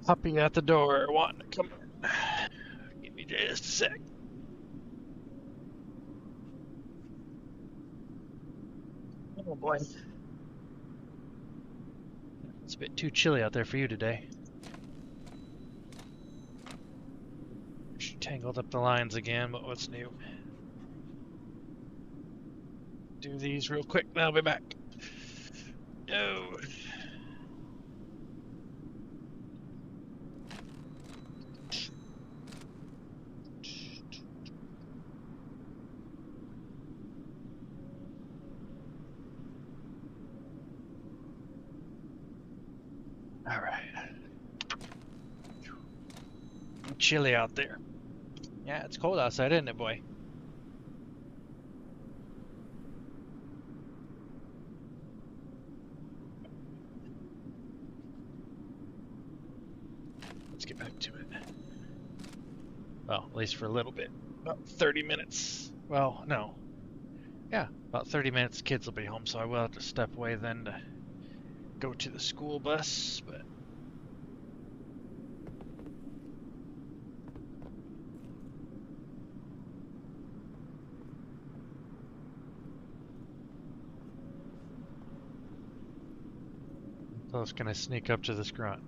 Puppy at the door, wanting to come in. Give me just a sec. Oh boy. It's a bit too chilly out there for you today. She tangled up the lines again, but what's new? Do these real quick, then I'll be back. No. All right. Chilly out there. Yeah, it's cold outside, isn't it, boy? Let's get back to it. Well, at least for a little bit. About 30 minutes. Well, no. Yeah, about 30 minutes, kids will be home, so I will have to step away then to go to the school bus, but how close can I sneak up to this grunt?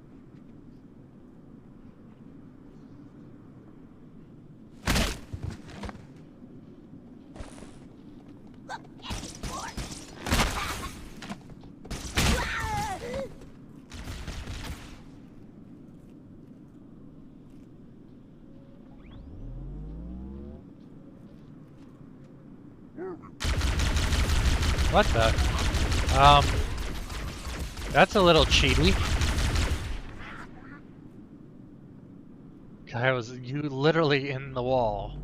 What the? That's a little cheaty. I was you literally in the wall.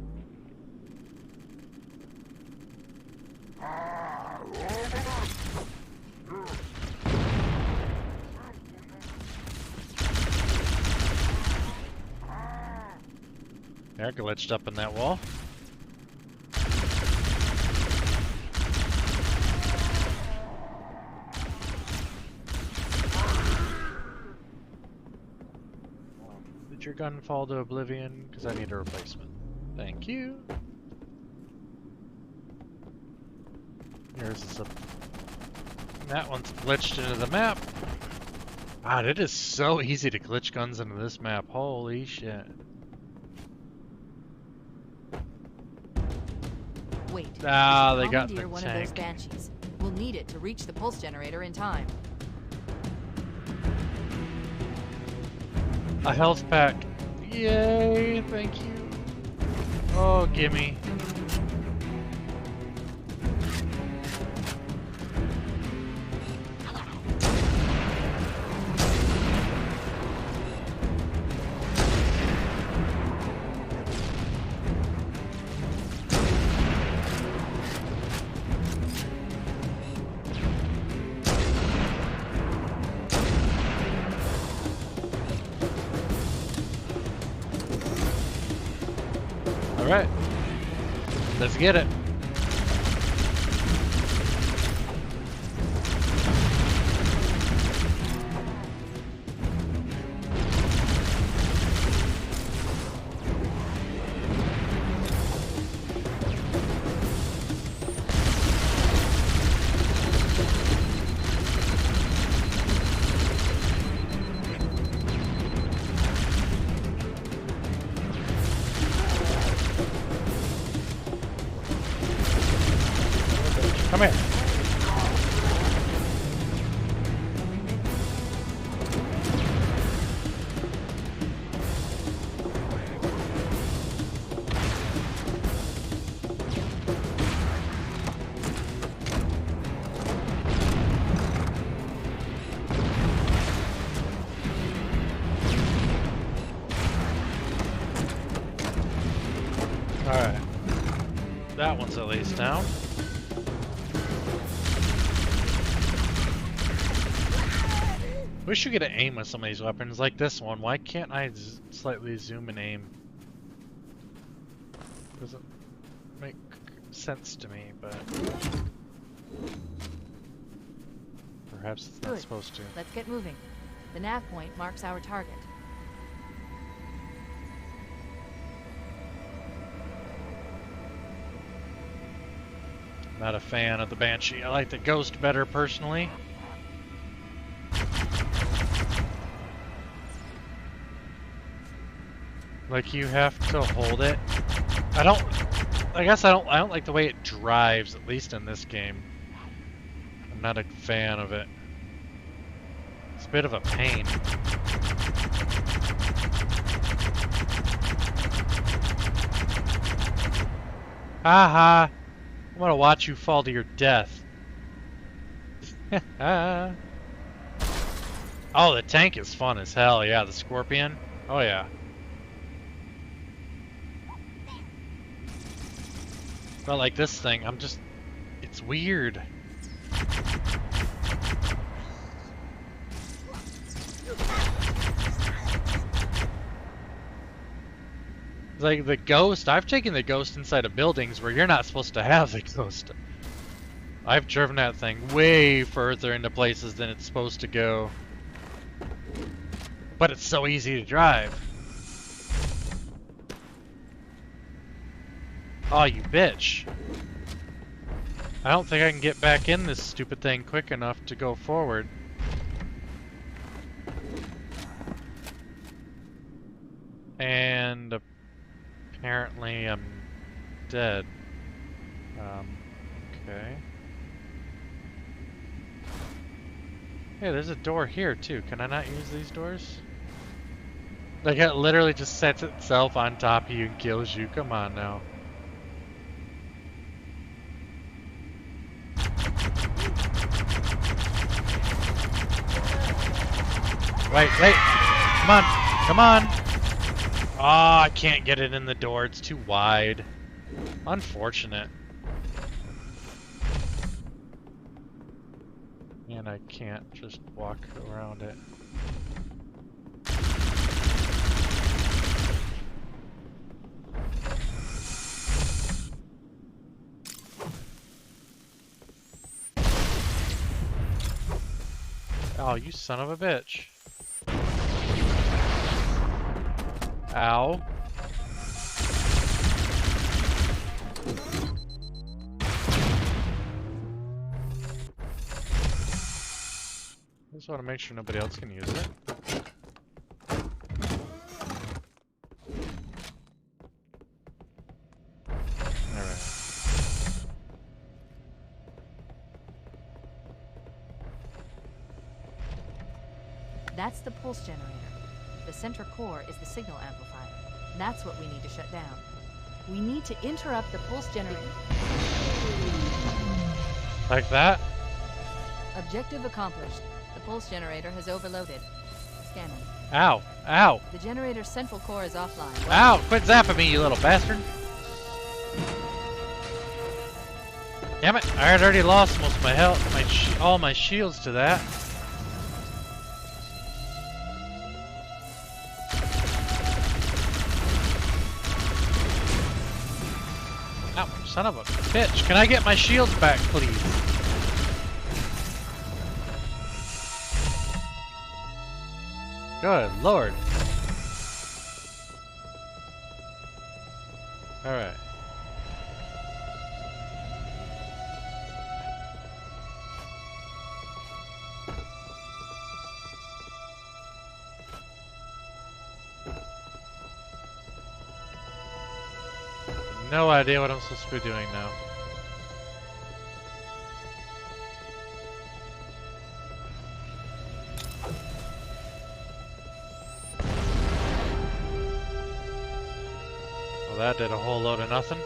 They're glitched up in that wall. Did your gun fall to oblivion? Because I need a replacement. Thank you. Here's a... That one's glitched into the map. God, it is so easy to glitch guns into this map. Holy shit. Wait. Ah, they got in the Commandeer one of those tank. banshees. We'll need it to reach the pulse generator in time. A health pack. Yay, thank you. Oh, gimme. Alright. Let's get it. is at least down. Wish you could aim with some of these weapons, like this one. Why can't I slightly zoom and aim? Doesn't make sense to me, but perhaps it's not Good. supposed to. Let's get moving. The nav point marks our target. Not a fan of the Banshee. I like the Ghost better personally. Like you have to hold it. I don't like the way it drives, at least in this game. I'm not a fan of it. It's a bit of a pain. Haha. I'm gonna watch you fall to your death. Oh, the tank is fun as hell. Yeah, the Scorpion. Oh yeah. But like this thing, it's weird. Like the Ghost, I've taken the Ghost inside of buildings where you're not supposed to have the Ghost. I've driven that thing way further into places than it's supposed to go. But it's so easy to drive. Oh, you bitch. I don't think I can get back in this stupid thing quick enough to go forward. And apparently I'm dead. Okay. Hey, there's a door here too. Can I not use these doors? Like it literally just sets itself on top of you and kills you. Come on now. Wait, come on, come on. Oh, I can't get it in the door. It's too wide. Unfortunate. And I can't just walk around it. Oh, you son of a bitch. Ow. I just want to make sure nobody else can use it. Alright. That's the pulse generator. The center core is the signal amplifier. That's what we need to shut down. We need to interrupt the pulse generator. Like that? Objective accomplished. The pulse generator has overloaded. Scanning. Ow. Ow. The generator's central core is offline. Ow! Quit zapping me, you little bastard! Damn it! I had already lost most of my health, all my shields to that. Ow! Son of a bitch! Can I get my shields back, please? Good lord! All right. No idea what I'm supposed to be doing now. Well, that did a whole load of nothing.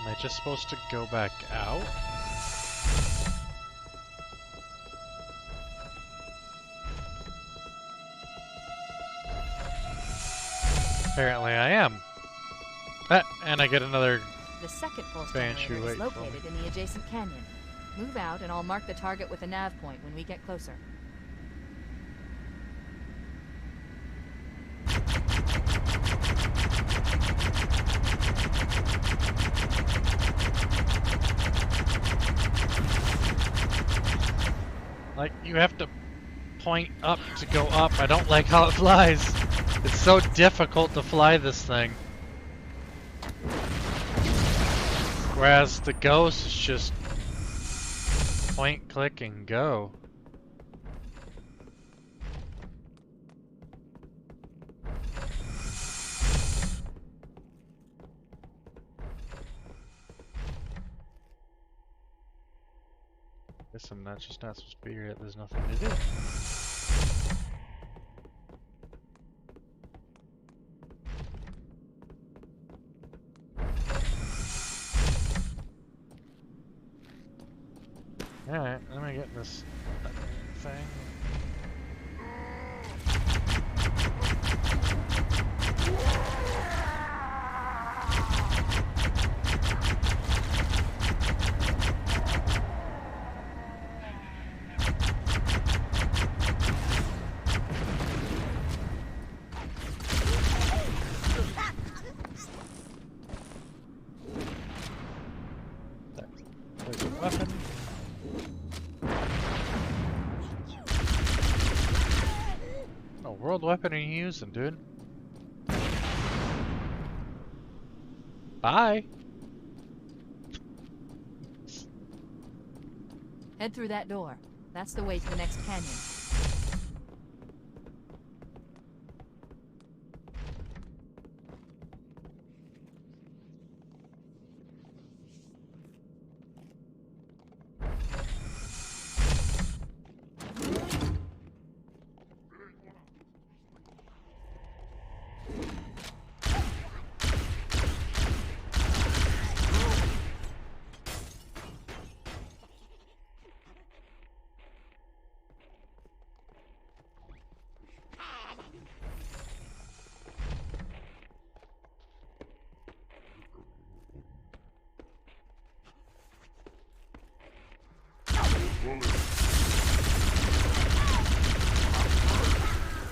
Am I just supposed to go back out? Apparently I am. And I get another... The second pulse Banshee, generator is wait for me. located in the adjacent canyon. Move out and I'll mark the target with a nav point when we get closer. Like, you have to point up to go up. I don't like how it flies. It's so difficult to fly this thing. Whereas the Ghost is just point, click, and go. Guess I'm not supposed to be here. There's nothing to do. Alright, let me get this thing. There's a weapon. Oh, world weapon are you using, dude? Bye. Head through that door. That's the way to the next canyon.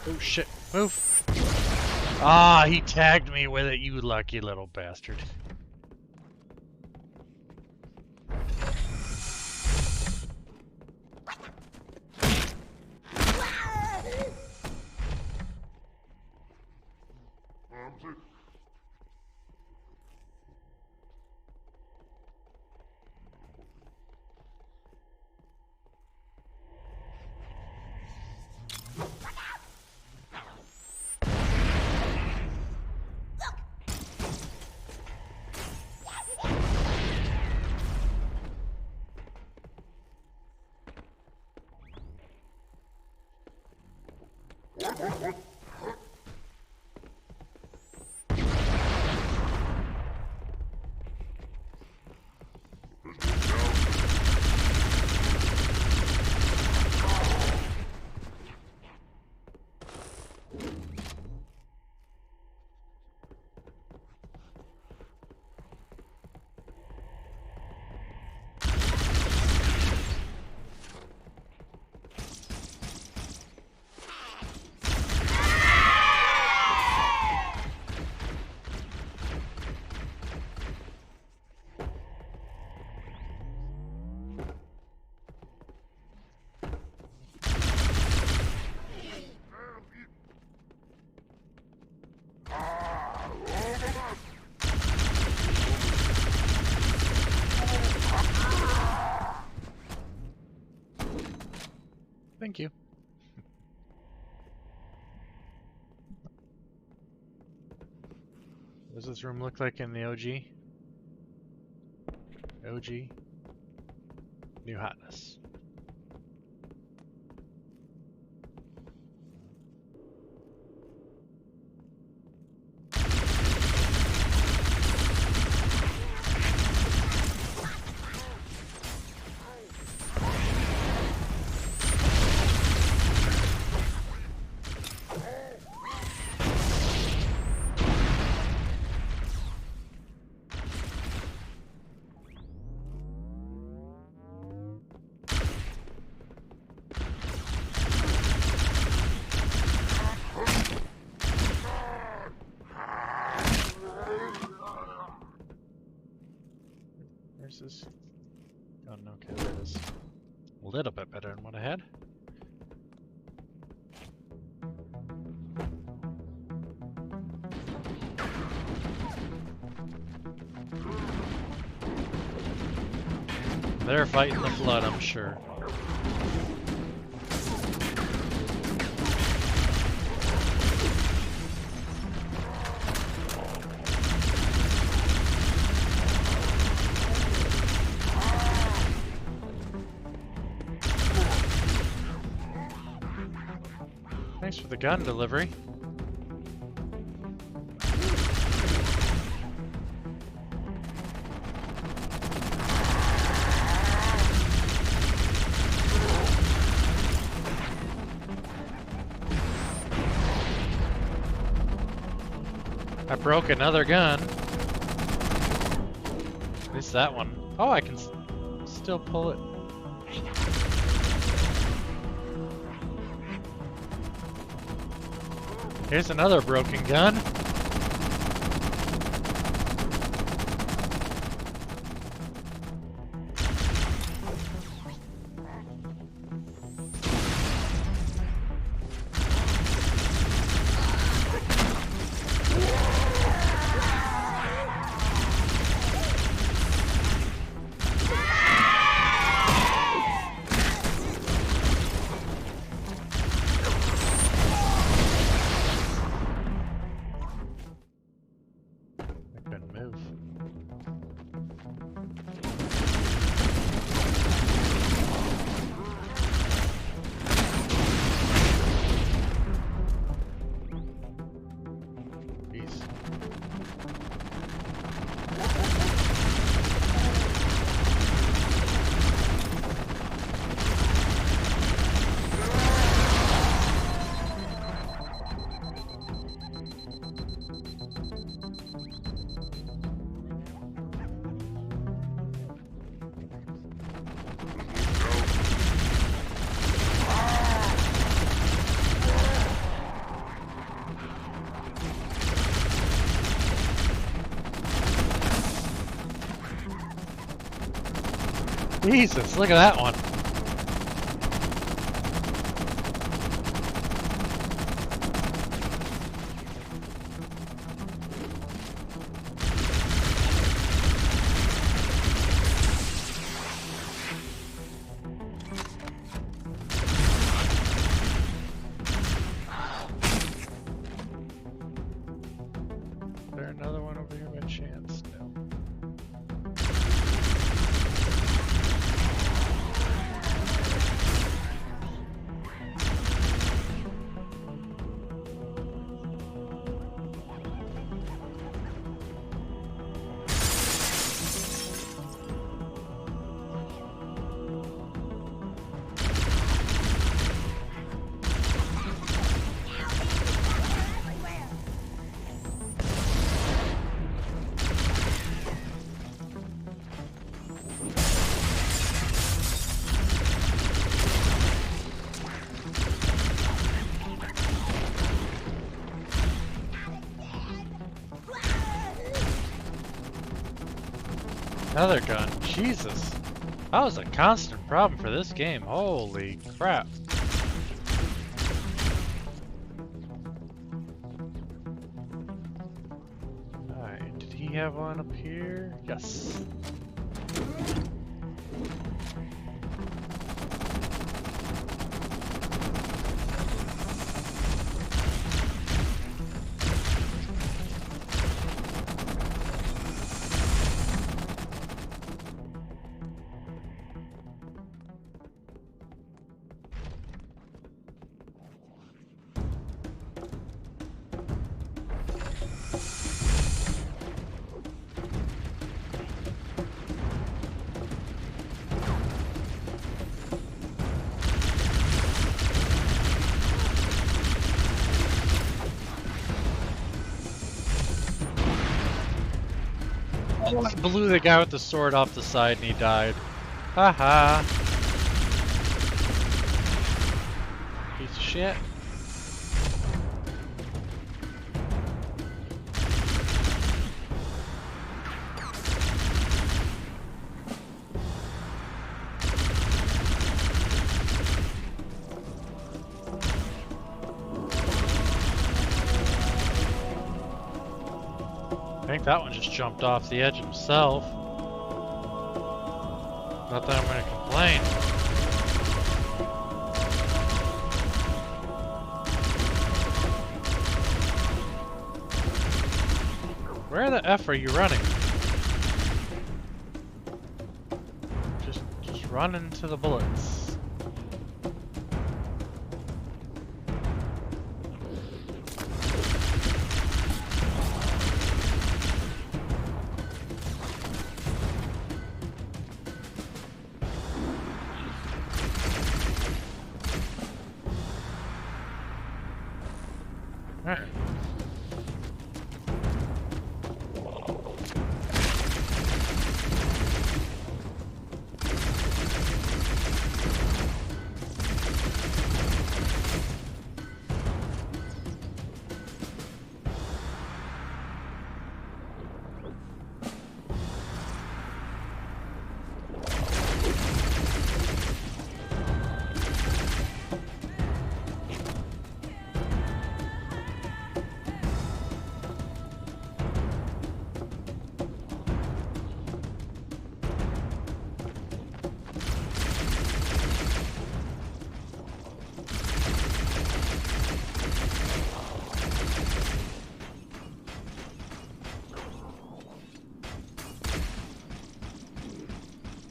Oh shit, move! Ah, he tagged me with it, you lucky little bastard. Thank you. What does this room look like in the OG? OG? New hotness. Where's this? Oh, no, okay, there it is. A little bit better than what I had. They're fighting the flood, I'm sure. Thanks for the gun delivery. I broke another gun. At least that one. Oh, I can still pull it. Here's another broken gun. Jesus, look at that one. Is there another one over here by chance? No. Another gun. Jesus. That was a constant problem for this game. Holy crap. Alright, did he have one up here? Yes. I blew the guy with the sword off the side and he died. Haha. Piece of shit. I think that one just jumped off the edge himself. Not that I'm gonna complain. Where the F are you running? Just run into the bullets. Alright.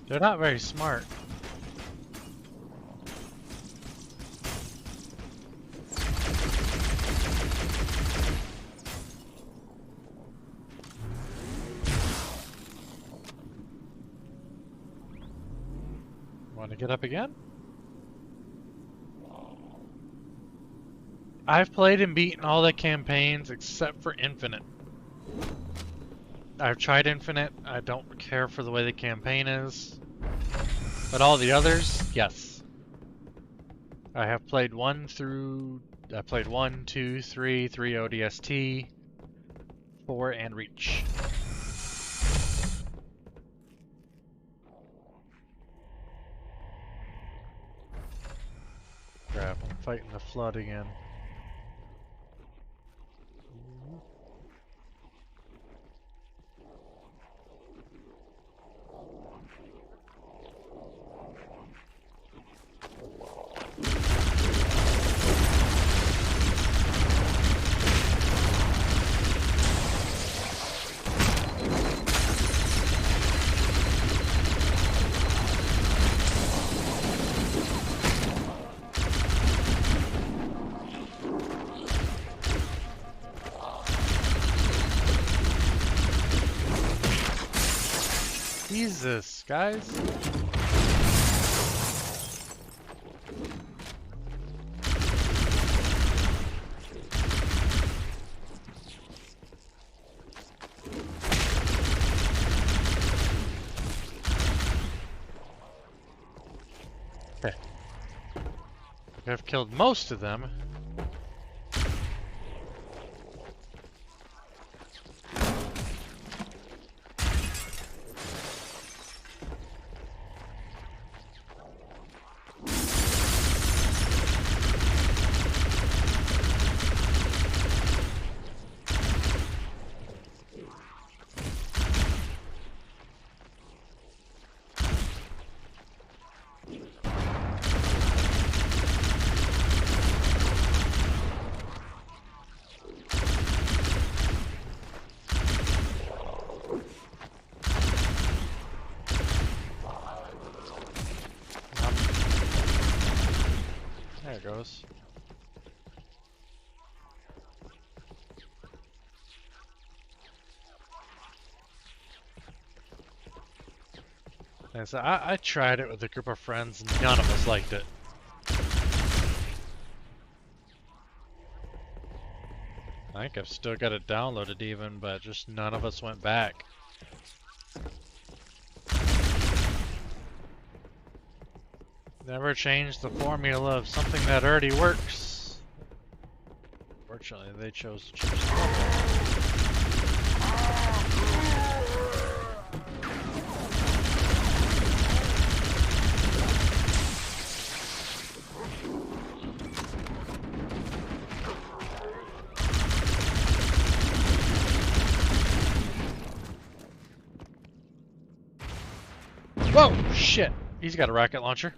They're not very smart. Want to get up again? I've played and beaten all the campaigns except for Infinite. I've tried Infinite. I don't care for the way the campaign is. But all the others, yes. I have played 1, 2, 3, 3 ODST, 4, and Reach. Crap, I'm fighting the flood again. Jesus, guys. Okay. I've killed most of them. There it goes. And so I tried it with a group of friends and none of us liked it. I think I've still got it downloaded even, but just none of us went back. Never change the formula of something that already works. Fortunately, they chose to choose normal. Whoa, shit. He's got a rocket launcher.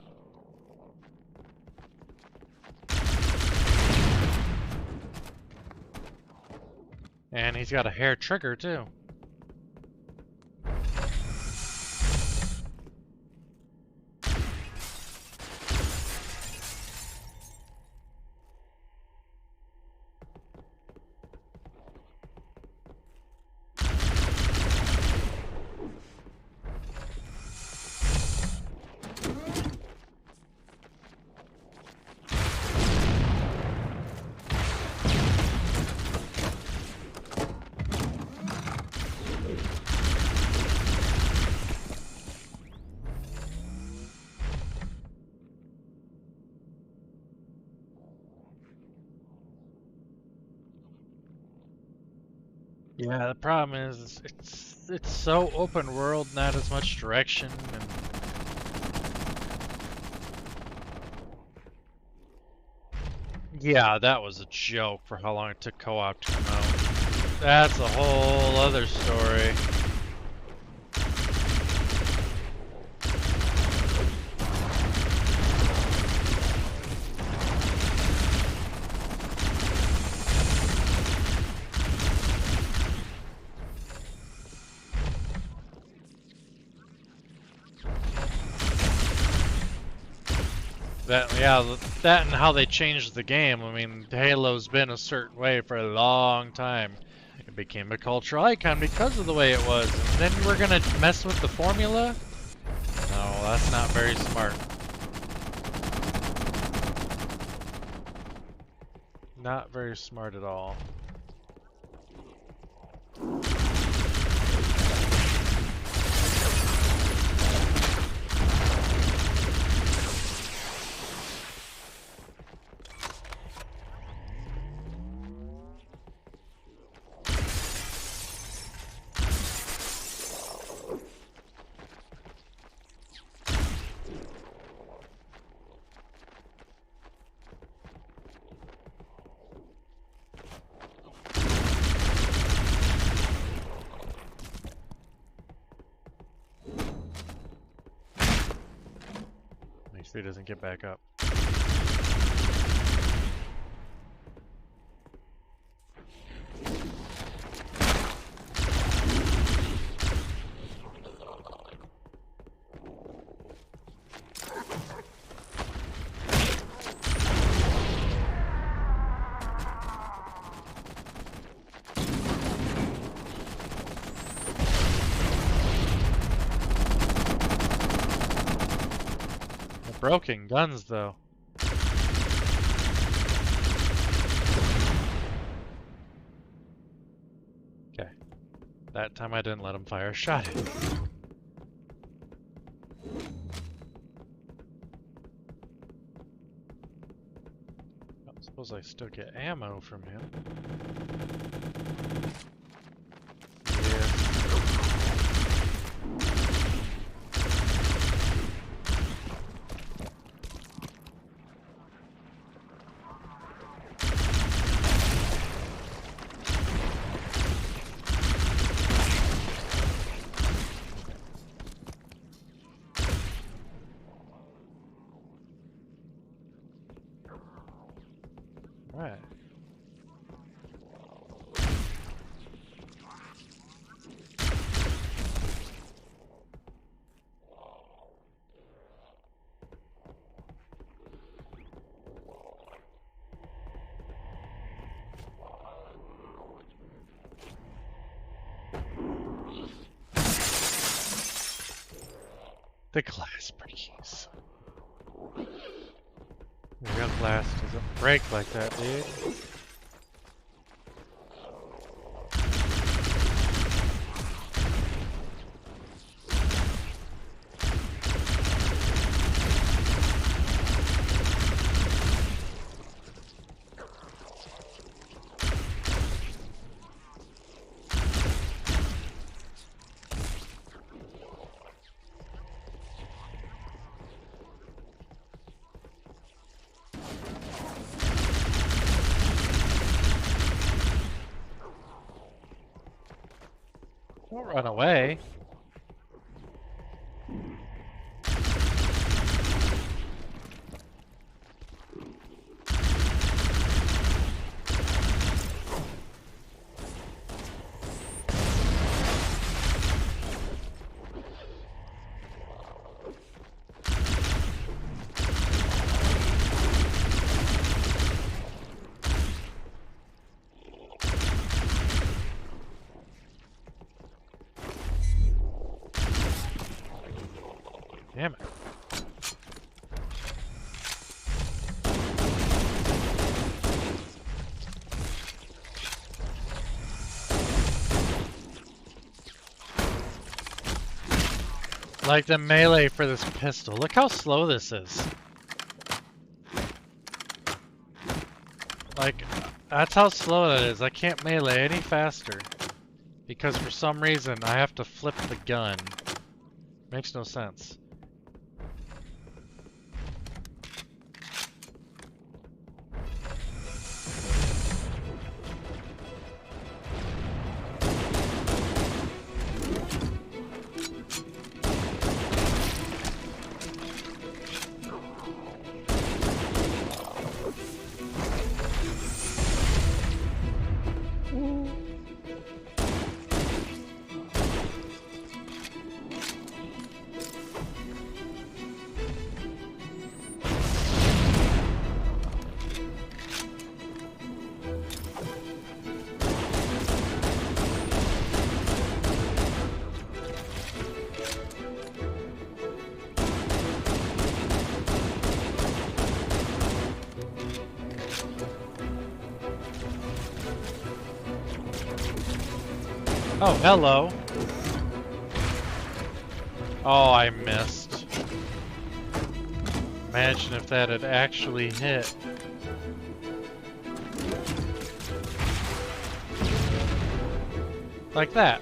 And he's got a hair trigger too. Yeah, the problem is it's so open world, not as much direction, and yeah, that was a joke for how long it took co-op to come out. That's a whole other story. That and how they changed the game. I mean, Halo's been a certain way for a long time. It became a cultural icon because of the way it was. And then we're gonna mess with the formula? No, that's not very smart. Not very smart at all. Make sure he doesn't get back up. Broken guns, though. Okay. That time I didn't let him fire a shot. I suppose I still get ammo from him. Right. The glass breaks. Real glass doesn't break like that, dude. Don't run away. Damn it. Like the melee for this pistol. Look how slow this is. Like, that's how slow that is. I can't melee any faster. Because for some reason, I have to flip the gun. Makes no sense. Oh, hello. Oh, I missed. Imagine if that had actually hit. Like that.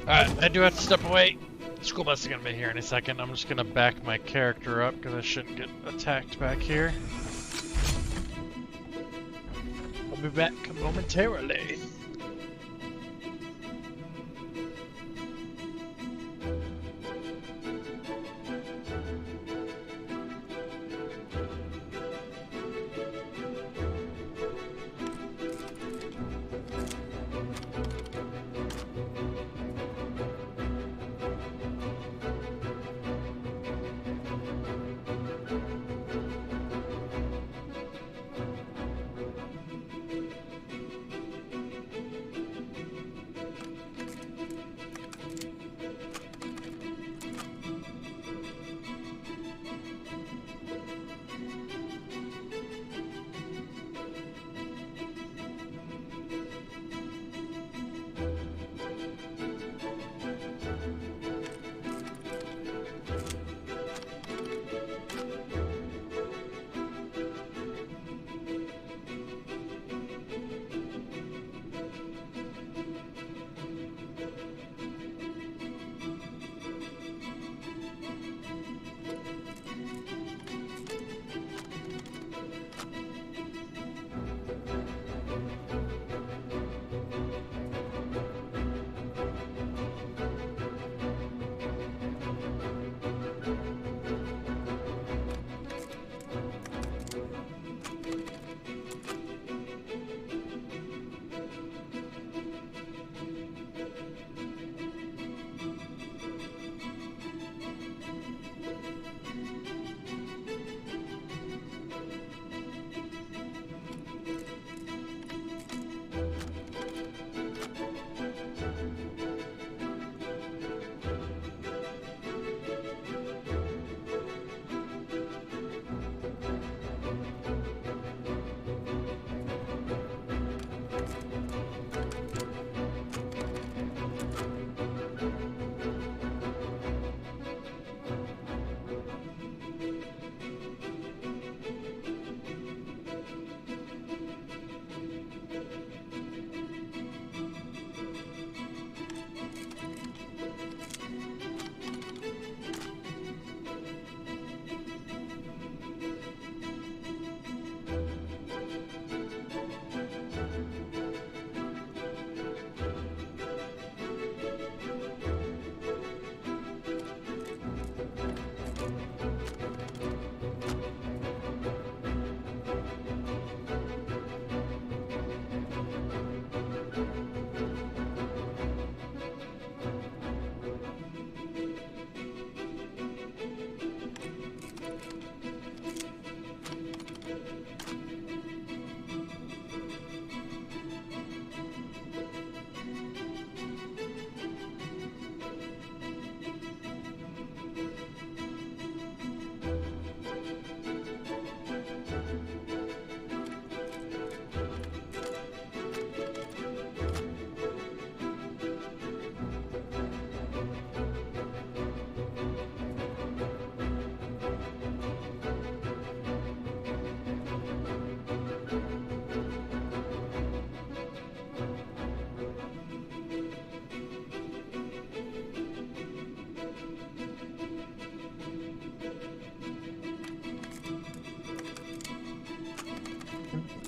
Alright, I do have to step away. The school bus is gonna be here in a second. I'm just gonna back my character up because I shouldn't get attacked back here. I'll be back momentarily.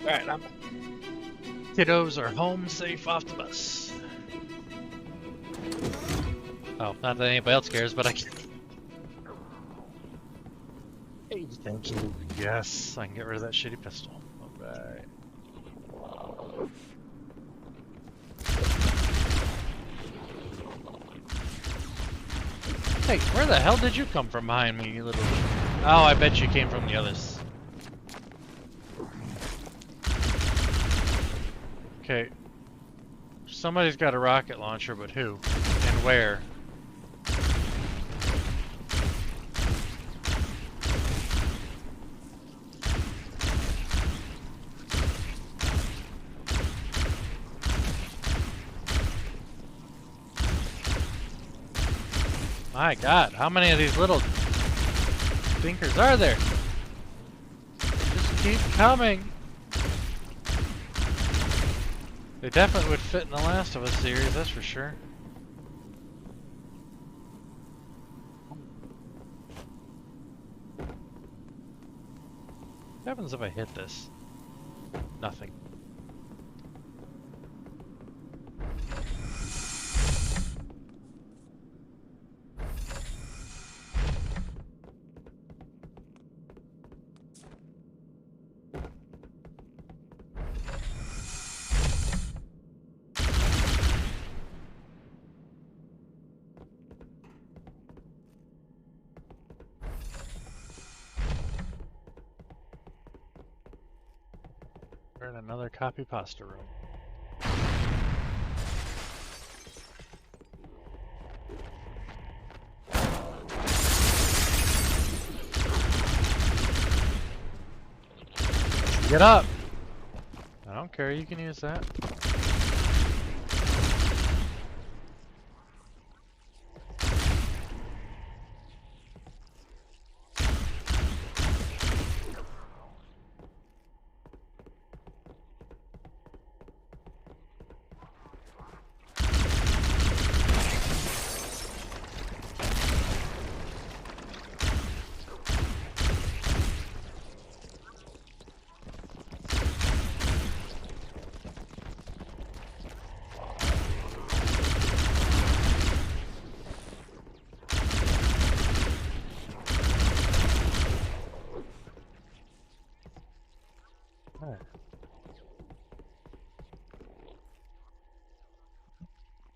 Alright, kiddos are home safe off the bus. Oh, not that anybody else cares, but I can. Hey, thank you. Yes, I can get rid of that shitty pistol. Alright. Hey, where the hell did you come from behind me, you little... Oh, I bet you came from the others. Okay. Somebody's got a rocket launcher, but who? And where? My God, how many of these little thinkers are there? Just keep coming. They definitely would fit in the Last of Us series, that's for sure. What happens if I hit this? Nothing. We're in another copy pasta room. Get up! I don't care, you can use that.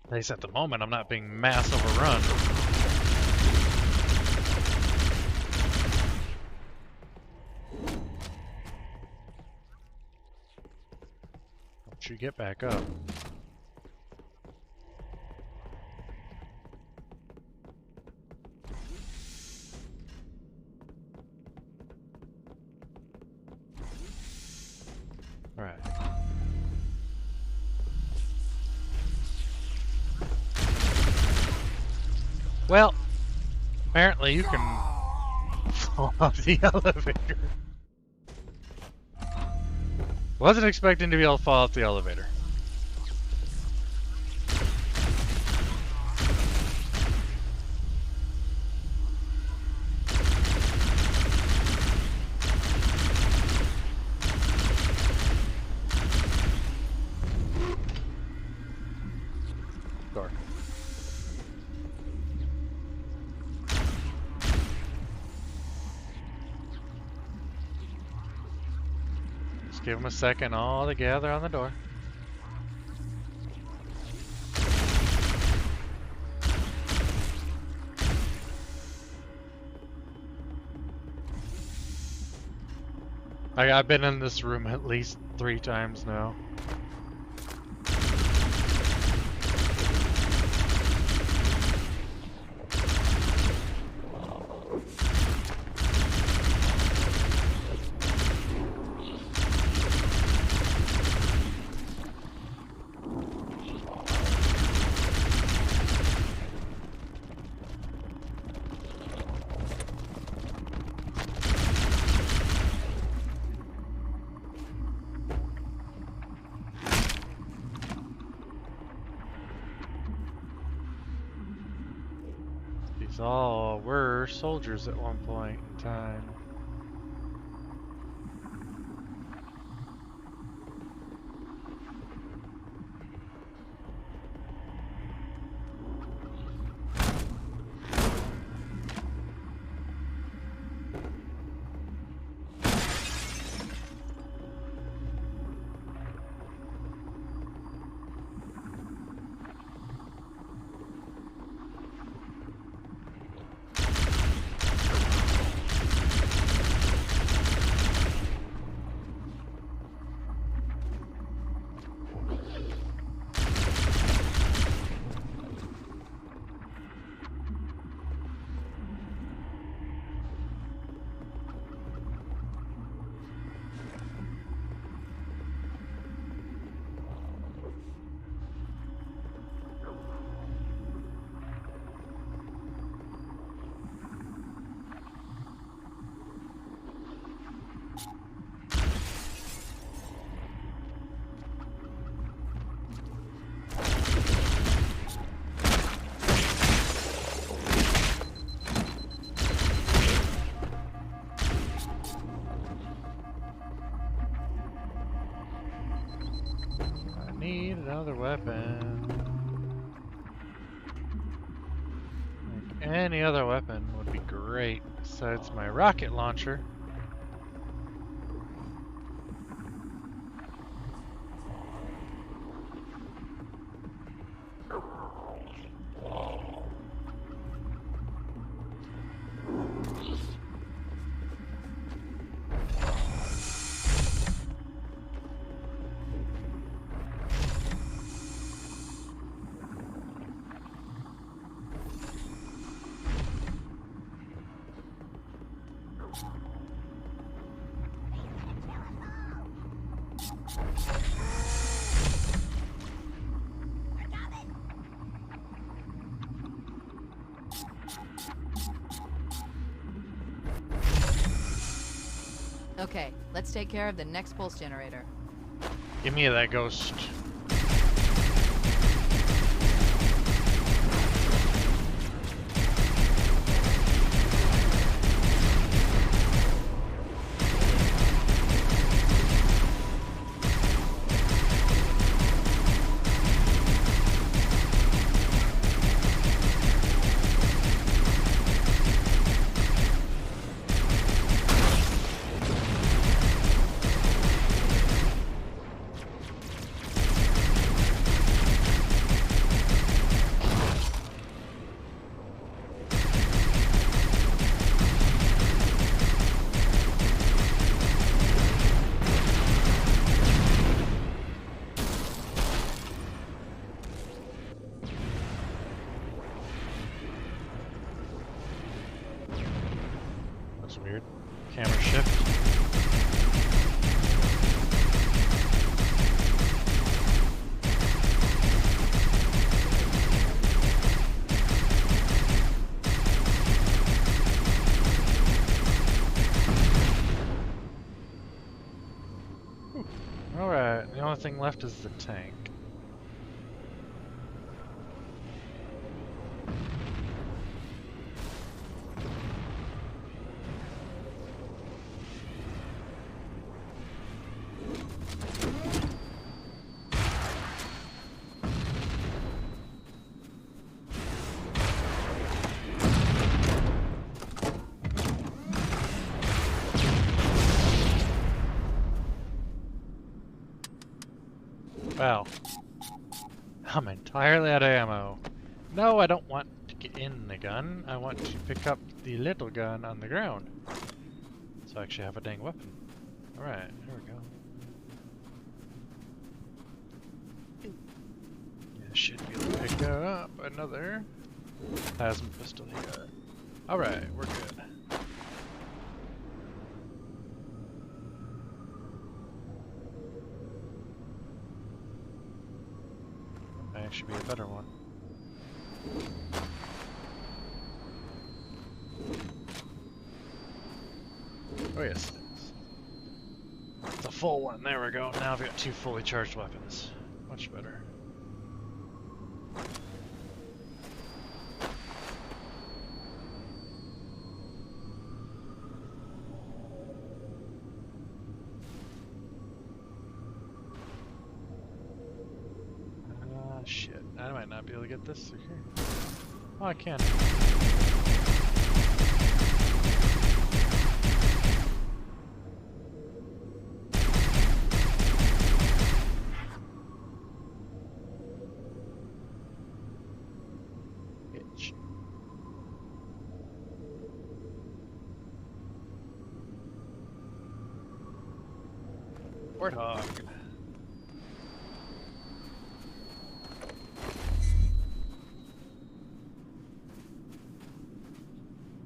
At least at the moment, I'm not being mass overrun. Don't you get back up. All right. Well, apparently you can fall off the elevator. Wasn't expecting to be able to fall off the elevator. Door. Give them a second all to gather on the door. I've been in this room at least 3 times now. These all were soldiers at one point in time. another weapon. Like any other weapon would be great besides my rocket launcher. Okay, let's take care of the next pulse generator. Give me that ghost. That's weird. Camera shift. Alright, the only thing left is the tank. Wow. I'm entirely out of ammo. No, I don't want to get in the gun. I want to pick up the little gun on the ground. So I actually have a dang weapon. Alright, here we go. Yeah, should be able to pick up another plasma pistol here. Alright, we're good. That should be a better one. Oh yes, it is. It's a full one. There we go. Now I've got 2 fully charged weapons. Much better. Shit. I might not be able to get this through here. Oh, I can. Bitch. Warthog.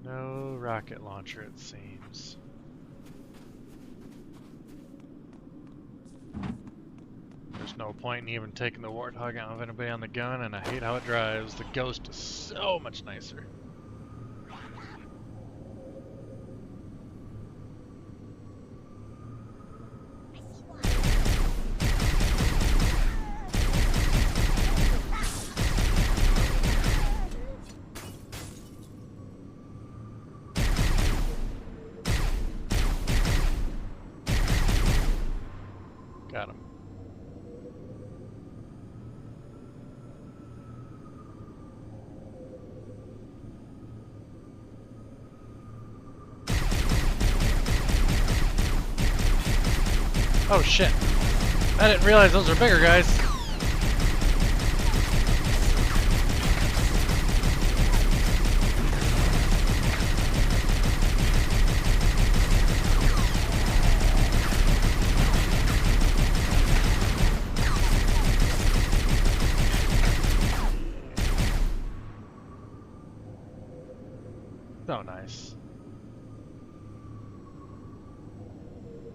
No rocket launcher, it seems. There's no point in even taking the Warthog out of anybody on the gun, and I hate how it drives. The Ghost is so much nicer. Got him. Oh shit. I didn't realize those were bigger guys. So nice.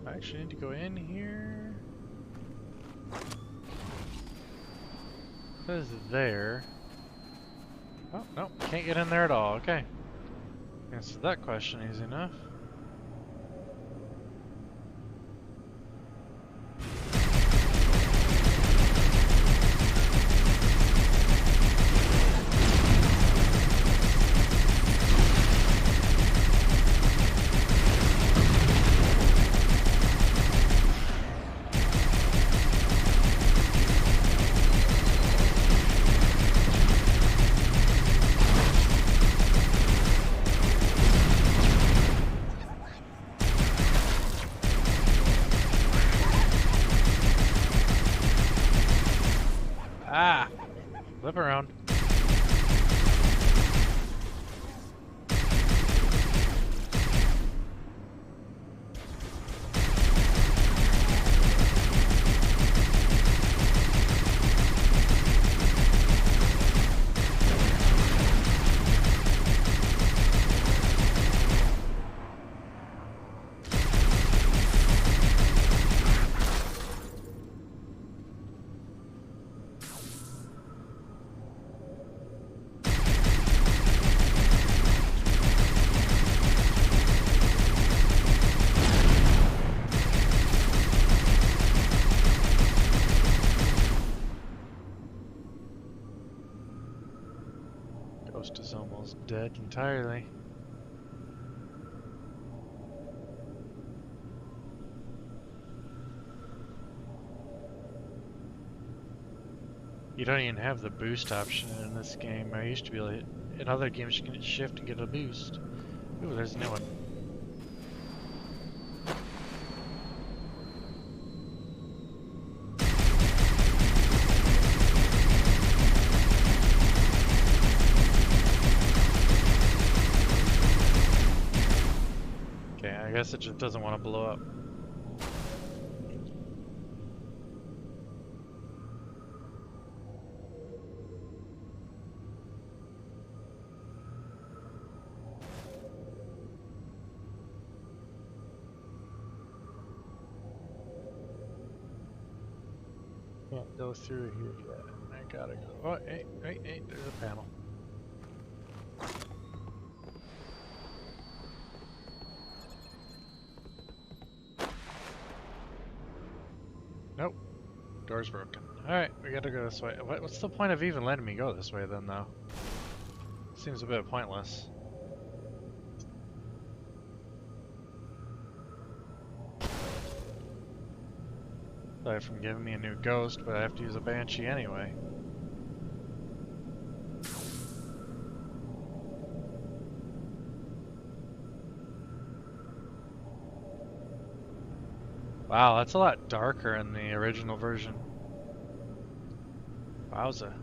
I actually need to go in here. It says there. Oh, no, can't get in there at all. Okay. Answered that question easy enough. Ah! Flip around. Ghost is almost dead entirely. You don't even have the boost option in this game. I used to be able to, in other games you can hit shift and get a boost. Ooh, there's a new one. Okay, I guess it just doesn't want to blow up. Can't go through here yet. I gotta go. Oh, hey, there's a panel. Nope. Door's broken. Alright, we gotta go this way. What's the point of even letting me go this way then, though? Seems a bit pointless. Aside from giving me a new ghost, but I have to use a banshee anyway. Wow, that's a lot darker in the original version. Wowza.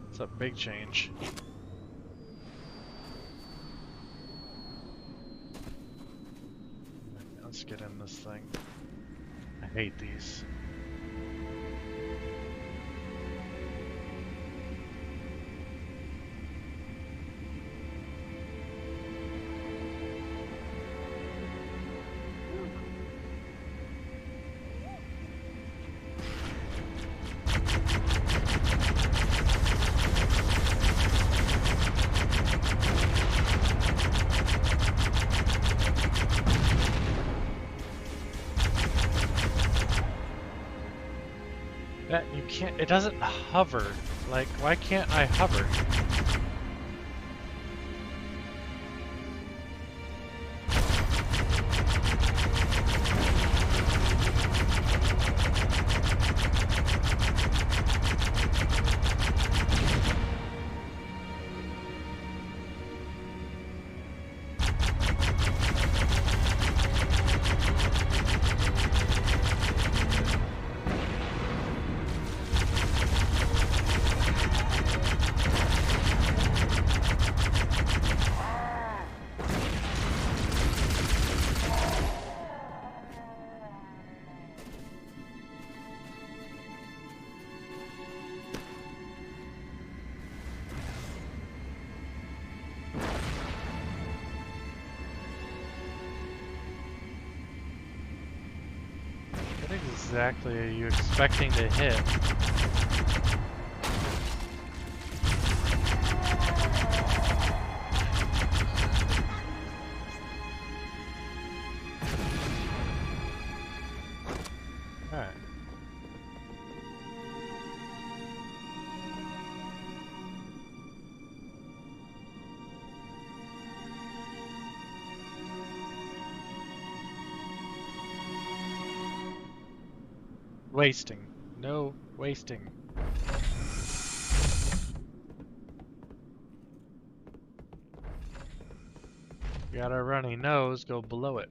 That's a big change. Let's get in this thing. I hate these. That you can't, it doesn't hover. Like, why can't I hover? exactly are you expecting to hit? Alright. Wasting. No wasting. Got a runny nose, go below it.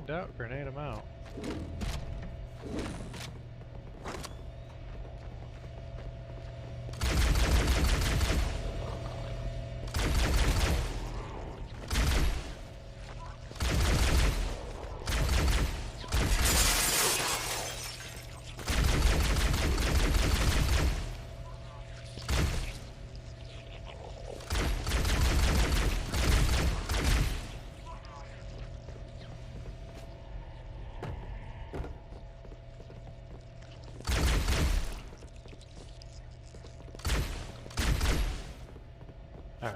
Doubt grenade him out. Alright.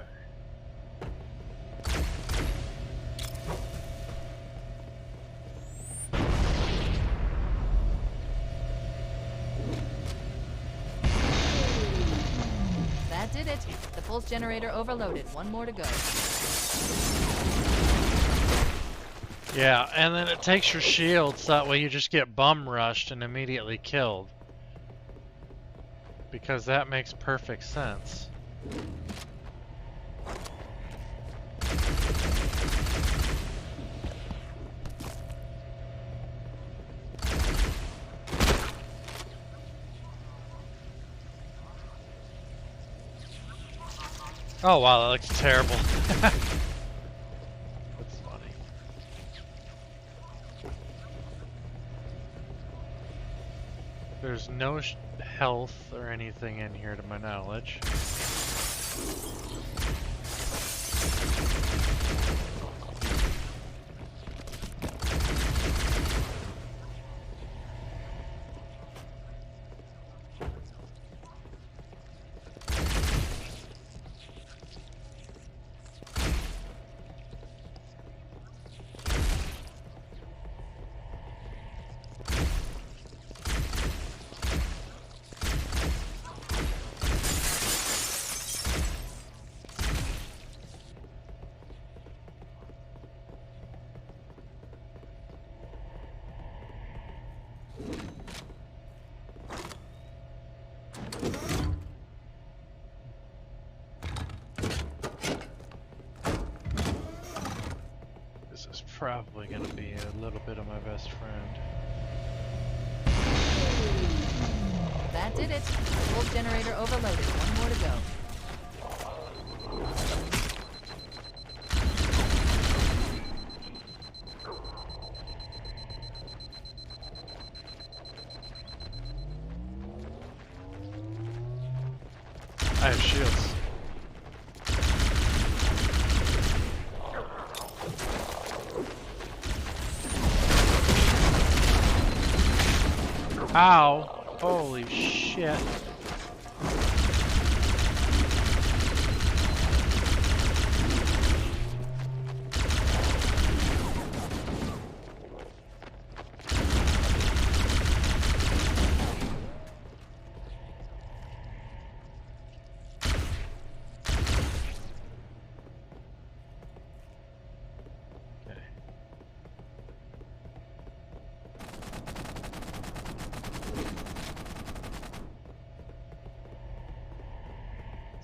That did it. The pulse generator overloaded. One more to go. Yeah, and then it takes your shields, that way you just get bum rushed and immediately killed. Because that makes perfect sense. Oh wow, that looks terrible. That's funny. There's no health or anything in here to my knowledge. This is probably going to be a little bit of my best friend. That did it. The pulse generator overloaded. One more to go. I have shields. Ow! Holy shit.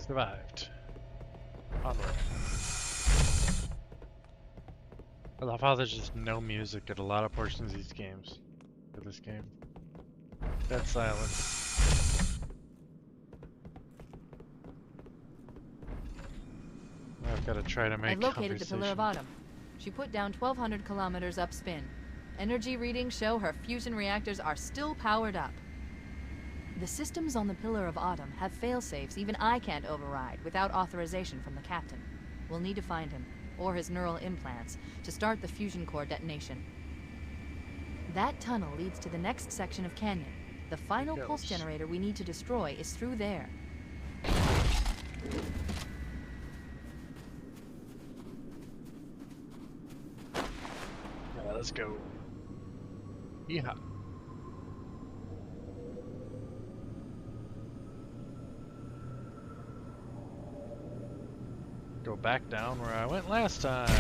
Survived. Onward. I love how there's just no music at a lot of portions of these games. For this game. Dead silence. I've got to try to make I've located the Pillar of Autumn. She put down 1,200 kilometers up spin. Energy readings show her fusion reactors are still powered up. The systems on the Pillar of Autumn have failsafes even I can't override without authorization from the captain. We'll need to find him, or his neural implants, to start the fusion core detonation. That tunnel leads to the next section of canyon. The final pulse generator we need to destroy is through there. Yeah, let's go. Yeah. Go back down where I went last time.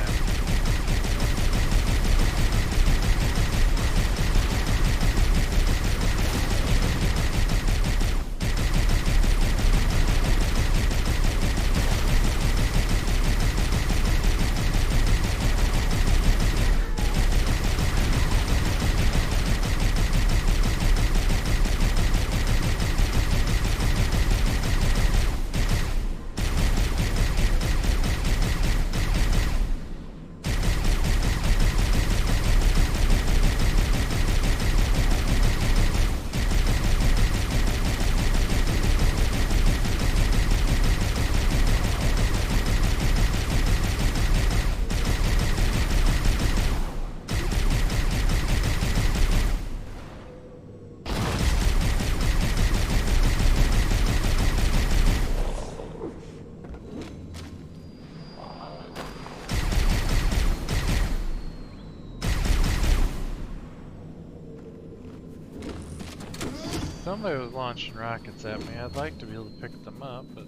Somebody was launching rockets at me. I'd like to be able to pick them up, but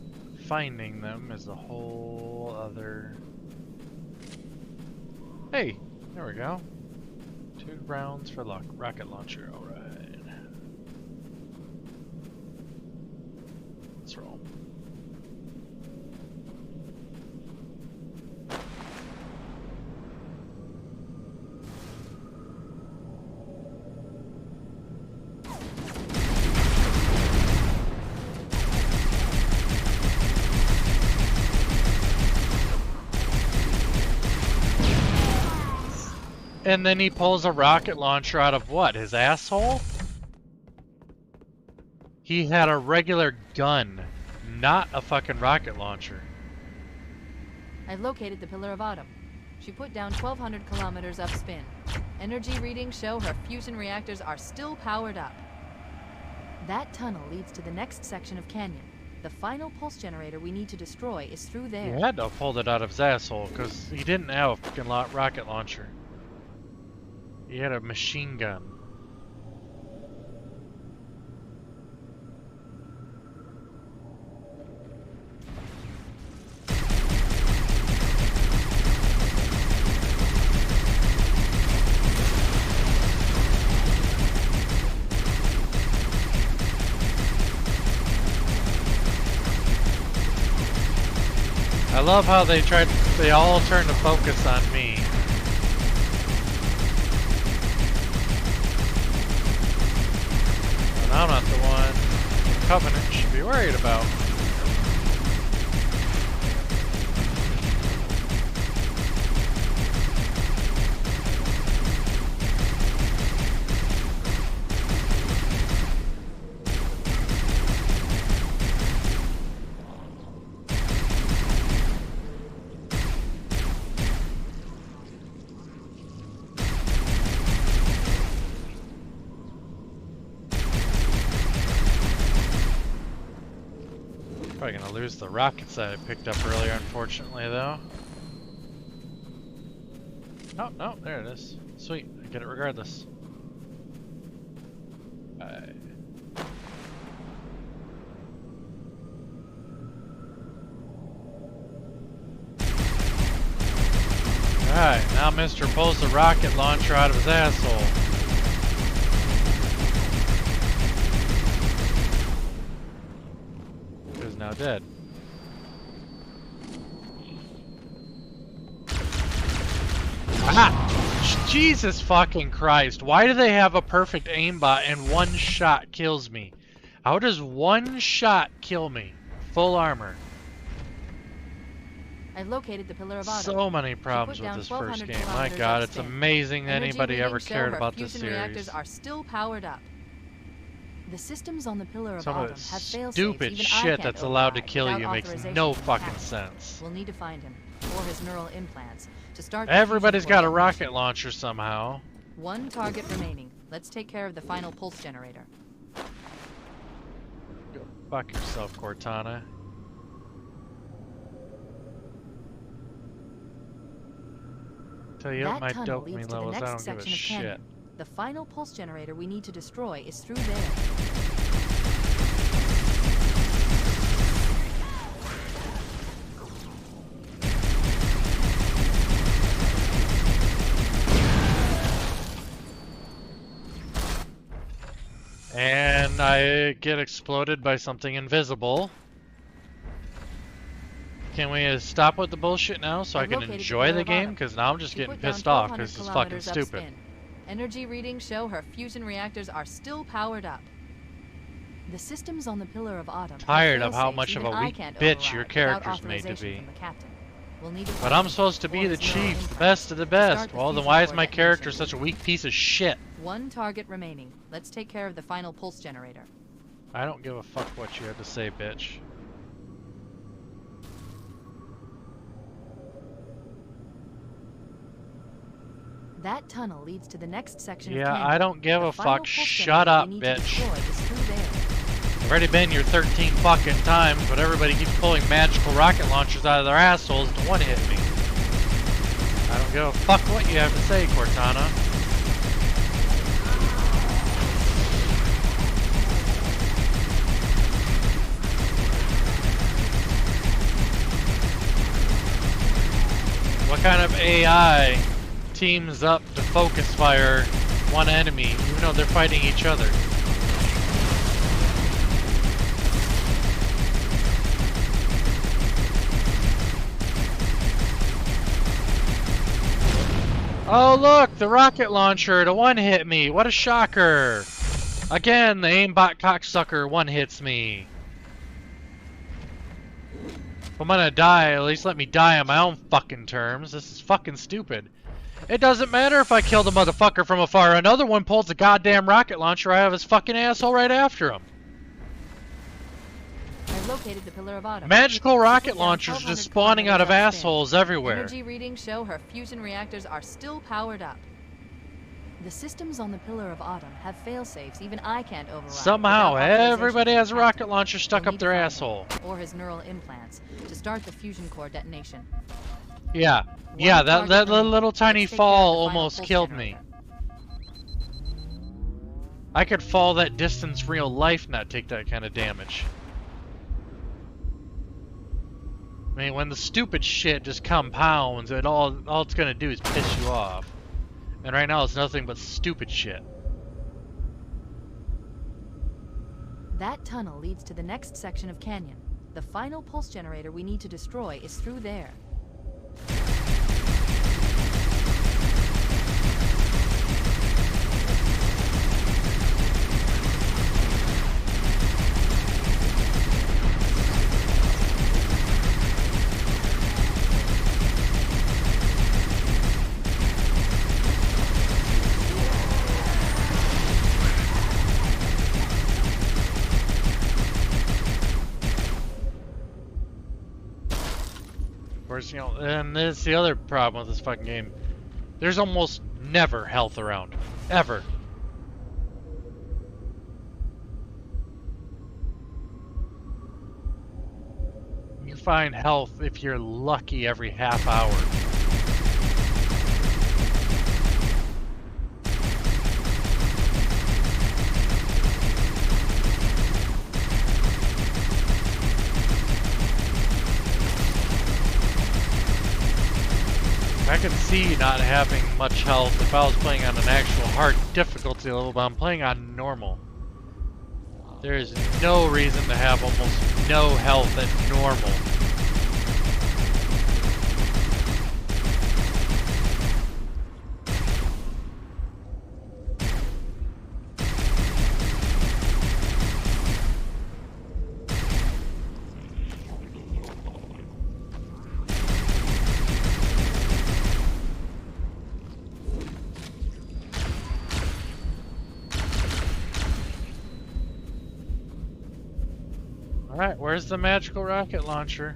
finding them is a whole other... Hey! There we go. 2 rounds for rocket launcher. Alright. Let's roll. And then he pulls a rocket launcher out of what? His asshole? He had a regular gun, not a fucking rocket launcher. I've located the Pillar of Autumn. She put down 1,200 kilometers up spin. Energy readings show her fusion reactors are still powered up. That tunnel leads to the next section of canyon. The final pulse generator we need to destroy is through there. He had to have pulled it out of his asshole, because he didn't have a fucking rocket launcher. He had a machine gun. I love how they all turn to focus on me. I'm not the one the Covenant should be worried about. Probably gonna lose the rockets that I picked up earlier, unfortunately, though. Oh, no, there it is. Sweet, I get it regardless. Alright. Alright, now Mr. pulls the rocket launcher out of his asshole. Now dead. Jesus fucking Christ. Why do they have a perfect aimbot and one shot kills me? How does one shot kill me? Full armor. I've located the Pillar of Autumn. So many She put problems with down this first 1,200 game. My kilometers god, it's upspin. amazing that Energy anybody ever readings show cared her about this fusion reactors series. are still powered up. The systems on the Pillar of Some Autumn of the have fail-safes stupid even I shit can't that's allowed to override kill without you makes authorization no from the fucking captain. sense. We'll need to find him, or his neural implants, to start the Everybody's fusion got a core rocket detonation. launcher somehow. One target remaining. Let's take care of the final pulse generator. Go fuck yourself, Cortana. Tell you what, That my tunnel leads dopamine to the levels, I next don't give a section of shit. canyon. The final pulse generator we need to destroy is through there. And I get exploded by something invisible. Can we stop with the bullshit now so I I've can located the enjoy Pillar the of game? Autumn. Because now I'm just She getting put down pissed off 1,200 because it's fucking kilometers stupid. upspin. Energy readings show her fusion reactors are still powered up. The systems on the Pillar of Autumn have Tired of how fail-safes much of even a I weak can't bitch your override without character's made to authorization be. from the captain. We'll need to But find I'm him, supposed to or be the his neural chief, the implants, best of the to start best. the Well, then fusion why is core my character detonation. such a weak piece of shit? One target remaining. Let's take care of the final pulse generator. I don't give a fuck what you have to say, bitch. That tunnel leads to the next section of Yeah, canyon. I don't give The a final fuck. pulse Shut generator up, we need to bitch. destroy is through there. I've already been here 13 fucking times, but everybody keeps pulling magical rocket launchers out of their assholes to one-hit me. I don't give a fuck what you have to say, Cortana. What kind of AI teams up to focus fire one enemy, even though they're fighting each other? Oh look, the rocket launcher to one-hit me. What a shocker. Again, the aimbot cocksucker one-hits me. If I'm gonna die, at least let me die on my own fucking terms. This is fucking stupid. It doesn't matter if I kill the motherfucker from afar. Another one pulls a goddamn rocket launcher. I have his fucking asshole right after him. I've located the Pillar of Autumn. Magical rocket Down launchers 1,200 just spawning out of kilometers upspin. assholes everywhere. Energy readings show her fusion reactors are still powered up. The systems on the Pillar of Autumn have fail-safes even I can't override. Somehow, without authorization everybody from has the a rocket captain. launcher stuck We'll up need to their find him, asshole. or his neural implants, to start the fusion core detonation. Yeah, yeah, that target remaining. little tiny Let's take care of fall the final almost pulse killed me. generator. I could fall that distance real life, not take that kind of damage. I mean, when the stupid shit just compounds, all it's gonna do is piss you off. And right now it's nothing but stupid shit. That tunnel leads to the next section of canyon. The final pulse generator we need to destroy is through there. Of course, you know, and this is the other problem with this fucking game. There's almost never health around. Ever. You find health if you're lucky every half hour. I can see not having much health if I was playing on an actual hard difficulty level, but I'm playing on normal. There is no reason to have almost no health at normal. Alright, where's the magical rocket launcher?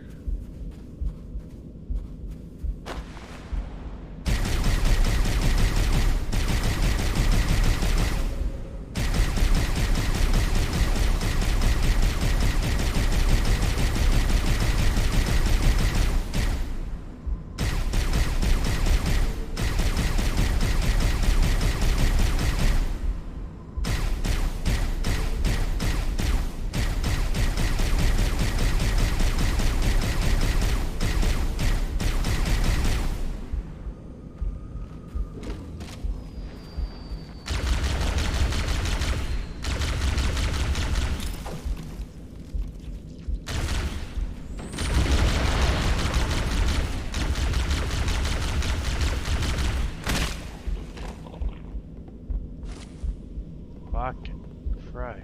Fucking fry.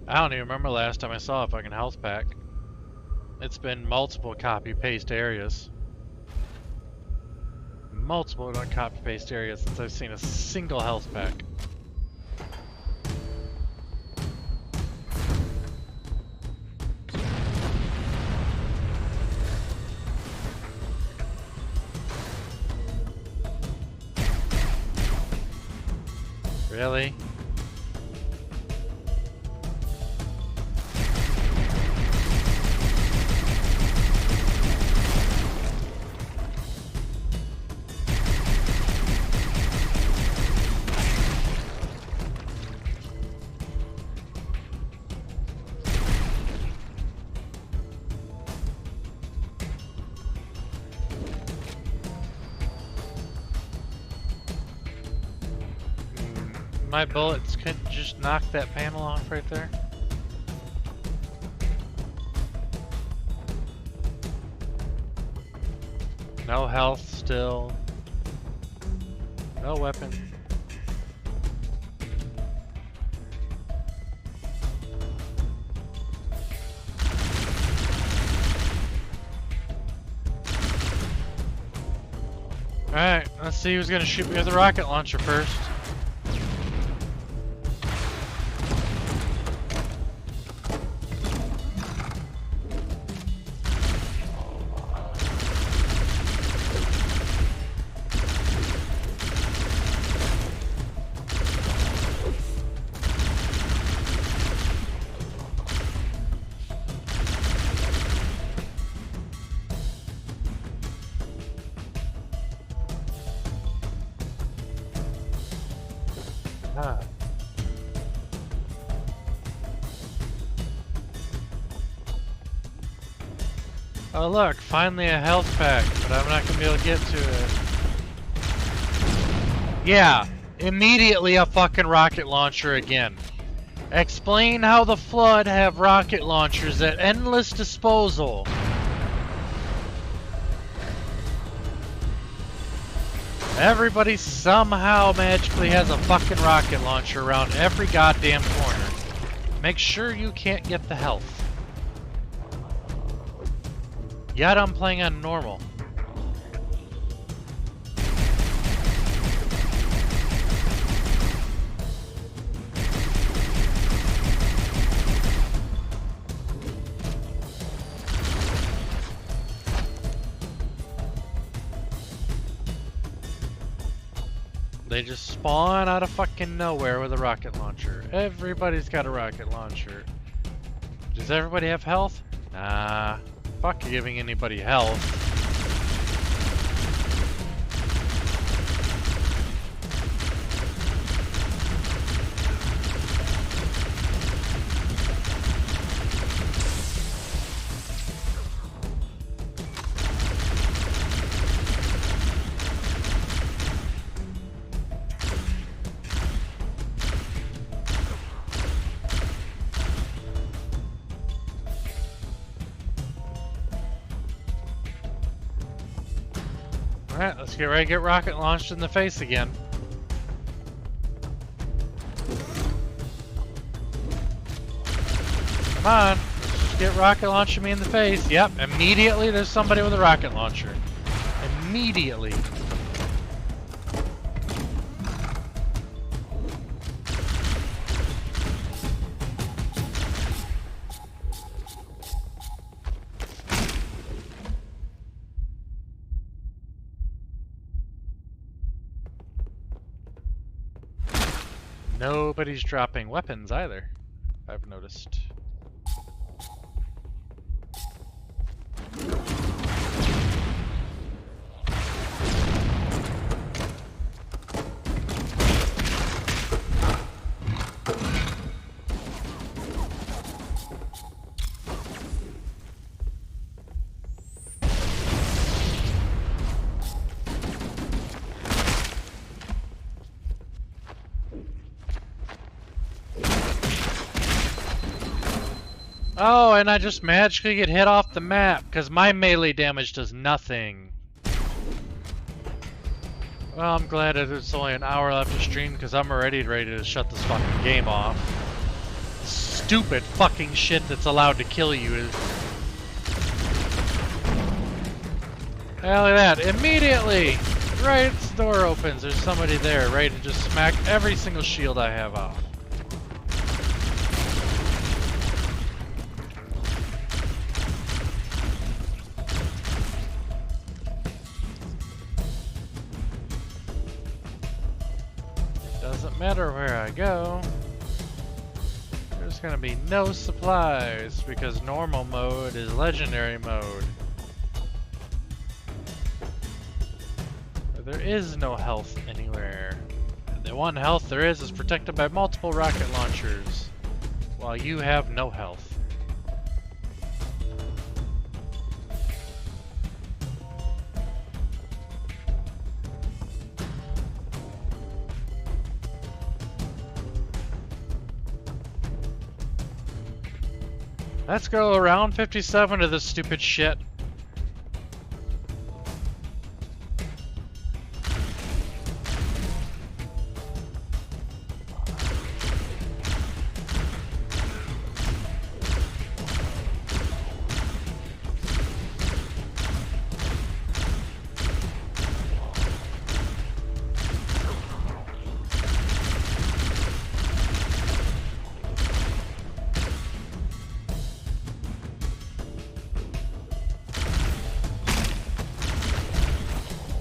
I don't even remember last time I saw a fucking health pack. It's been multiple copy-paste areas. Multiple copy-paste areas since I've seen a single health pack. Really? My bullets couldn't just knock that panel off right there. No health still. No weapon. Alright, let's see who's gonna shoot me with a rocket launcher first. Oh look, finally a health pack, but I'm not gonna be able to get to it. Yeah, immediately a fucking rocket launcher again. Explain how the Flood have rocket launchers at endless disposal. Everybody somehow magically has a fucking rocket launcher around every goddamn corner. Make sure you can't get the health. Yet I'm playing on normal. They just spawn out of fucking nowhere with a rocket launcher. Everybody's got a rocket launcher. Does everybody have health? Nah. Fuck giving anybody health. Alright, let's get ready to get rocket launched in the face again. Come on, let's just get rocket launching me in the face. Yep, immediately there's somebody with a rocket launcher. Immediately. Nobody's dropping weapons either, I've noticed. Oh, and I just magically get hit off the map because my melee damage does nothing. Well, I'm glad that it's only an hour left to stream because I'm already ready to shut this fucking game off. Stupid fucking shit that's allowed to kill you is... Hell, look at that. Immediately! Right as the door opens, there's somebody there ready to just smack every single shield I have off. Doesn't matter where I go. There's gonna be no supplies because normal mode is legendary mode. There is no health anywhere. And the one health there is protected by multiple rocket launchers, while you have no health. Let's go around 57 to this stupid shit.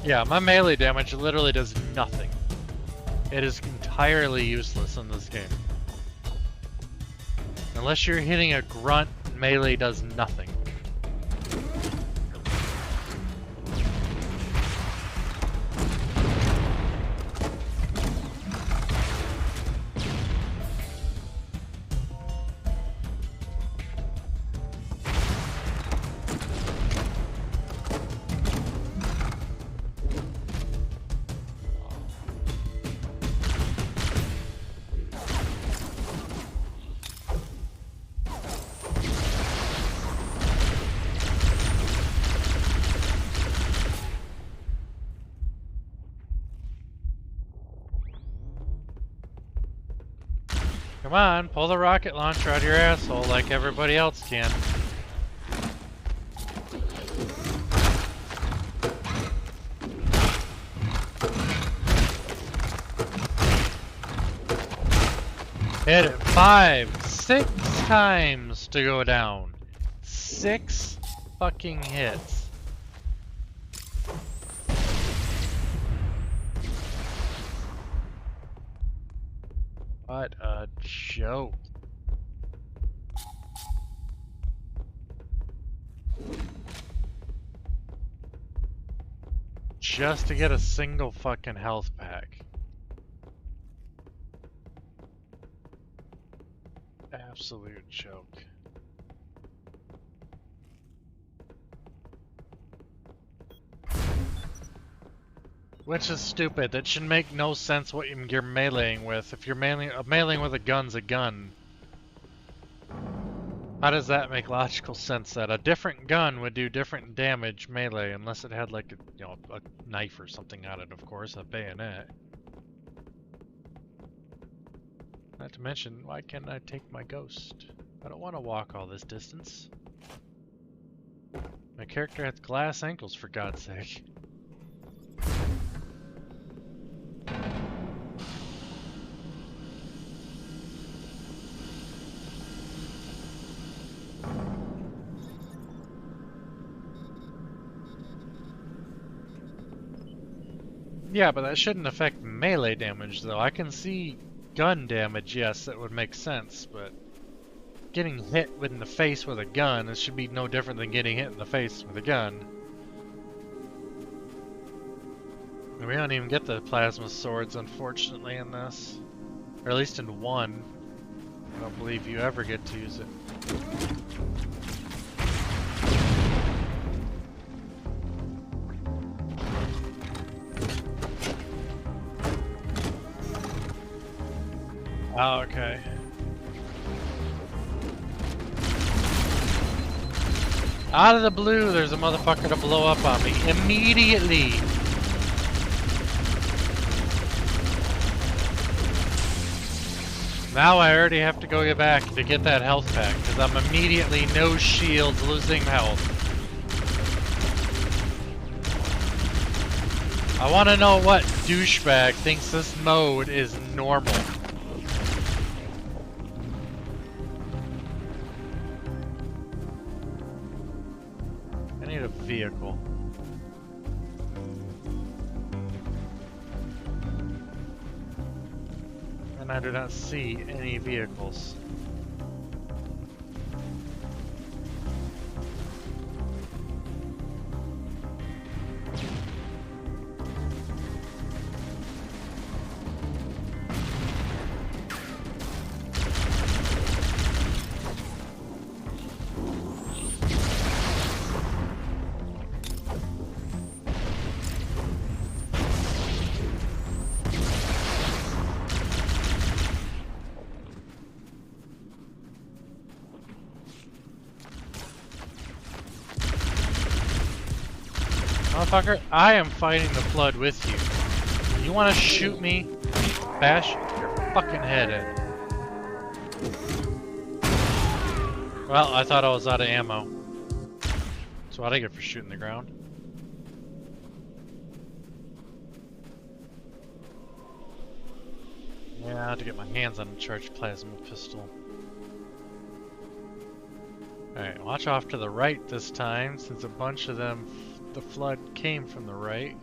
Yeah, my melee damage literally does nothing. It is entirely useless in this game. Unless you're hitting a grunt, melee does nothing. Come on, pull the rocket launcher out of your asshole like everybody else can. Hit it 5, 6 times to go down. 6 fucking hits. What a joke. Just to get a single fucking health pack. Absolute joke. Which is stupid. That should make no sense what you're meleeing with. If you're meleeing with a gun's a gun. How does that make logical sense that a different gun would do different damage melee unless it had like a, a knife or something on it, of course, a bayonet. Not to mention, why can't I take my ghost? I don't want to walk all this distance. My character has glass ankles, for God's sake. Yeah, but that shouldn't affect melee damage, though. I can see gun damage, yes, that would make sense, but getting hit in the face with a gun, it should be no different than getting hit in the face with a gun. We don't even get the plasma swords, unfortunately, in this. Or at least in 1. I don't believe you ever get to use it. Oh, okay. Out of the blue, there's a motherfucker to blow up on me immediately. Now I already have to go get back to get that health pack, because I'm immediately no shields, losing health. I want to know what douchebag thinks this mode is normal. I need a vehicle. I do not see any vehicles. Motherfucker, I am fighting the flood with you. You wanna shoot me? Bash your fucking head in. Well, I thought I was out of ammo. That's what I get for shooting the ground. Yeah, I have to get my hands on a charged plasma pistol. Alright, watch off to the right this time, since a bunch of them, the flood came from the right.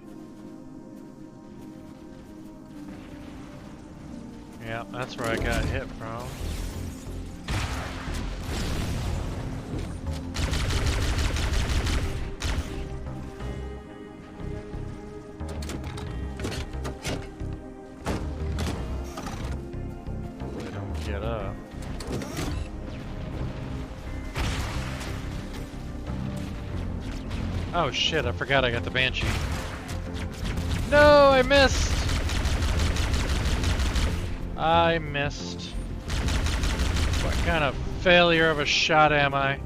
Yeah, that's where I got hit from. They don't get up. Oh shit, I forgot I got the Banshee. No, I missed! I missed. What kind of failure of a shot am I?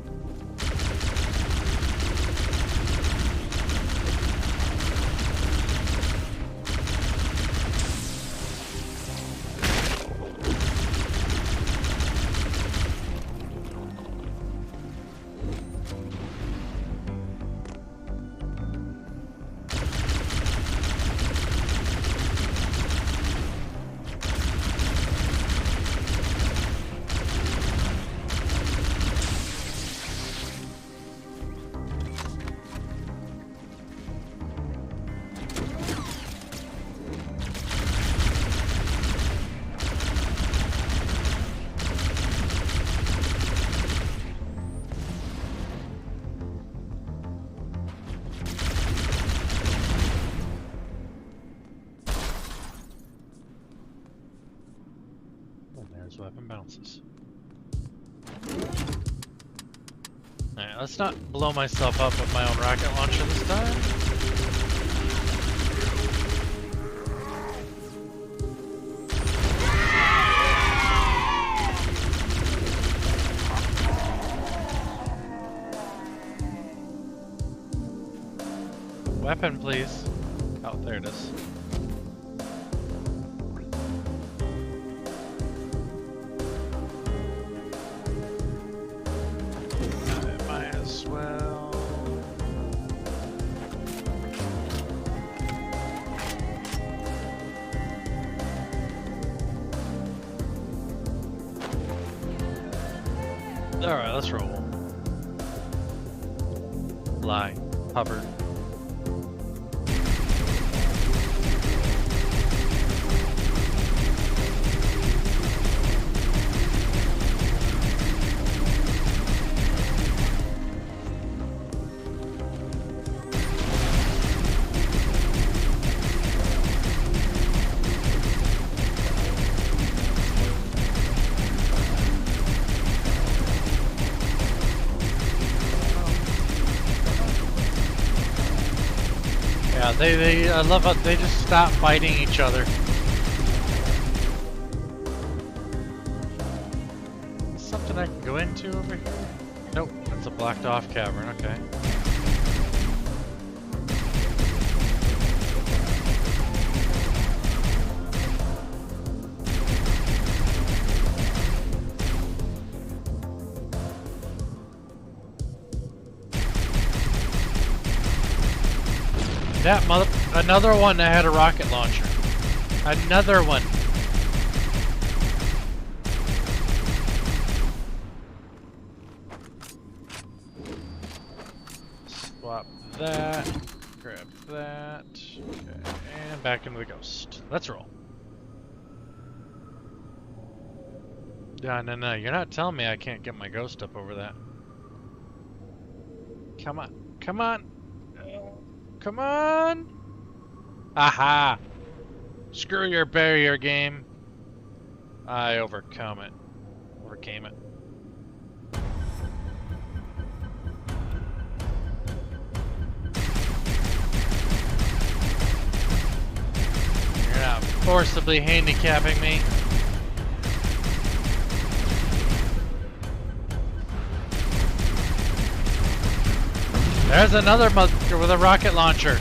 Weapon bounces. Alright, let's not blow myself up with my own rocket launcher this time. Weapon, please. Oh, there it is. Alright, let's roll. Fly. Hover. Yeah, I love how they just stop fighting each other. Something I can go into over here? Nope, that's a blocked off cavern, okay. That another one that had a rocket launcher. Another one. Swap that. Grab that. Okay, and back into the ghost. Let's roll. No, you're not telling me I can't get my ghost up over that. Come on. Come on. Come on! Aha! Screw your barrier game. I overcame it. You're not forcibly handicapping me. There's another mother with a rocket launcher.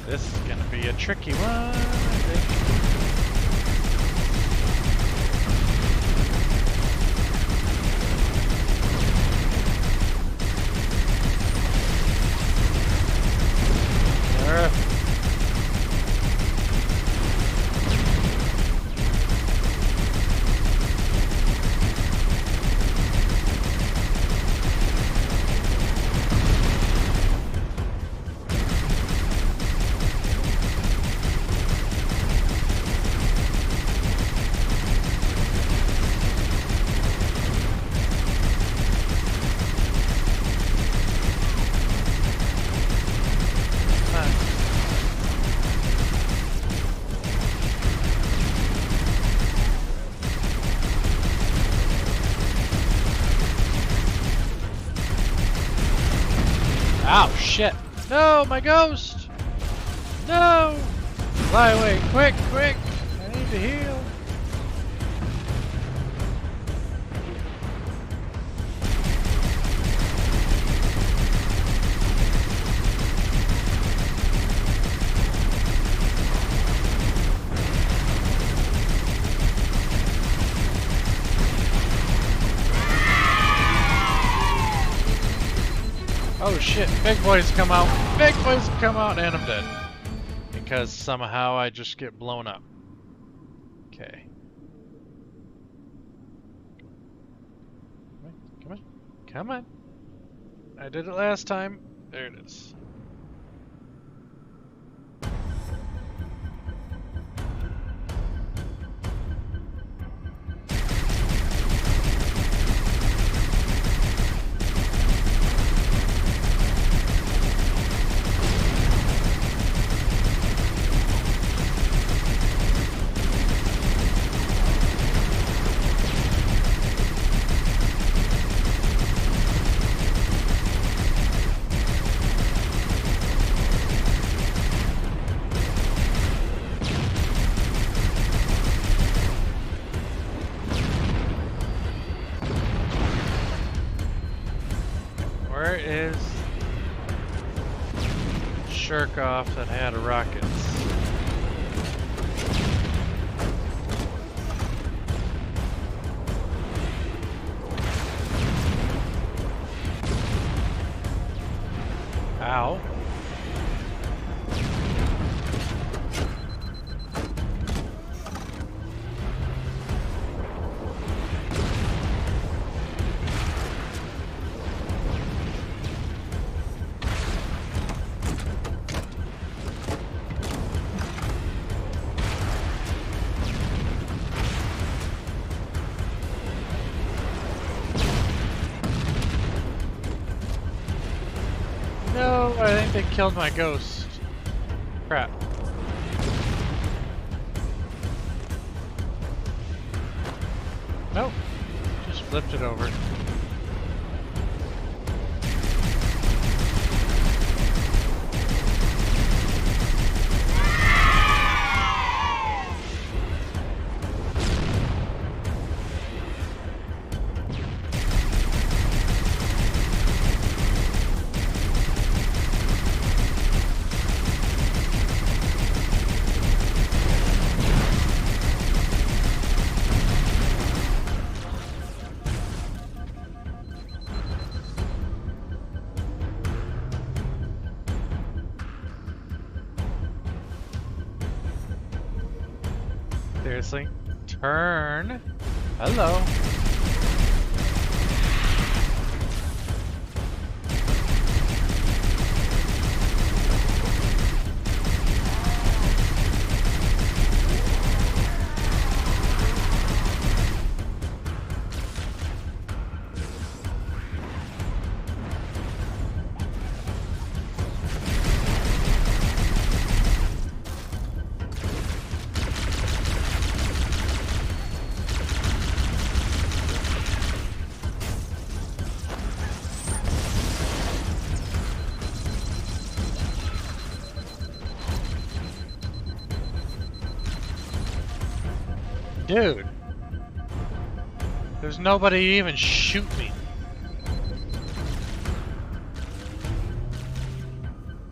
This is gonna be a tricky one, I think. Ow, shit. No, my ghost! No! Fly away, quick, quick! I need to heal. Oh shit, big boys come out. Big boys come out and I'm dead. Because somehow I just get blown up. Okay. Come on, come on. I did it last time. There it is. Where is Shirkoff that had rockets? Ow. think they killed my ghost. Crap. Nope. Just flipped it over. Seriously? Turn. Hello. Dude. There's nobody to even shoot me.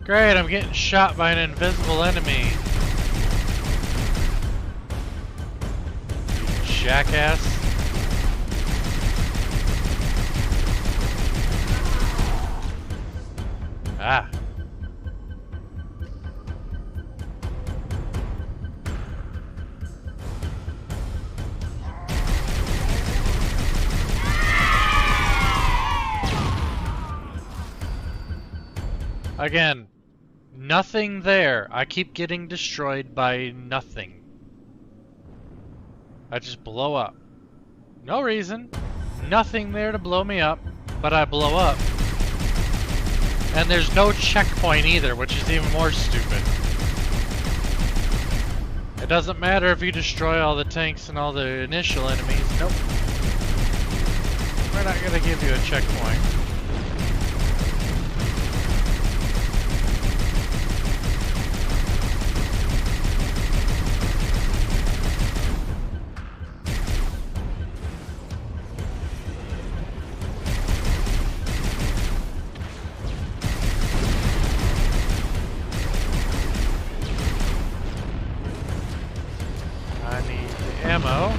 Great, I'm getting shot by an invisible enemy. You jackass. Ah. Again, nothing there. I keep getting destroyed by nothing. I just blow up. No reason. Nothing there to blow me up, but I blow up. And there's no checkpoint either, which is even more stupid. It doesn't matter if you destroy all the tanks and all the initial enemies. Nope. We're not gonna give you a checkpoint. Ammo.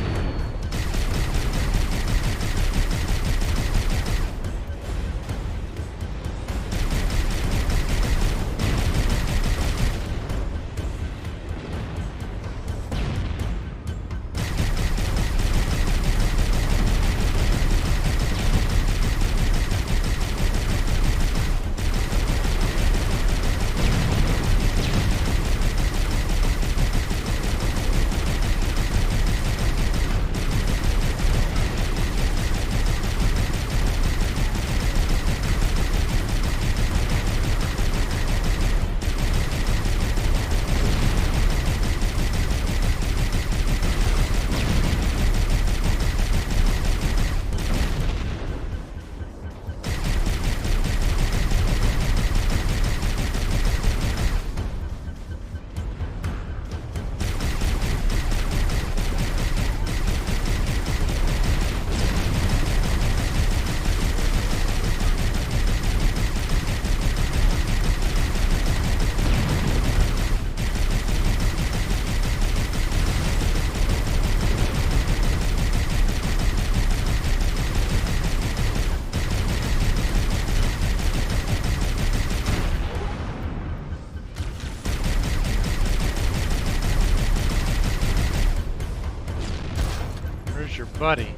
Your buddy.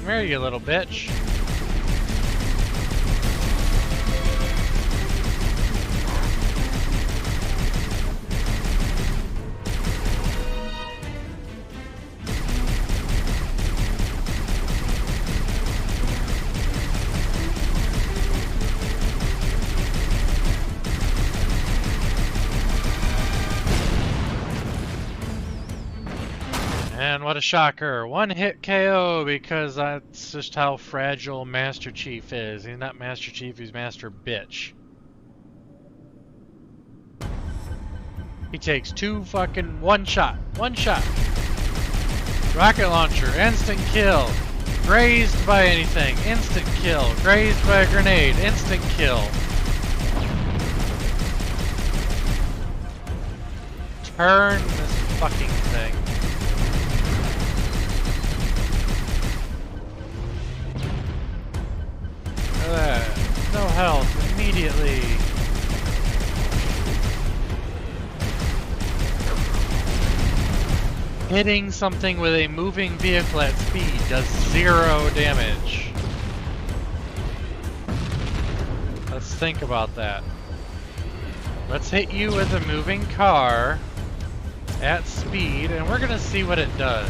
Come here, you little bitch. And what a shocker. One hit KO because that's just how fragile Master Chief is. He's not Master Chief, he's Master Bitch. He takes one shot. Rocket launcher, instant kill. Grazed by anything, instant kill. Grazed by a grenade, instant kill. Turn this fucking thing. No health immediately. Hitting something with a moving vehicle at speed does 0 damage. Let's think about that. Let's hit you with a moving car at speed, and we're gonna see what it does.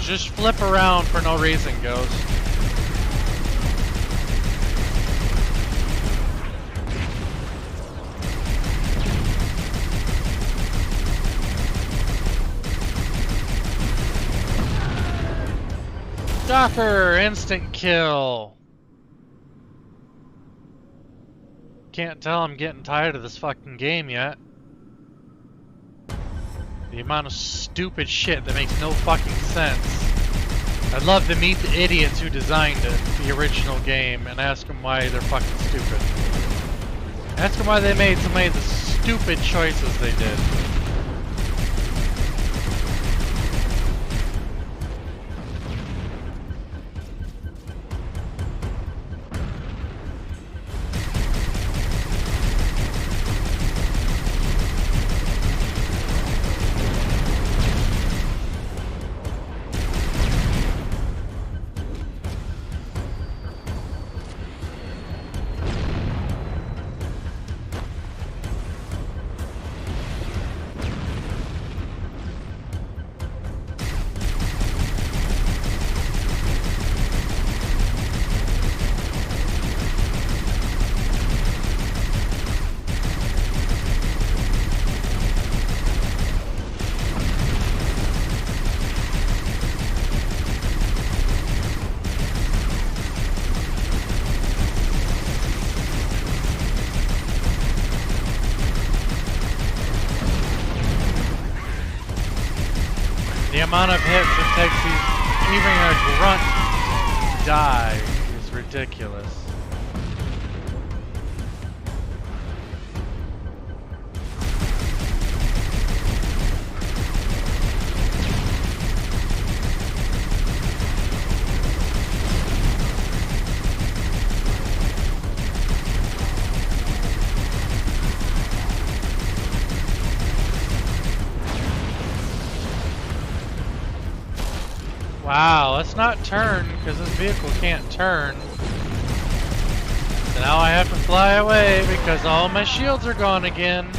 Just flip around for no reason, Ghost. Docker, instant kill. Can't tell I'm getting tired of this fucking game yet. The amount of stupid shit that makes no fucking sense. I'd love to meet the idiots who designed it, the original game, and ask them why they're fucking stupid. Ask them why they made so many of the stupid choices they did. The amount of hits it takes even a grunt to die is ridiculous. Wow, let's not turn, because this vehicle can't turn. So now I have to fly away, because all my shields are gone again.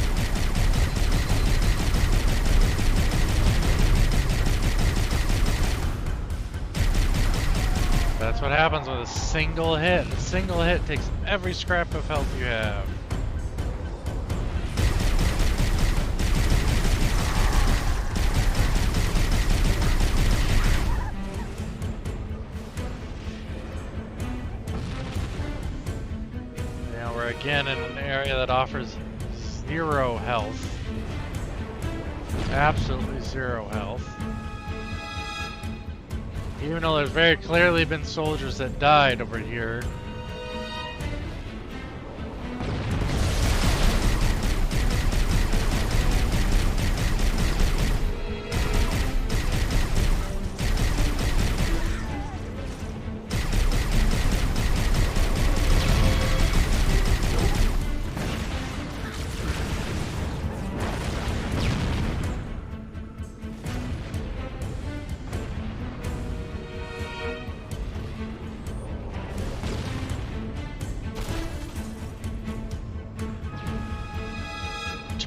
That's what happens with a single hit. A single hit takes every scrap of health you have. Again, in an area that offers 0 health. Absolutely 0 health. Even though there's very clearly been soldiers that died over here.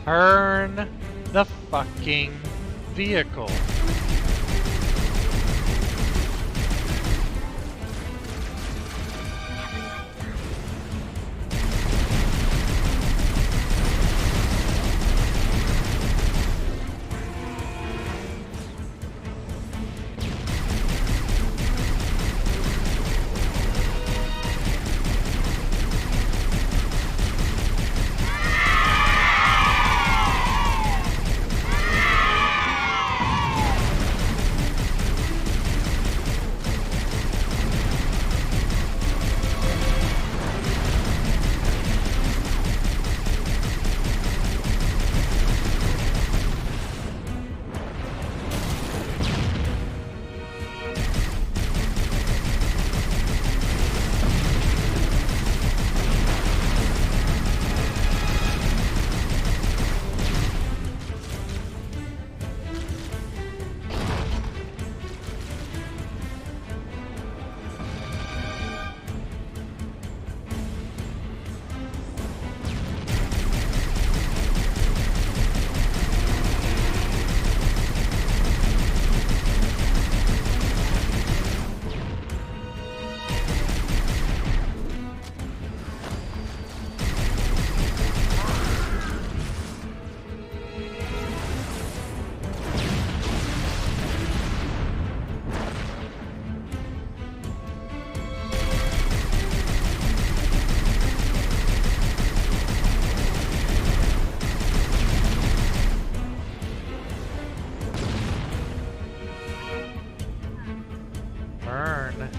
Turn the fucking vehicle. Burn.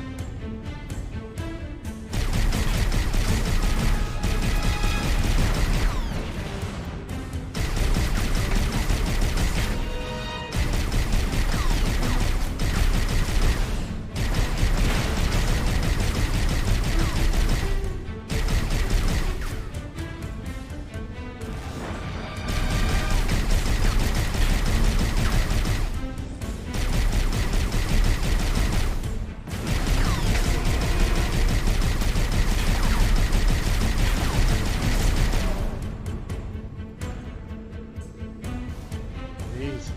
Jesus.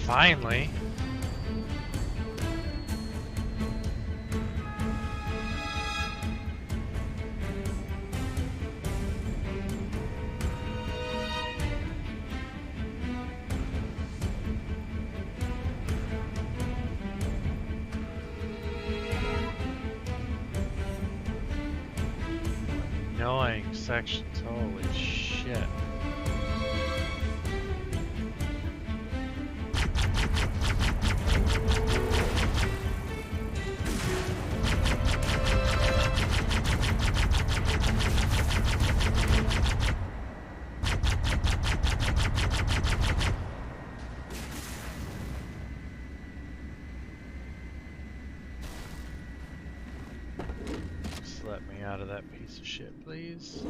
Finally. Annoying sections, holy shit. Just let me out of that piece of shit, please.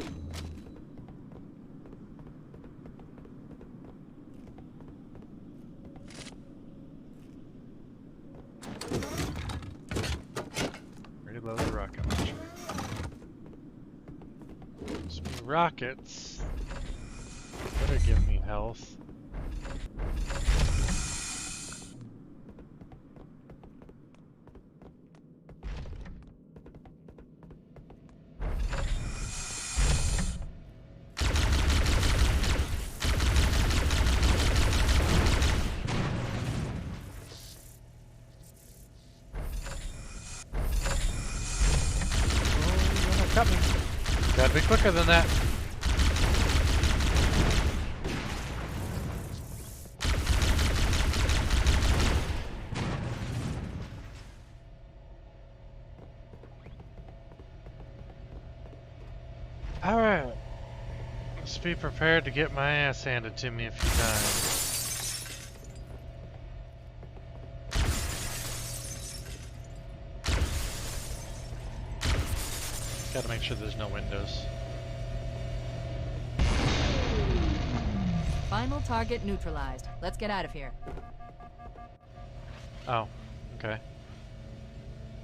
Reload the rocket launcher. Some rockets. Better give me health. Coming. Gotta be quicker than that. Alright. Let's be prepared to get my ass handed to me a few times. Gotta make sure there's no windows. Final target neutralized. Let's get out of here. Oh, okay.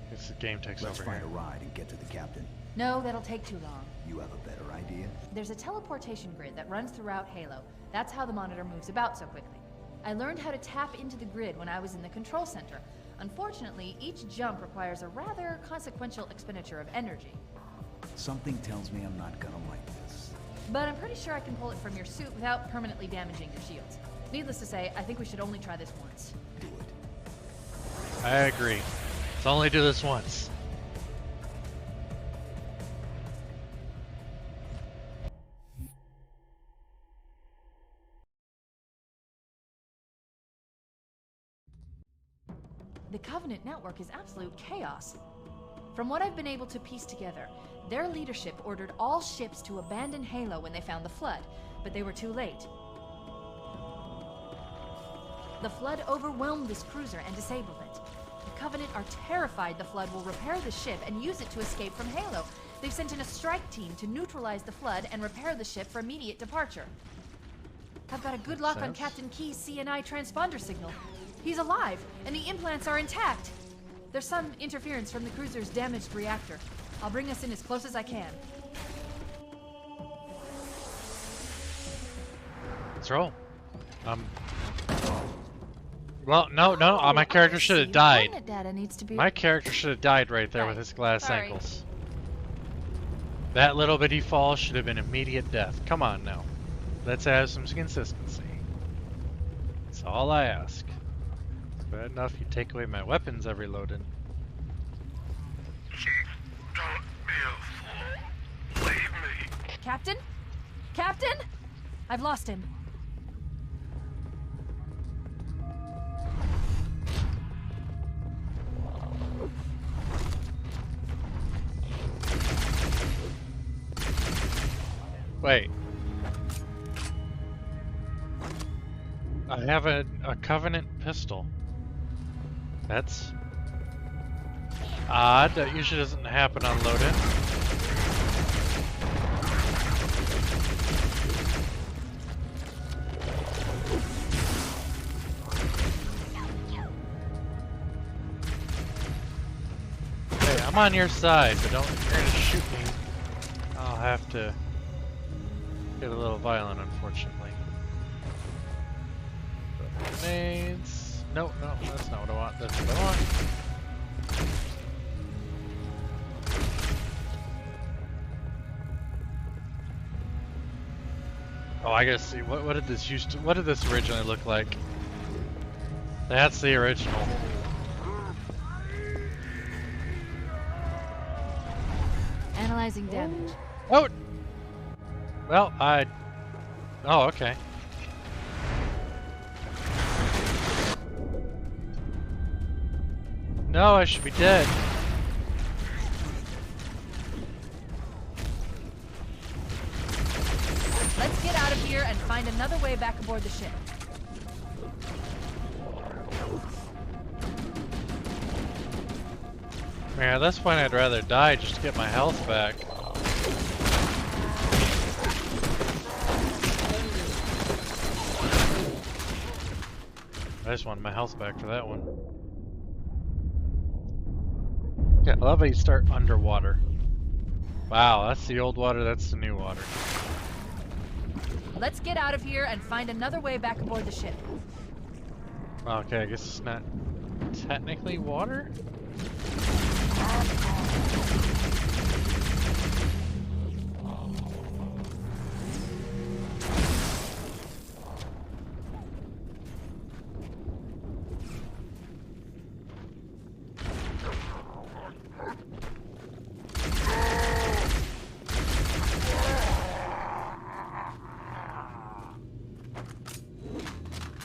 Guess the game takes Let's over find here. a ride and get to the captain. No, that'll take too long. You have a better idea? There's a teleportation grid that runs throughout Halo. That's how the monitor moves about so quickly. I learned how to tap into the grid when I was in the control center. Unfortunately, each jump requires a rather consequential expenditure of energy. Something tells me I'm not gonna like this. But I'm pretty sure I can pull it from your suit without permanently damaging your shields. Needless to say, I think we should only try this once. Do it. I agree. Let's only do this once. The Covenant network is absolute chaos. From what I've been able to piece together, their leadership ordered all ships to abandon Halo when they found the Flood, but they were too late. The Flood overwhelmed this cruiser and disabled it. The Covenant are terrified the Flood will repair the ship and use it to escape from Halo. They've sent in a strike team to neutralize the Flood and repair the ship for immediate departure. I've got a good lock on Captain Key's CNI transponder signal. He's alive, and the implants are intact. There's some interference from the cruiser's damaged reactor. I'll bring us in as close as I can. Let's roll. Well, no, my character should have died. Coordinate data needs to be... My character should have died right there with his glass Sorry. ankles. That little bitty fall should have been immediate death. Come on now. Let's have some consistency. That's all I ask. It's bad enough you take away my weapons every loading. Don't be a fool. Leave me. Captain? Captain? I've lost him. Wait. I have a Covenant pistol. That's odd. That usually doesn't happen on load-in. Hey, I'm on your side, but don't try to shoot me. I'll have to get a little violent, unfortunately. Grenades. No, that's not what I want. That's what I want. Oh, I gotta see. What did this used to? What did this originally look like? That's the original. Analyzing damage. Oh. Well, oh, okay. No, I should be dead. Let's get out of here and find another way back aboard the ship. Man, at this point I'd rather die just to get my health back. I just wanted my health back for that one. Yeah, I love how you start underwater. Wow, that's the old water, that's the new water. Let's get out of here and find another way back aboard the ship. Okay, I guess it's not technically water?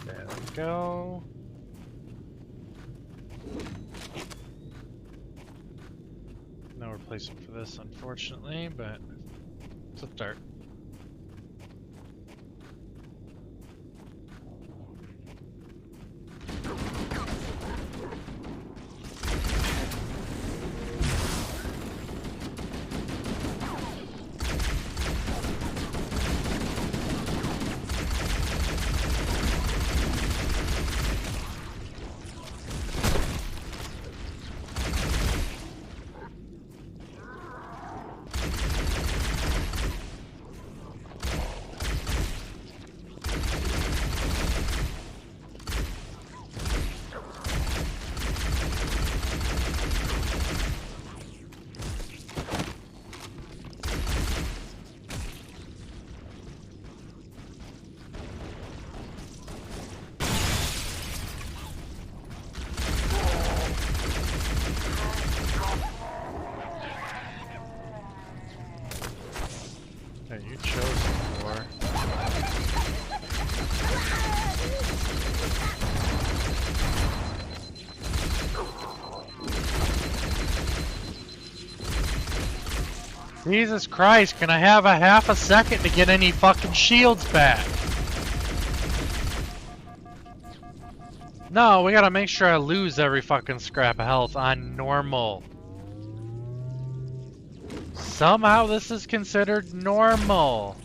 There we go. No replacement for this, unfortunately, but it's a start. Jesus Christ, can I have a half a second to get any fucking shields back? No, we gotta make sure I lose every fucking scrap of health on normal. Somehow this is considered normal.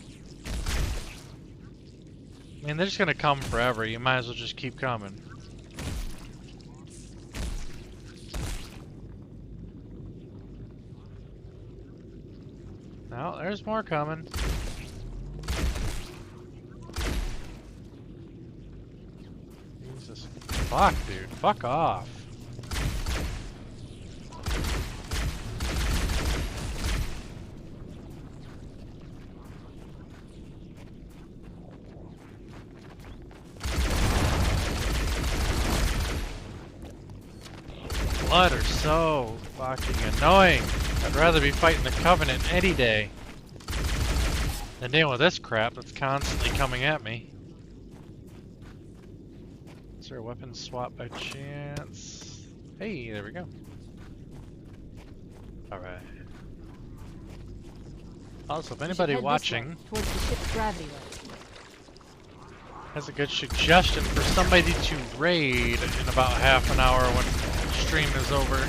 I mean, they're just gonna come forever. You might as well just keep coming. No, there's more coming. Jesus. Fuck, dude. Fuck off. Blood are so fucking annoying. I'd rather be fighting the Covenant any day than dealing with this crap that's constantly coming at me. Is there a weapon swap by chance? Hey, there we go. Alright. Also, if anybody watching towards the ship's gravity well. has a good suggestion for somebody to raid in about half an hour when stream is over,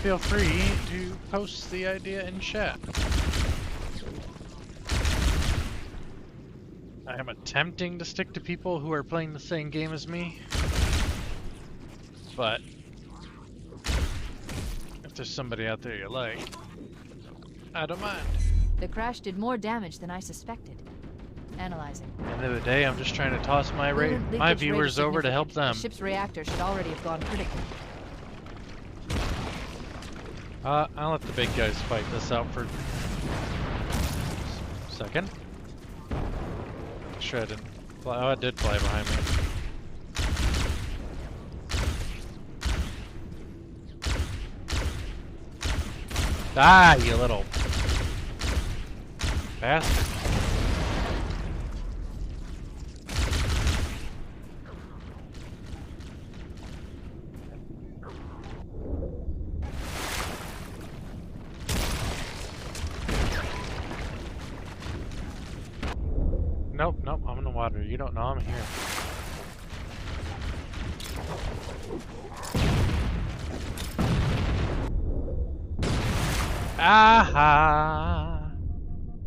feel free to post the idea in chat. I am attempting to stick to people who are playing the same game as me, but if there's somebody out there you like, I don't mind. The crash did more damage than I suspected. Analyzing. At the end of the day, I'm just trying to toss my Leakage rate viewers is over to help significant. them. The ship's reactor should already have gone critical. I'll let the big guys fight this out for a second. Sure I didn't fly. Oh, it did fly behind me. Ah, you little bastard. Nope, nope, I'm in the water. You don't know I'm here. Aha!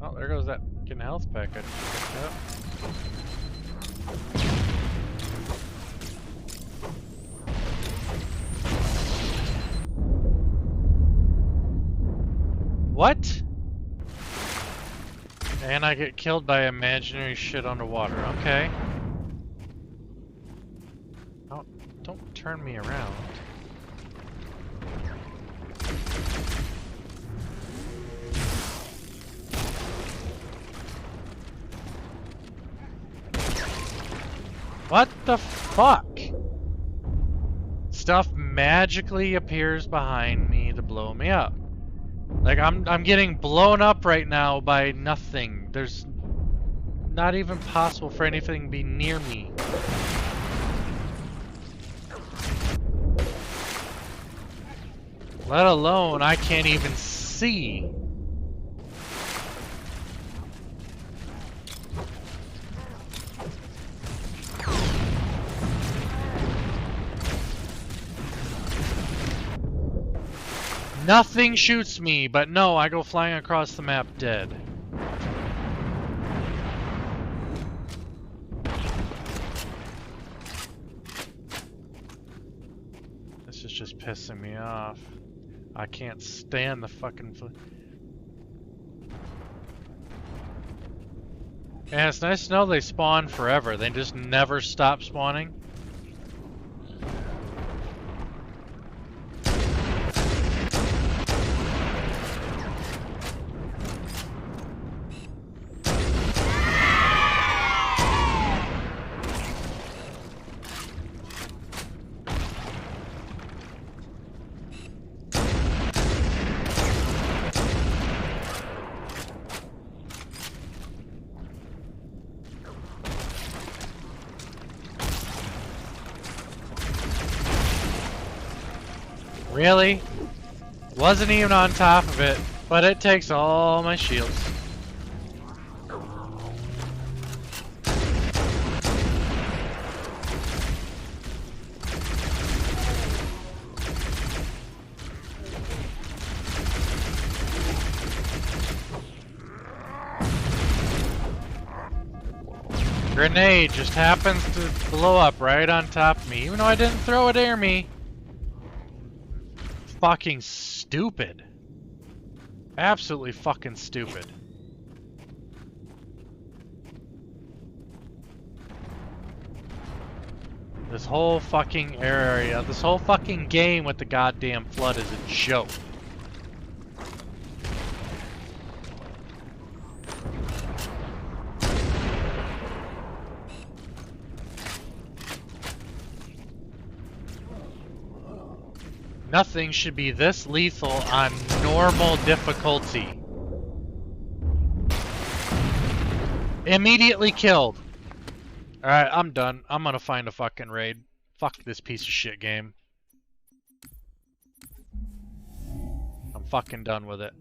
Oh, there goes that getting health pack I just picked up. What? And I get killed by imaginary shit underwater. Okay. Oh, don't turn me around. What the fuck? Stuff magically appears behind me to blow me up. Like I'm getting blown up right now by nothing. There's not even possible for anything to be near me. Let alone I can't even see. Nothing shoots me, but no, I go flying across the map dead. This is just pissing me off. I can't stand the fucking Yeah, it's nice to know they spawn forever. They just never stop spawning. Really? Wasn't even on top of it, but it takes all my shields. Grenade just happens to blow up right on top of me, even though I didn't throw it near me. Fucking stupid. Absolutely fucking stupid. This whole fucking area, this whole fucking game with the goddamn flood is a joke. Nothing should be this lethal on normal difficulty. Immediately killed. Alright, I'm done. I'm gonna find a fucking raid. Fuck this piece of shit game. I'm fucking done with it.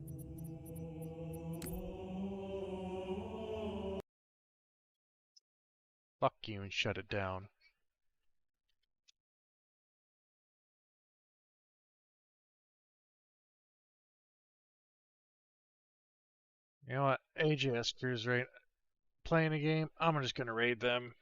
Fuck you and shut it down. You know what? AJS Cruise Raid playing a game. I'm just gonna raid them.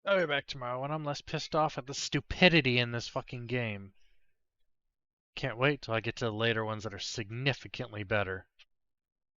I'll be back tomorrow when I'm less pissed off at the stupidity in this fucking game. Can't wait till I get to the later ones that are significantly better.